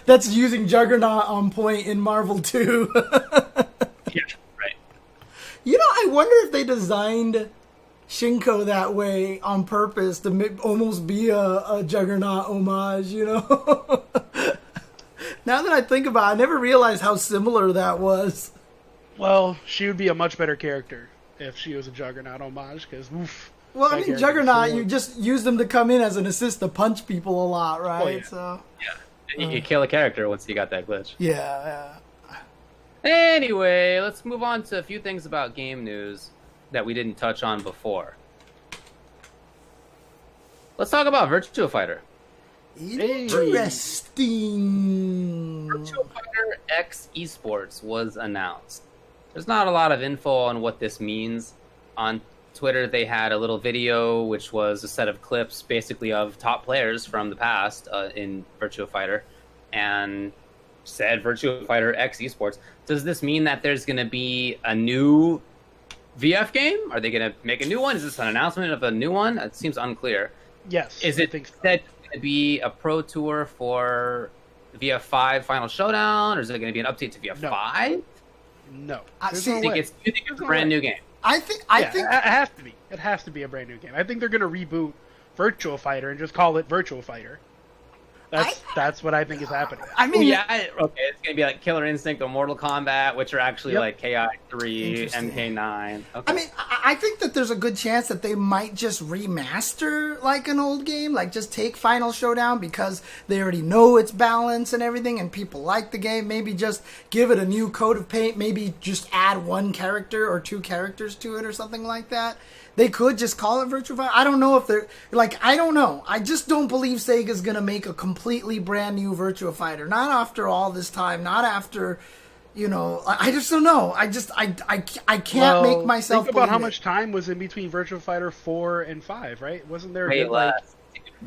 That's using Juggernaut on Point in Marvel 2. Yeah, right. You know, I wonder if they designed Shinko that way on purpose to almost be a Juggernaut homage, you know? Now that I think about it, I never realized how similar that was. Well, she would be a much better character if she was a Juggernaut homage, because well, I mean, Juggernaut, you just use them to come in as an assist to punch people a lot, right? Oh, yeah. So Yeah. You kill a character once you got that glitch. Yeah. Anyway, let's move on to a few things about game news that we didn't touch on before. Let's talk about Virtua Fighter. Interesting. Virtua Fighter X Esports was announced. There's not a lot of info on what this means. On Twitter, they had a little video, which was a set of clips, basically of top players from the past in Virtua Fighter, and said Virtua Fighter X Esports. Does this mean that there's going to be a new VF game? Are they going to make a new one? Is this an announcement of a new one? It seems unclear. Yes. Is it said to be a pro tour for VF5 Final Showdown, or is it going to be an update to VF5? No. You think it's a brand new game? I think it has to be. It has to be a brand new game. I think they're going to reboot Virtua Fighter and just call it Virtua Fighter. That's what I think is happening. I mean, it's going to be like Killer Instinct or Mortal Kombat, which are actually like KI3, MK9. Okay. I mean, I think that there's a good chance that they might just remaster like an old game, like just take Final Showdown because they already know its balance and everything, and people like the game. Maybe just give it a new coat of paint. Maybe just add one character or two characters to it or something like that. They could just call it Virtua Fighter. I don't know if they're... I don't know. I just don't believe Sega's going to make a completely brand new Virtua Fighter. Not after all this time. Not after, You know, I just don't know. I can't make myself think about how believe much time was in between Virtua Fighter 4 and 5, right? Wasn't there a Way good, like... less.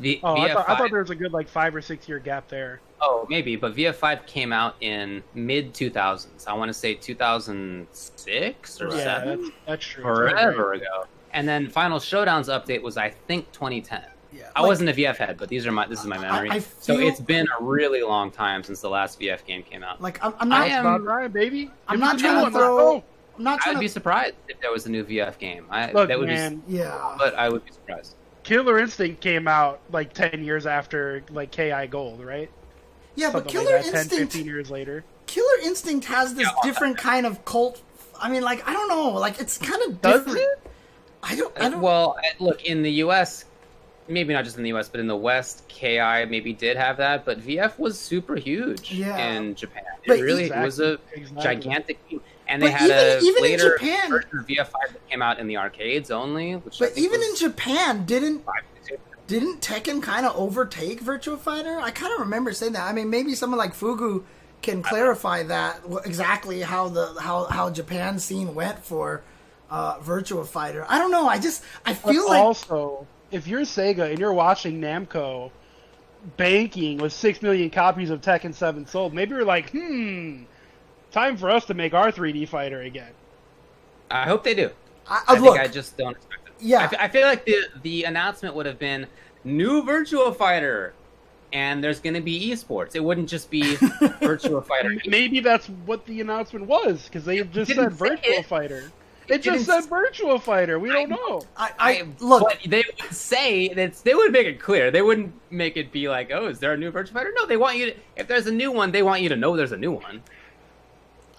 I VF5 thought there was a good, like, 5 or 6 year gap there. Oh, maybe, but VF5 came out in mid 2000s. I want to say 2006 or Yeah, 7. that's true. Forever ago. And then Final Showdown's update was, I think, 2010. Yeah, I like- wasn't a VF head, but this is my memory. I So feel- it's been a really long time since the last VF game came out. Like I'm not. I am- About right, baby. I'm Give not me trying to one, throw. let's go. I'm not I trying would to. be surprised if there was a new VF game. Look, that would man, Yeah. but I would be surprised. Killer Instinct came out like 10 years after like KI Gold, right? Yeah, but Something Killer like that, 10, Instinct. 15 years later. Killer Instinct has this Yeah. different kind of cult. I mean, like I don't know. Like it's kind of Does different. it? I don't. Well, look, in the U.S., maybe not just in the U.S., but in the West, KI maybe did have that, but VF was super huge in Japan. But It really was a Exactly. gigantic team. And they But had even a in later Japan- version of VF5 that came out in the arcades only. Which I But think even in was Japan, didn't 5, 6. Tekken kind of overtake Virtua Fighter? I kind of remember saying that. I mean, maybe someone like Fugu can clarify that exactly how how Japan scene went for Virtua Fighter. I don't know. I feel But like also, if you're Sega and you're watching Namco banking with 6 million copies of Tekken 7 sold, maybe you're like, time for us to make our 3D fighter again. I hope they do. I think look. I just don't expect it. Yeah. I feel like the announcement would have been new Virtua Fighter, and there's going to be esports. It wouldn't just be Virtua Fighter. Maybe that's what the announcement was, because they just said didn't say Virtua it. Fighter. It just didn't said Virtua Fighter. We don't know. I look. But they would say that they would make it clear. They wouldn't make it be like, oh, is there a new Virtua Fighter? No, they want you to. If there's a new one, they want you to know there's a new one.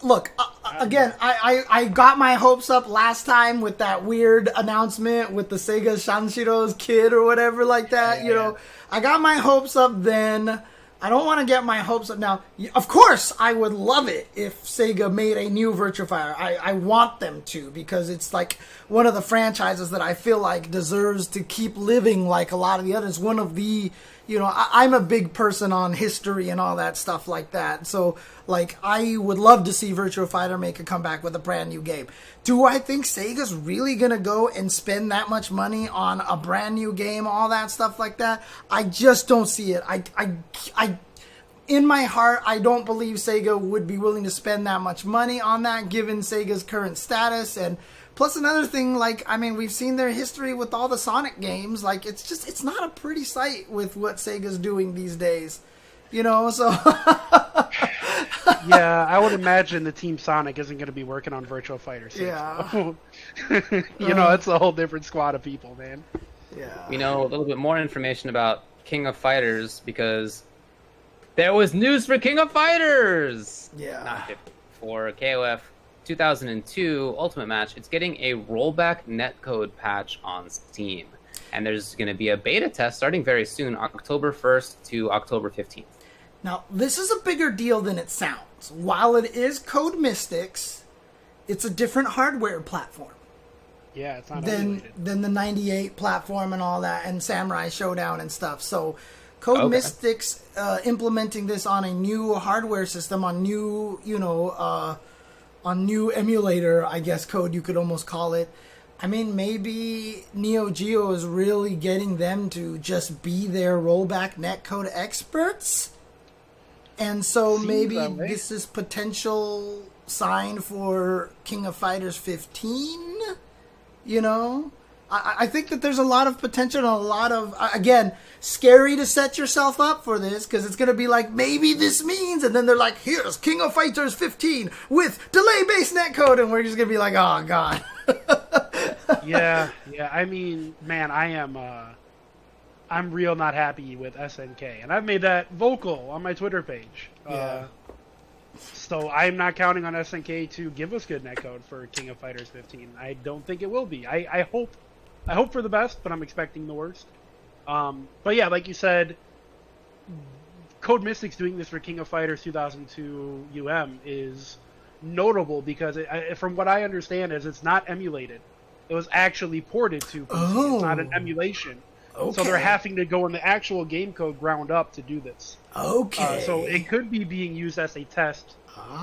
Look, again, I got my hopes up last time with that weird announcement with the Sega Shanshiro's kid or whatever like that. You know, I got my hopes up then. I don't want to get my hopes up now. Of course, I would love it if Sega made a new Virtua Fighter. I want them to, because it's like one of the franchises that I feel like deserves to keep living like a lot of the others. One of the, you know, I'm a big person on history and all that stuff like that. So, like, I would love to see Virtua Fighter make a comeback with a brand new game. Do I think Sega's really going to go and spend that much money on a brand new game, all that stuff like that? I just don't see it. I in my heart, I don't believe Sega would be willing to spend that much money on that, given Sega's current status. And plus another thing, like, I mean, we've seen their history with all the Sonic games. Like, it's not a pretty sight with what Sega's doing these days. You know, so... Yeah, I would imagine the Team Sonic isn't going to be working on Virtua Fighter 6. Yeah. So. You know, it's a whole different squad of people, man. Yeah. We know a little bit more information about King of Fighters because there was news for King of Fighters. Yeah. Not 50. For KOF 2002 Ultimate Match, it's getting a rollback netcode patch on Steam. And there's going to be a beta test starting very soon, October 1st to October 15th. Now, this is a bigger deal than it sounds. While it is Code Mystics, it's a different hardware platform Yeah, it's not than emulated. the 98 platform and all that, and Samurai Shodown and stuff. So, Code Mystics implementing this on a new hardware system, on new, on new emulator, I guess code you could almost call it. I mean, maybe Neo Geo is really getting them to just be their rollback netcode experts. And so Seems maybe that way. this is potential sign for King of Fighters 15, you know? I think that there's a lot of potential and a lot of, again, scary to set yourself up for this, because it's going to be like, maybe this means, and then they're like, here's King of Fighters 15 with delay-based netcode, and we're just going to be like, oh, God. Yeah. I mean, man, I'm real not happy with SNK, and I've made that vocal on my Twitter page. Yeah. So I'm not counting on SNK to give us good netcode for King of Fighters 15. I don't think it will be. I hope for the best, but I'm expecting the worst. But yeah, like you said, Code Mystics doing this for King of Fighters 2002 UM is notable because, from what I understand, is it's not emulated. It was actually ported to PC. It's not an emulation. So they're having to go in the actual game code ground up to do this. Okay. So it could be being used as a test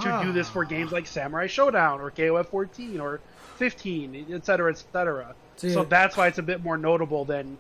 to do this for games like Samurai Shodown or KOF 14 or 15, etc., etc. So that's why it's a bit more notable than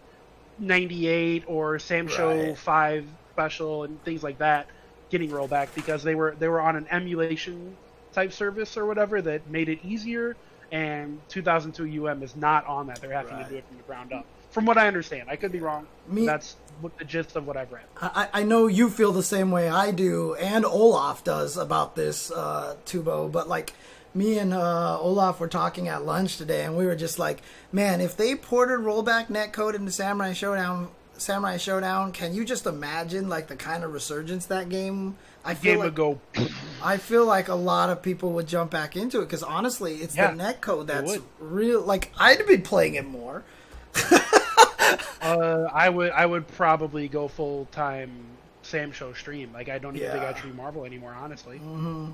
98 or Samsho 5 Special and things like that getting rollback, because they were on an emulation type service or whatever that made it easier, and 2002 UM is not on that. They're having to do it from the ground up. From what I understand. I could be wrong. That's the gist of what I've read. I know you feel the same way I do, and Olaf does about this, Tubo, but like me and Olaf were talking at lunch today, and we were just like, man, if they ported rollback netcode into Samurai Shodown, can you just imagine like the kind of resurgence that game? I feel like a lot of people would jump back into it, because honestly, it's the netcode that's real. Like, I'd be playing it more. I would probably go full time Sam Show stream. Like, I don't even think I'd stream Marvel anymore, honestly. Mm-hmm.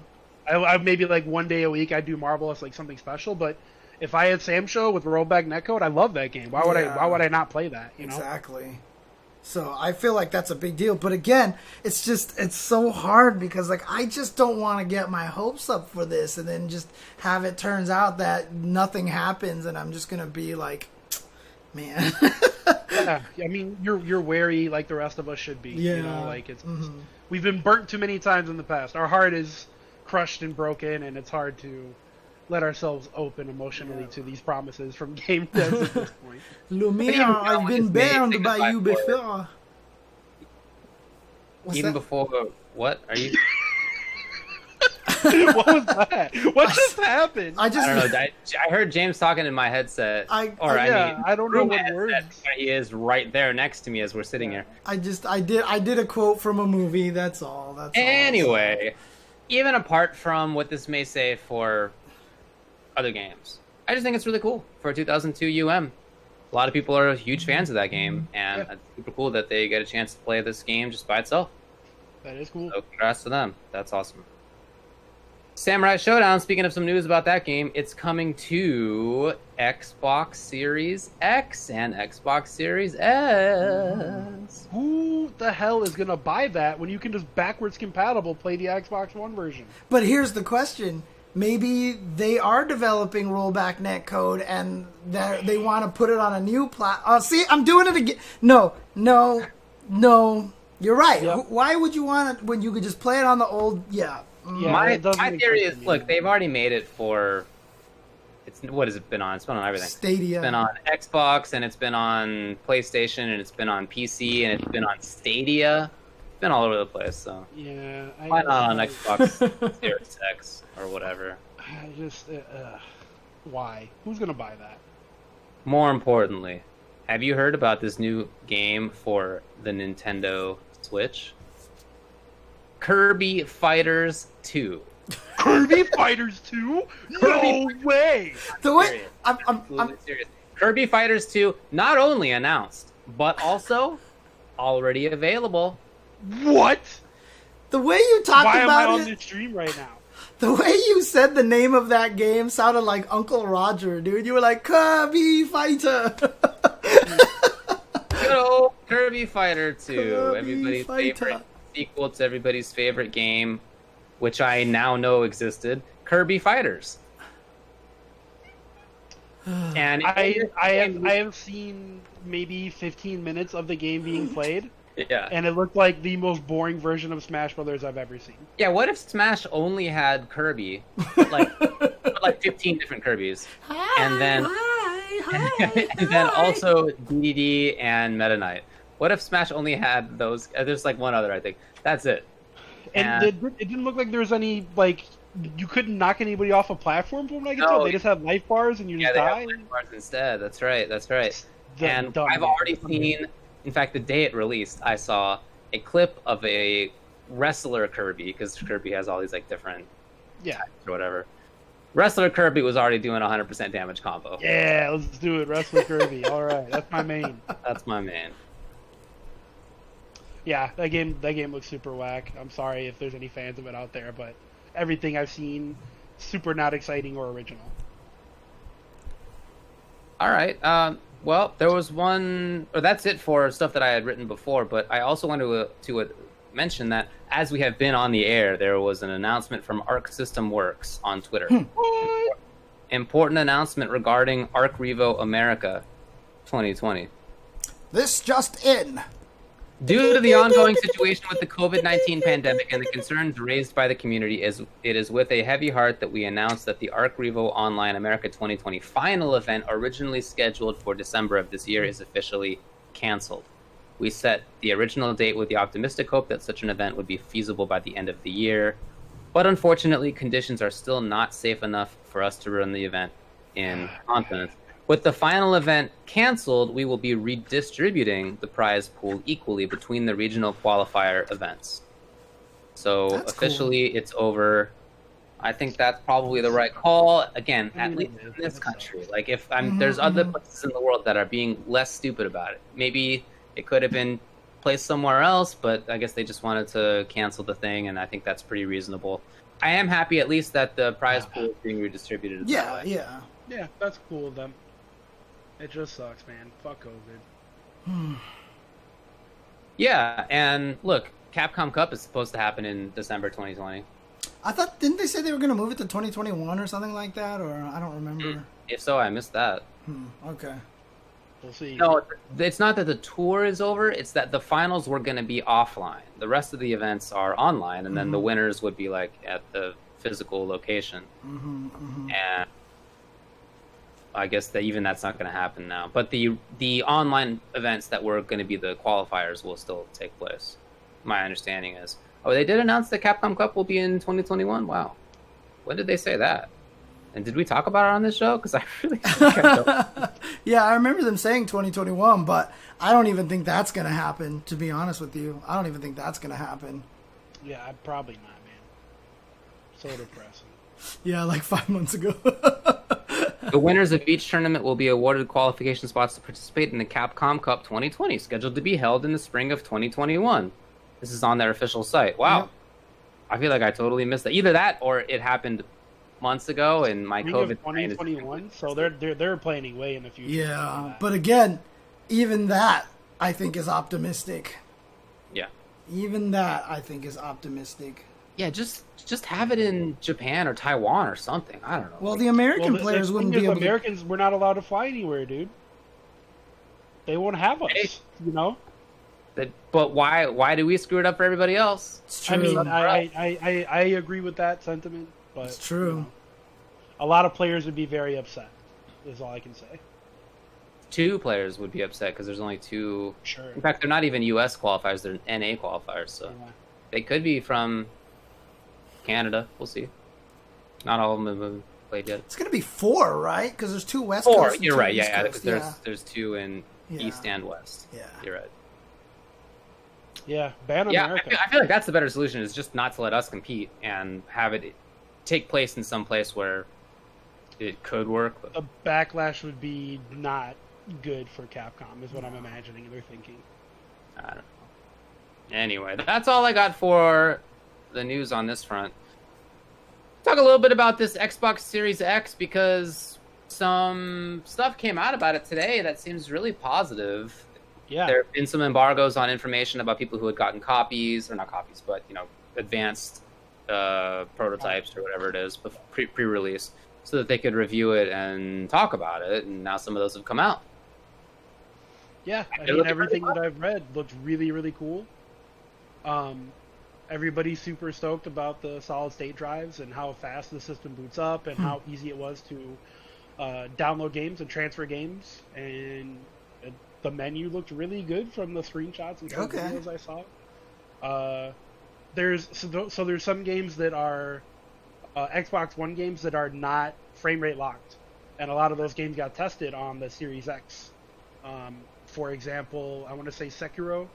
I maybe like one day a week I'd do Marvel as like something special, but if I had Sam Show with rollback netcode, I love that game. Why would I not play that? You know? Exactly. So I feel like that's a big deal. But again, it's so hard, because like I just don't want to get my hopes up for this and then just have it turns out that nothing happens and I'm just gonna be like, man. Yeah, I mean, you're wary like the rest of us should be. Yeah. You know, like we've been burnt too many times in the past. Our heart is crushed and broken, and it's hard to let ourselves open emotionally to these promises from game devs at this point. Lumia, I've been banned by you before. Before, what are you? What was that? What just happened? I don't know. I heard James talking in my headset. I don't know what words. He is right there next to me as we're sitting here. I did a quote from a movie. That's all. Anyway, even apart from what this may say for other games, I just think it's really cool for 2002 UM. A lot of people are huge fans of that game, and it's super cool that they get a chance to play this game just by itself. That is cool. So congrats to them. That's awesome. Samurai Shodown, speaking of some news about that game, it's coming to Xbox Series X and Xbox Series S. Who the hell is going to buy that when you can just backwards compatible play the Xbox One version? But here's the question. Maybe they are developing rollback netcode and they want to put it on a new platform. See, I'm doing it again. No. You're right. Yep. Why would you want it when you could just play it on the old... Yeah. My theory is, look, they've already made it for... What has it been on? It's been on everything. Stadia. It's been on Xbox, and it's been on PlayStation, and it's been on PC, and it's been on Stadia. It's been all over the place, so... Yeah. Why not on Xbox Series X or whatever? Why? Who's going to buy that? More importantly, have you heard about this new game for the Nintendo Switch? Kirby Fighters 2. Kirby Fighters 2? No way! The way I'm serious. Kirby Fighters 2 not only announced, but also already available. What? The way you talked about it... Why am I on this stream right now? The way you said the name of that game sounded like Uncle Roger, dude. You were like, Kirby Fighter! Good old Kirby Fighter 2. Kirby everybody's Fighter. Favorite sequel to everybody's favorite game, which I now know existed, Kirby Fighters. And I have seen maybe 15 minutes of the game being played. Yeah. And it looked like the most boring version of Smash Brothers I've ever seen. Yeah, what if Smash only had Kirby? like 15 different Kirbys. And then also DDD and Meta Knight. What if Smash only had those? There's like one other, I think. That's it. And it didn't look like there was any, like, you couldn't knock anybody off a platform from what I can tell. They just had life bars and you just die. Yeah, they have life bars instead. That's right. And dumb, I've already seen, in fact, the day it released, I saw a clip of a wrestler Kirby, because Kirby has all these like different types or whatever. Wrestler Kirby was already doing 100% damage combo. Yeah, let's do it. Wrestler Kirby. All right, that's my main. That's my main. Yeah, that game looks super whack. I'm sorry if there's any fans of it out there, but everything I've seen, super not exciting or original. All right. Well, there was one, or that's it for stuff that I had written before, but I also wanted to mention that as we have been on the air, there was an announcement from Arc System Works on Twitter. Important announcement regarding ArcRevo America 2020. This just in. Due to the ongoing situation with the COVID-19 pandemic and the concerns raised by the community, it is with a heavy heart that we announce that the ArcRevo Online America 2020 final event, originally scheduled for December of this year, is officially canceled. We set the original date with the optimistic hope that such an event would be feasible by the end of the year, but unfortunately, conditions are still not safe enough for us to run the event in confidence. With the final event canceled, we will be redistributing the prize pool equally between the regional qualifier events. So That's officially, it's over. I think that's probably the right call. Again, at least in this country. Like, if there's other places in the world that are being less stupid about it. Maybe it could have been placed somewhere else, but I guess they just wanted to cancel the thing, and I think that's pretty reasonable. I am happy at least that the prize pool is being redistributed. Yeah. Yeah, that's cool of them. It just sucks, man. Fuck COVID. Yeah, and look, Capcom Cup is supposed to happen in December 2020. I thought, didn't they say they were going to move it to 2021 or something like that? Or I don't remember. If so, I missed that. Okay. We'll see. No, it's not that the tour is over. It's that the finals were going to be offline. The rest of the events are online, and then the winners would be like at the physical location. And I guess that even that's not going to happen now. But the online events that were going to be the qualifiers will still take place. My understanding is. Oh, they did announce that Capcom Cup will be in 2021? Wow. When did they say that? And did we talk about it on this show? Because I really think I don't. Yeah, I remember them saying 2021, but I don't even think that's going to happen, to be honest with you. I don't even think that's going to happen. Yeah, probably not, man. So depressing. Yeah, like 5 months ago. The winners of each tournament will be awarded qualification spots to participate in the Capcom Cup 2020, scheduled to be held in the spring of 2021. This is on their official site. Wow. Yep. I feel like I totally missed that. Either that or it happened months ago and my Spring COVID of 2021, so they're planning way in the future. Yeah, but again, even that I think is optimistic. Yeah. Even that I think is optimistic. Yeah, just have it in Japan or Taiwan or something. I don't know. Well, the American players wouldn't be able Americans, we're not allowed to fly anywhere, dude. They won't have us, you know? But why do we screw it up for everybody else? It's true. I mean, I agree with that sentiment, but It's true. You know, a lot of players would be very upset. Is all I can say. 2 players would be upset because there's only 2. Sure. In fact, they're not even U.S. qualifiers; they're NA qualifiers. So they could be from Canada. We'll see. Not all of them have played yet. It's going to be 4, right? Because there's 2 West 4. Coast and You're 2 right. East Yeah, Coast. because there's 2 in Yeah. East and West. Yeah. You're right. Yeah, ban Yeah, America. I feel like that's the better solution, is just not to let us compete and have it take place in some place where it could work. But The backlash would be not good for Capcom, is what I'm imagining they're thinking. I don't know. Anyway, that's all I got for the news on this front. Talk a little bit about this Xbox Series X, because some stuff came out about it today that seems really positive. Yeah. There have been some embargoes on information about people who had gotten copies, or not copies, but advanced prototypes or whatever it is, pre-release, so that they could review it and talk about it. And now some of those have come out. Yeah, I mean, everything that I've read looks really, really cool. Everybody's super stoked about the solid state drives and how fast the system boots up and how easy it was to download games and transfer games. And the menu looked really good from the screenshots and some videos I saw. There's some games that are Xbox One games that are not frame rate locked, and a lot of those games got tested on the Series X. For example, I want to say Sekiro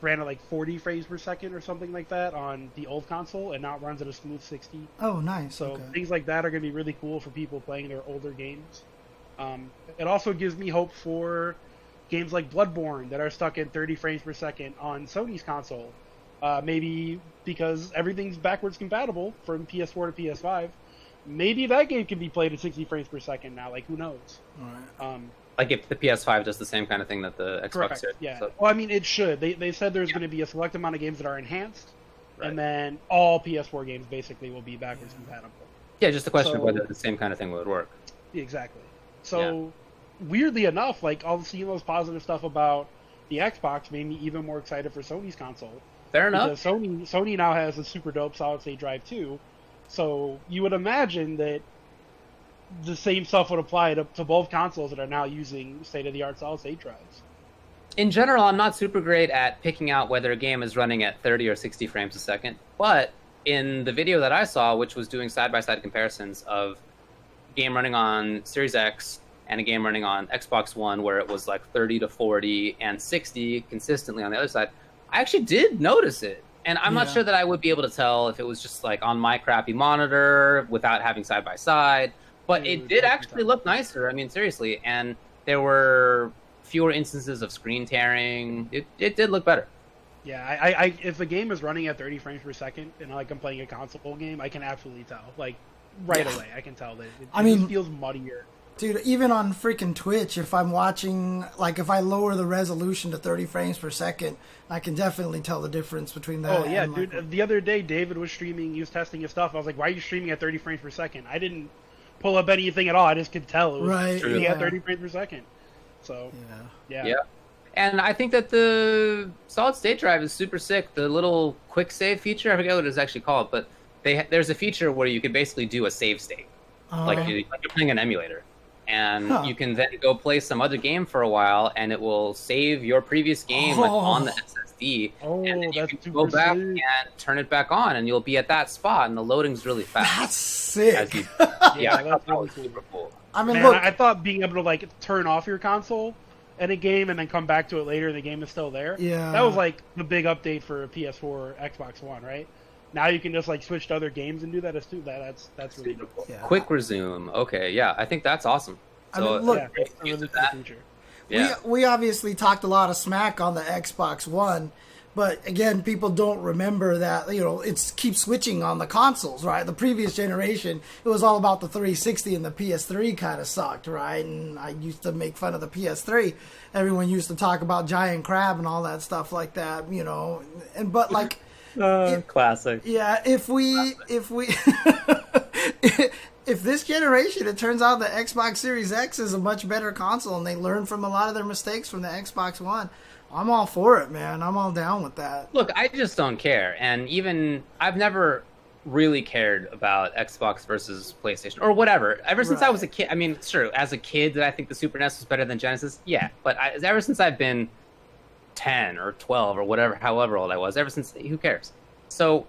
ran at like 40 frames per second or something like that on the old console, and now it runs at a smooth 60. Oh, nice. So things like that are going to be really cool for people playing their older games. It also gives me hope for games like Bloodborne that are stuck at 30 frames per second on Sony's console. Maybe because everything's backwards compatible from PS4 to PS5. Maybe that game can be played at 60 frames per second now. Like, who knows? All right. Like if the PS5 does the same kind of thing that the Xbox Correct. Series. Yeah. So, Well, I mean, it should. They said there's going to be a select amount of games that are enhanced, and then all PS4 games basically will be backwards compatible. yeah, just a question of So- whether the same kind of thing would work. Exactly. So, weirdly enough, like all seeing those positive stuff about the Xbox made me even more excited for Sony's console. Fair enough. Because Sony now has a super dope solid state drive too, so you would imagine that the same stuff would apply to both consoles that are now using state of the art solid state drives. In general, I'm not super great at picking out whether a game is running at 30 or 60 frames a second. But in the video that I saw, which was doing side-by-side comparisons of a game running on Series X and a game running on Xbox One, where it was like 30 to 40 and 60 consistently on the other side, I actually did notice it. And I'm not sure that I would be able to tell if it was just like on my crappy monitor without having side-by-side. But it did actually look nicer. I mean, seriously. And there were fewer instances of screen tearing. It did look better. Yeah, I if a game is running at 30 frames per second and like I'm playing a console game, I can absolutely tell. Like right away, I can tell that it just feels muddier. Dude, even on freaking Twitch, if I'm watching, like if I lower the resolution to 30 frames per second, I can definitely tell the difference between that. Oh yeah, and dude. like, The other day, David was streaming. He was testing his stuff. I was like, "Why are you streaming at 30 frames per second?" I didn't pull up anything at all. I just could tell it was streaming at 30 frames per second. So yeah. And I think that the solid state drive is super sick. The little quick save feature, I forget what it's actually called, but there's a feature where you can basically do a save state, like you're playing an emulator. And you can then go play some other game for a while, and it will save your previous game like, on the SSD. And then you can go back and turn it back on, and you'll be at that spot, and the loading's really fast. That's sick. I thought that was super cool. I mean, Man, look, I thought being able to like turn off your console in a game and then come back to it later and the game is still there. Yeah. That was like the big update for PS4, Xbox One, right? Now you can just like switch to other games and do that as too. That's really cool. Yeah. Quick resume. Okay, yeah, I think that's awesome. I mean, look, That's a really cool feature. Yeah. we obviously talked a lot of smack on the Xbox One, but again, people don't remember that, it's keeps switching on the consoles, right? The previous generation, it was all about the 360 and the PS3 kind of sucked, right? And I used to make fun of the PS3. Everyone used to talk about Giant Crab and all that stuff like that, but like... Classic. Yeah, if this generation, it turns out the Xbox Series X is a much better console and they learn from a lot of their mistakes from the Xbox One, I'm all for it, man. I'm all down with that. Look, I just don't care. And even, I've never really cared about Xbox versus PlayStation or whatever. Ever since I was a kid, I mean, sure, as a kid, did I think the Super NES was better than Genesis? Yeah, but ever since I've been 10 or 12 or whatever, however old I was, ever since, who cares? So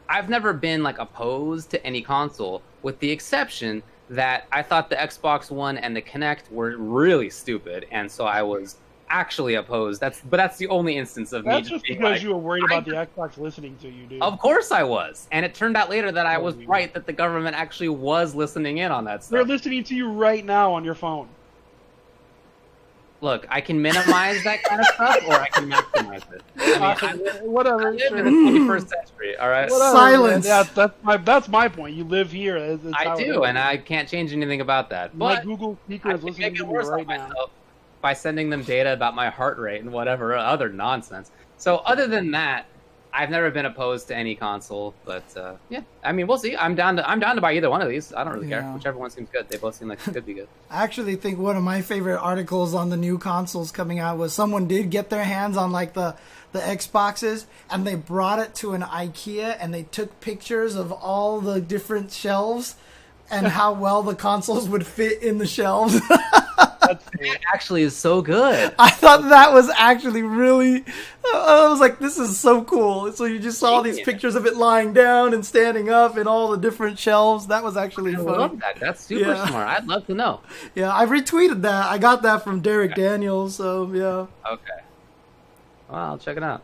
I've never been like opposed to any console, with the exception that I thought the Xbox One and the Kinect were really stupid, and so I was actually opposed. That's the only instance of me That's just being because like, you were worried about the Xbox listening to you, dude. Of course I was, and it turned out later that I was right, that the government actually was listening in on that stuff. They're listening to you right now on your phone. Look, I can minimize that kind of stuff, or I can maximize it. I mean, Whatever. I live in the 21st century, all right? Whatever, Silence. man. That's my point. You live here. It's I how it do, is. and I can't change anything about that. My But Google Speaker I is can listening make to it me worse right on now. myself by sending them data about my heart rate and whatever other nonsense. So other than that, I've never been opposed to any console, but yeah, I mean, we'll see. I'm down to buy either one of these. I don't really care. Whichever one seems good. They both seem like they could be good. I actually think one of my favorite articles on the new consoles coming out was someone did get their hands on like the Xboxes and they brought it to an IKEA and they took pictures of all the different shelves and how well the consoles would fit in the shelves. It actually is so good. I thought that was actually really... I was like, this is so cool. So you just saw these pictures of it lying down and standing up and all the different shelves. That was actually I fun. love that. That's super smart. I'd love to know. Yeah, I retweeted that. I got that from Derek Daniels, so yeah. Okay. Well, I'll check it out.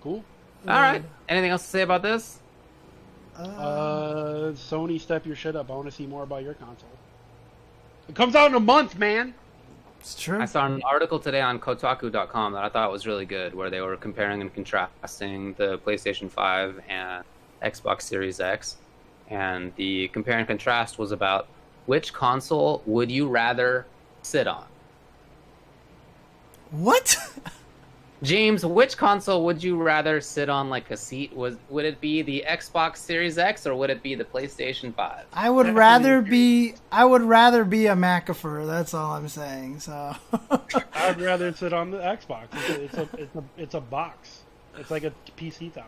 Cool. All right. Anything else to say about this? Sony, step your shit up. I want to see more about your console. It comes out in a month, man. It's true. I saw an article today on Kotaku.com that I thought was really good, where they were comparing and contrasting the PlayStation 5 and Xbox Series X. And the compare and contrast was about which console would you rather sit on? What? James, which console would you rather sit on like a seat? Would it be the Xbox Series X or would it be the PlayStation 5? I would rather be a McAfee. That's all I'm saying. So I'd rather sit on the Xbox. It's a box. It's like a PC tower.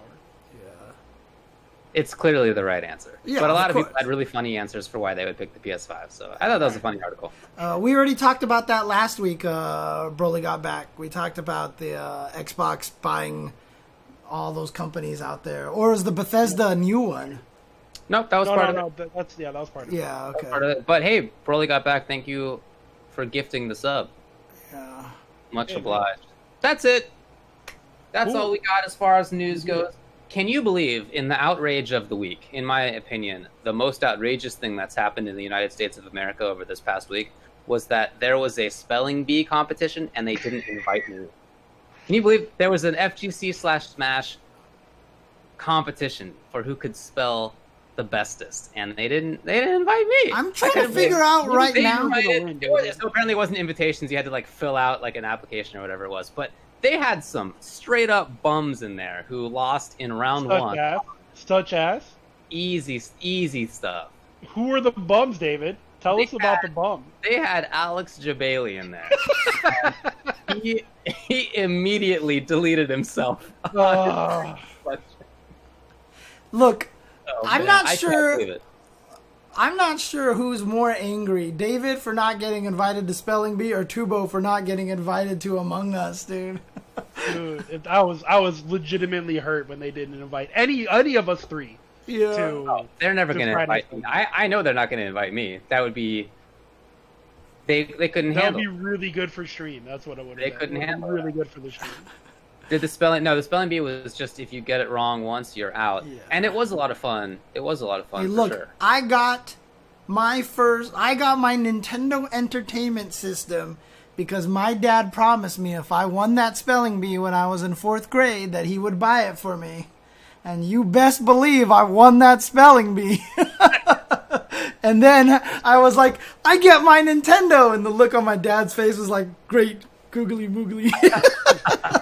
It's clearly the right answer. Yeah, but a lot of of people course. had really funny answers for why they would pick the PS5. So I thought that was a funny article. we already talked about that last week. Broly got back. We talked about the Xbox buying all those companies out there, or is the Bethesda a new one? Nope, that was part of it. That was part of it. Yeah. Okay. Part of it. But hey, Broly got back. Thank you for gifting the sub. Yeah. Much Hey, obliged. That's it. That's Cool. all we got as far as news goes. Can you believe in the outrage of the week? In my opinion, the most outrageous thing that's happened in the United States of America over this past week was that there was a spelling bee competition and they didn't invite me. Can you believe there was an FGC/Smash competition for who could spell the bestest, and they didn't invite me? I'm trying to figure out right now. So apparently it wasn't invitations. You had to like fill out like an application or whatever it was, but they had some straight up bums in there who lost in round one. Such as? Easy stuff. Who were the bums, David? Tell us about the bum. They had Alex Jabali in there. he immediately deleted himself. Look, Oh, I'm man, not I can't sure. believe it. I'm not sure who's more angry, David for not getting invited to Spelling Bee or Tubo for not getting invited to Among Us, dude. Dude, I was legitimately hurt when they didn't invite any of us three. Yeah. To, They're never to going to Friday invite me. I know they're not going to invite me. That would be... They couldn't That handle would be really good for stream. That's what it would. They couldn't handle it. Really good for the stream. Did the spelling? No, the spelling bee was just if you get it wrong once, you're out. Yeah. And it was a lot of fun. It was a lot of fun Hey, for look, sure. I got my Nintendo Entertainment System because my dad promised me if I won that spelling bee when I was in 4th grade that he would buy it for me. And you best believe I won that spelling bee. And then I was like, I get my Nintendo. And the look on my dad's face was like, great, googly moogly.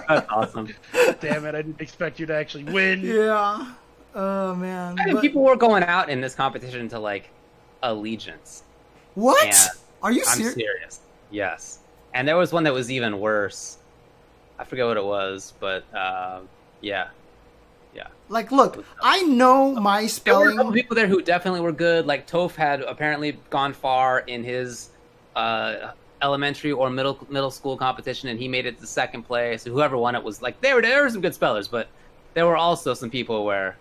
That's awesome. Damn it! I didn't expect you to actually win. Yeah. Oh, man. I mean, people were going out in this competition to like allegiance. What? And Are you I'm serious? serious. Yes. And there was one that was even worse. I forget what it was, but yeah. Like, look, I know my There were a spelling. couple people there who definitely were good. Like Toph had apparently gone far in his elementary or middle school competition, and he made it to second place. So whoever won it was like there were some good spellers, but there were also some people where,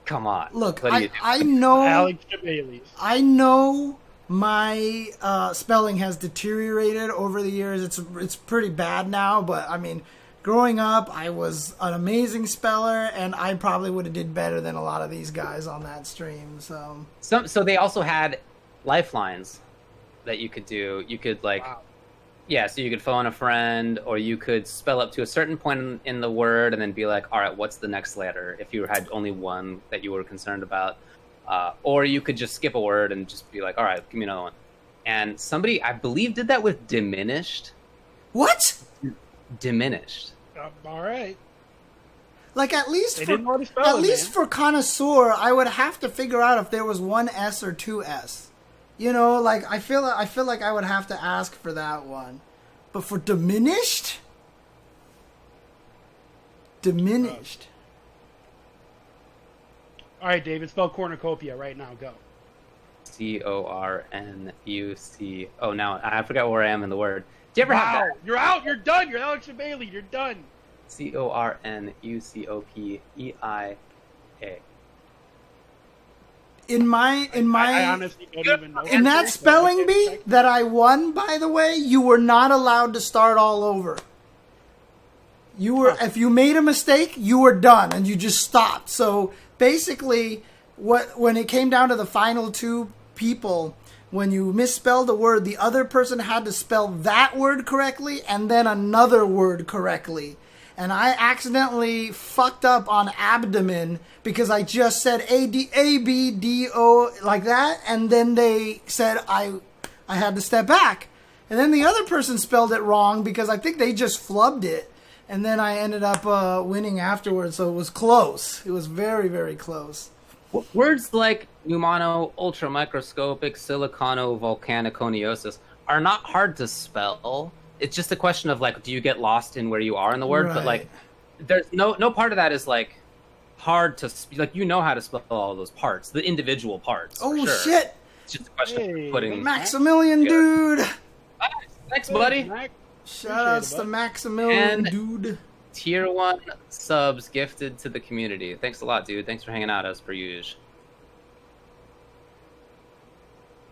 come on, Look, what do you do? I know. Alex Jabali's. I know my spelling has deteriorated over the years. It's pretty bad now, but I mean, growing up, I was an amazing speller, and I probably would have did better than a lot of these guys on that stream. So So they also had lifelines that you could do. You could like, Wow. yeah, so you could phone a friend, or you could spell up to a certain point in the word and then be like, all right, what's the next letter? If you had only one that you were concerned about. Or you could just skip a word and just be like, all right, give me another one. And somebody, I believe, did that with diminished. what? Diminished. All right. Like at least They for didn't know how to spell it, man. for connoisseur, I would have to figure out if there was one S or two S. You know, like I feel like I would have to ask for that one. But for diminished? Diminished. All right, David, spell cornucopia right now. Go. Cornuc. Oh, now I forgot where I am in the word. Do you ever have Wow, that? you're out. You're done. You're Alex Jabali. You're done. Cornucopia. In my I honestly don't even know. in that spelling bee that I won, by the way, you were not allowed to start all over. You were, if you made a mistake, you were done and you just stopped. So basically, when it came down to the final two people, when you misspelled a word, the other person had to spell that word correctly and then another word correctly. And I accidentally fucked up on abdomen because I just said A-B-D-O like that, and then they said I had to step back. And then the other person spelled it wrong because I think they just flubbed it. And then I ended up winning afterwards, so it was close. It was very, very close. Words like pneumano, ultramicroscopic, silicono-volcaniconiosis are not hard to spell. It's just a question of, like, do you get lost in where you are in the word? Right. But, like, there's no part of that is, like, hard to... Like, you know how to spell all those parts, the individual parts. Oh, for sure. shit! It's just a question of putting... Maximilian, dude! Thanks, buddy! Shoutouts to Maximilian, And- dude. Tier 1 subs gifted to the community. Thanks a lot, dude. Thanks for hanging out as per usual.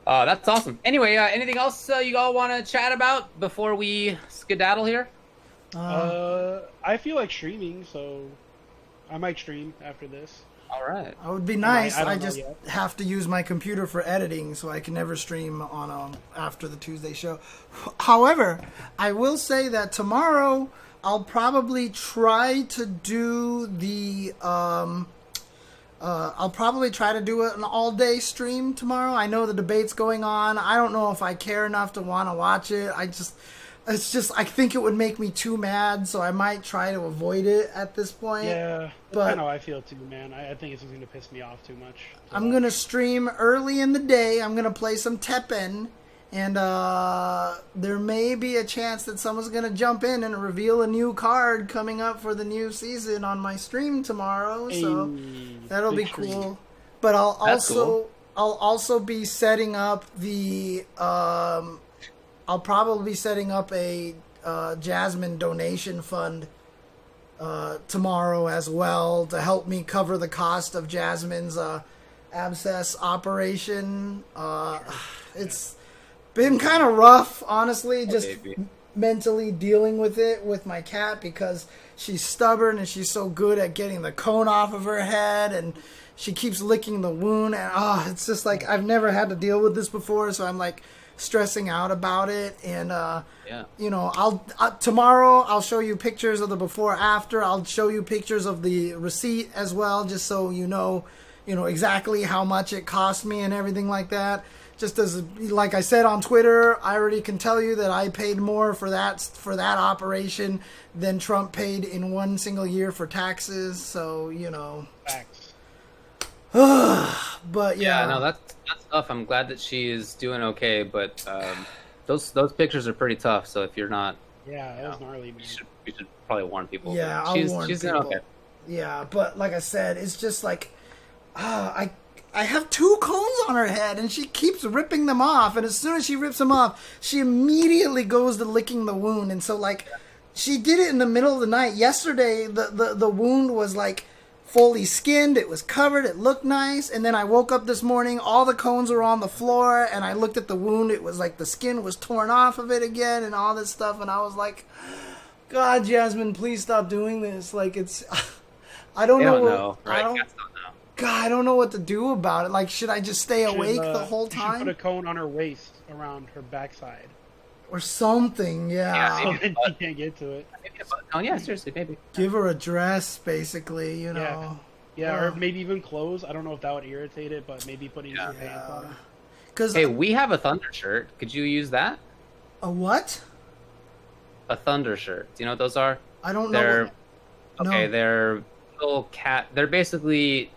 That's awesome. Anyway, anything else you all want to chat about before we skedaddle here? I feel like streaming, so I might stream after this. All right. That would be nice. I don't I know just yet. have to use my computer for editing, so I can never stream on after the Tuesday show. However, I will say that tomorrow I'll probably try to do the I'll probably try to do an all-day stream tomorrow. I know the debate's going on. I don't know if I care enough to want to watch it. I think it would make me too mad, so I might try to avoid it at this point. Yeah, But- that's kind of how I feel too, man. I think it's just going to piss me off too much. I'm going to stream early in the day. I'm going to play some Tekken. And there may be a chance that someone's going to jump in and reveal a new card coming up for the new season on my stream tomorrow. So that'll be cool. But I'll also be setting up the I'll probably be setting up a Jasmine donation fund tomorrow as well to help me cover the cost of Jasmine's abscess operation. It's been kind of rough, honestly, just mentally dealing with it with my cat because she's stubborn and she's so good at getting the cone off of her head and she keeps licking the wound and it's just like I've never had to deal with this before, so I'm like stressing out about it. And you know, I'll tomorrow I'll show you pictures of the before after. I'll show you pictures of the receipt as well, just so you know exactly how much it cost me and everything like that. Just as, like I said on Twitter, I already can tell you that I paid more for that operation than Trump paid in one single year for taxes. So, you know. Facts. But yeah. No, that's tough. I'm glad that she is doing okay, but those pictures are pretty tough. So if you're not, Yeah, that was gnarly, man. we should probably warn people. Yeah, But I'll warn she's people. doing okay. Yeah, but like I said, it's just like, I have 2 cones on her head, and she keeps ripping them off. And as soon as she rips them off, she immediately goes to licking the wound. And so, like, she did it in the middle of the night. Yesterday, the wound was, like, fully skinned. It was covered. It looked nice. And then I woke up this morning. All the cones were on the floor, and I looked at the wound. It was like the skin was torn off of it again and all this stuff. And I was like, God, Jasmine, please stop doing this. Like, it's... I don't They know. don't know, right? I don't, Cats don't know. God, I don't know what to do about it. Like, should I just stay awake the whole You should time? put a cone on her waist around her backside. Or something, yeah. So maybe then a she can't get to it. Maybe a button. Oh yeah, seriously, maybe. Give her a dress, basically, you know. Yeah, or maybe even clothes. I don't know if that would irritate it, but maybe putting some pants Yeah. on her. Because Hey, we have a Thunder shirt. Could you use that? a what? A Thunder shirt. Do you know what those are? I don't know. They're what- okay. No. They're little cat. They're basically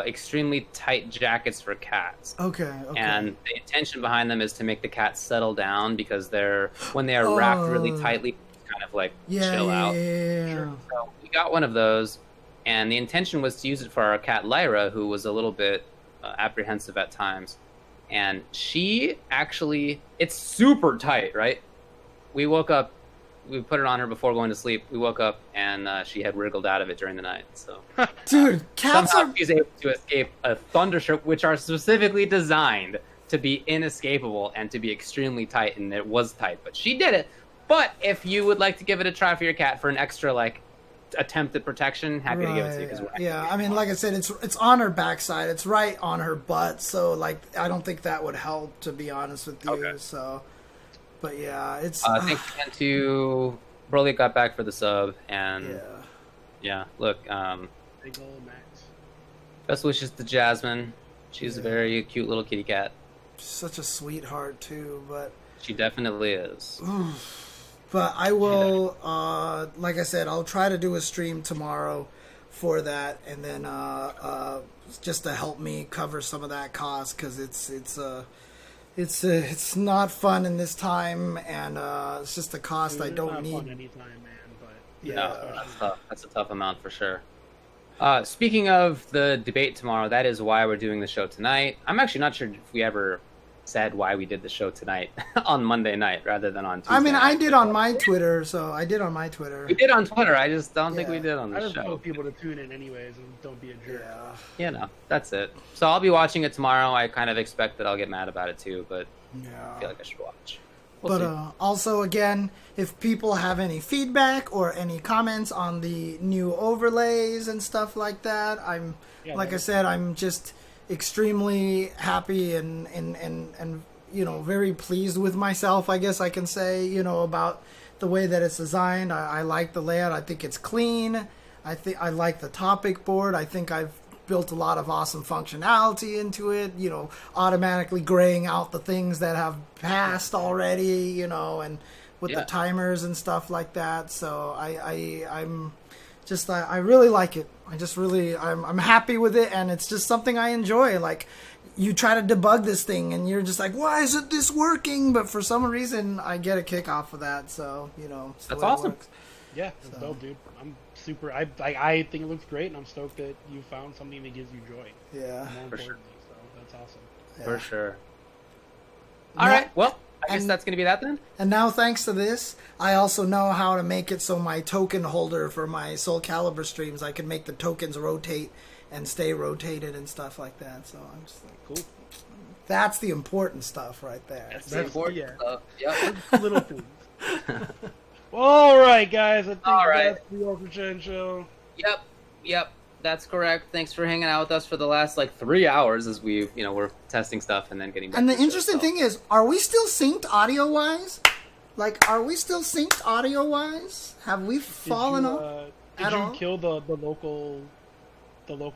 extremely tight jackets for cats. Okay. And the intention behind them is to make the cat settle down because when they are wrapped really tightly, kind of like chill out. Yeah. So we got one of those, and the intention was to use it for our cat Lyra, who was a little bit apprehensive at times. And she actually, it's super tight, right? We woke up, we put it on her before going to sleep. We woke up and she had wriggled out of it during the night. So Dude, cats somehow are... she's able to escape a Thunder shirt, which are specifically designed to be inescapable and to be extremely tight, and it was tight, but she did it. But if you would like to give it a try for your cat for an extra like attempt at protection, happy to give it to you. 'Cause we're Yeah, I mean, like I said, it's on her backside. It's right on her butt. So, like, I don't think that would help, to be honest with you. Okay. So, but yeah, it's... thanks again to Broly got back for the sub, and yeah, look, Big ol' Max. best wishes to Jasmine. She's a very cute little kitty cat. such a sweetheart too. But She definitely is. But I will, like I said, I'll try to do a stream tomorrow for that, and then just to help me cover some of that cost, because it's not fun in this time, and it's just a cost I don't need. Fun anytime, man, but Yeah. No, that's tough. That's a tough amount for sure. Speaking of the debate tomorrow, that is why we're doing the show tonight. I'm actually not sure if we ever said why we did the show tonight on Monday night rather than on Tuesday I mean, night. I did on my Twitter, so I did on my Twitter. We did on Twitter. I just don't think we did on I the just show. want people to tune in anyways and don't be a jerk. Yeah. You know, that's it. So I'll be watching it tomorrow. I kind of expect that I'll get mad about it too, but I feel like I should watch. We'll see. Also, again, if people have any feedback or any comments on the new overlays and stuff like that, like I said, I'm just extremely happy and very pleased with myself, I guess I can say, about the way that it's designed. I like the layout. I think it's clean. I like the topic board. I think I've built a lot of awesome functionality into it, automatically graying out the things that have passed already, and with the timers and stuff like that. So I'm just, I really like it. I'm happy with it, and it's just something I enjoy. Like, you try to debug this thing and you're just like, why isn't this working? But for some reason I get a kick off of that. So, that's awesome. Yeah, it's dope, dude. I'm super. I think it looks great, and I'm stoked that you found something that gives you joy. Yeah, for sure. So that's awesome. Yeah. For sure. All right. Well, I guess that's going to be that then. And now, thanks to this, I also know how to make it so my token holder for my Soul Calibur streams, I can make the tokens rotate and stay rotated and stuff like that. So I'm just like, cool. That's the important stuff right there. That's the important stuff. Yep. Little things. All right, guys. I think right. that's the Ultra show. Yep. That's correct. Thanks for hanging out with us for the last 3 hours as we, we're testing stuff and then getting back. And to the interesting thing is, are we still synced audio-wise? Are we still synced audio-wise? Have we fallen off at all? Did you kill the local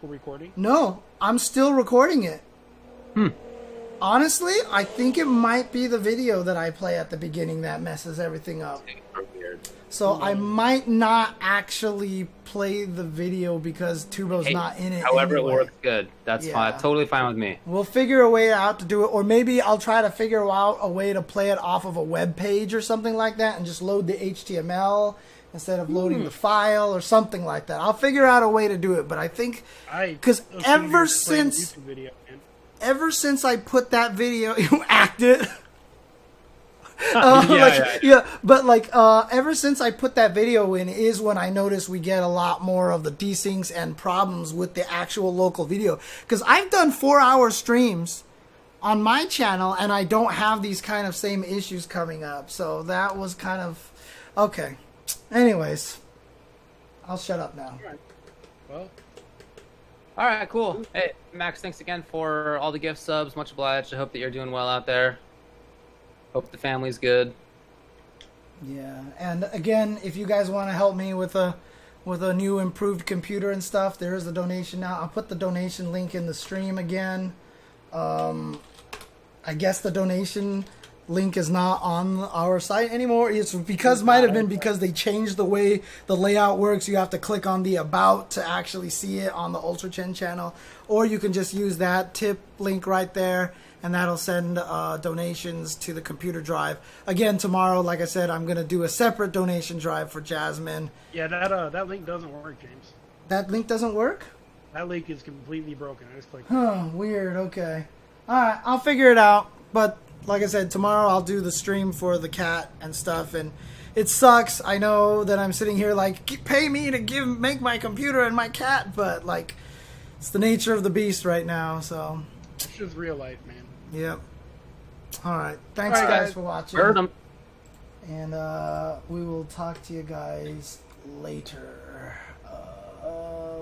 recording? No, I'm still recording it. Honestly, I think it might be the video that I play at the beginning that messes everything up. So I might not actually play the video because Tubo's not in it. However, anyway. it works good. That's fine. Totally fine with me. We'll figure a way out to do it, or maybe I'll try to figure out a way to play it off of a web page or something like that, and just load the HTML instead of loading the file or something like that. I'll figure out a way to do it, but I think because ever since I put that video, you act it. Ever since I put that video in is when I noticed we get a lot more of the desyncs and problems with the actual local video. Because I've done 4-hour streams on my channel and I don't have these kind of same issues coming up. So that was kind of okay. Anyways, I'll shut up now. All right. Well. All right, cool. Hey, Max, thanks again for all the gift subs. Much obliged. I hope that you're doing well out there. Hope the family's good. Yeah, and again, if you guys want to help me with a new improved computer and stuff, there is a donation now. I'll put the donation link in the stream again. I guess the donation link is not on our site anymore. It's might have been because they changed the way the layout works. You have to click on the about to actually see it on the Ultra Chen channel, or you can just use that tip link right there, and that'll send donations to the computer drive. Again, tomorrow, like I said, I'm going to do a separate donation drive for Jasmine. Yeah, that link doesn't work, James. That link doesn't work? That link is completely broken. I just clicked. Weird. Okay. All right, I'll figure it out. But like I said, tomorrow I'll do the stream for the cat and stuff. And it sucks. I know that I'm sitting here pay me to make my computer and my cat. But it's the nature of the beast right now. So it's just real life, man. Yep. All right. Thanks, guys, for watching. Heard 'em. And we will talk to you guys later.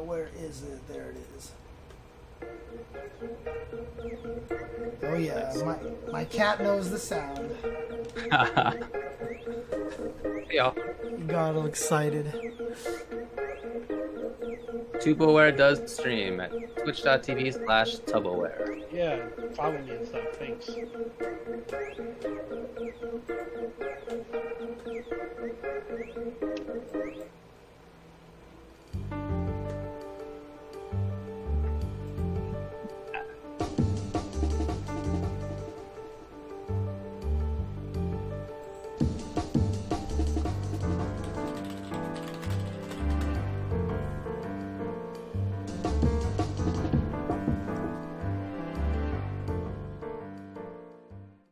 Where is it? There it is. Oh yeah, my cat knows the sound. Yeah. He got all excited. Tuboware does stream at twitch.tv/Tuboware. Yeah, follow me and stuff. Thanks.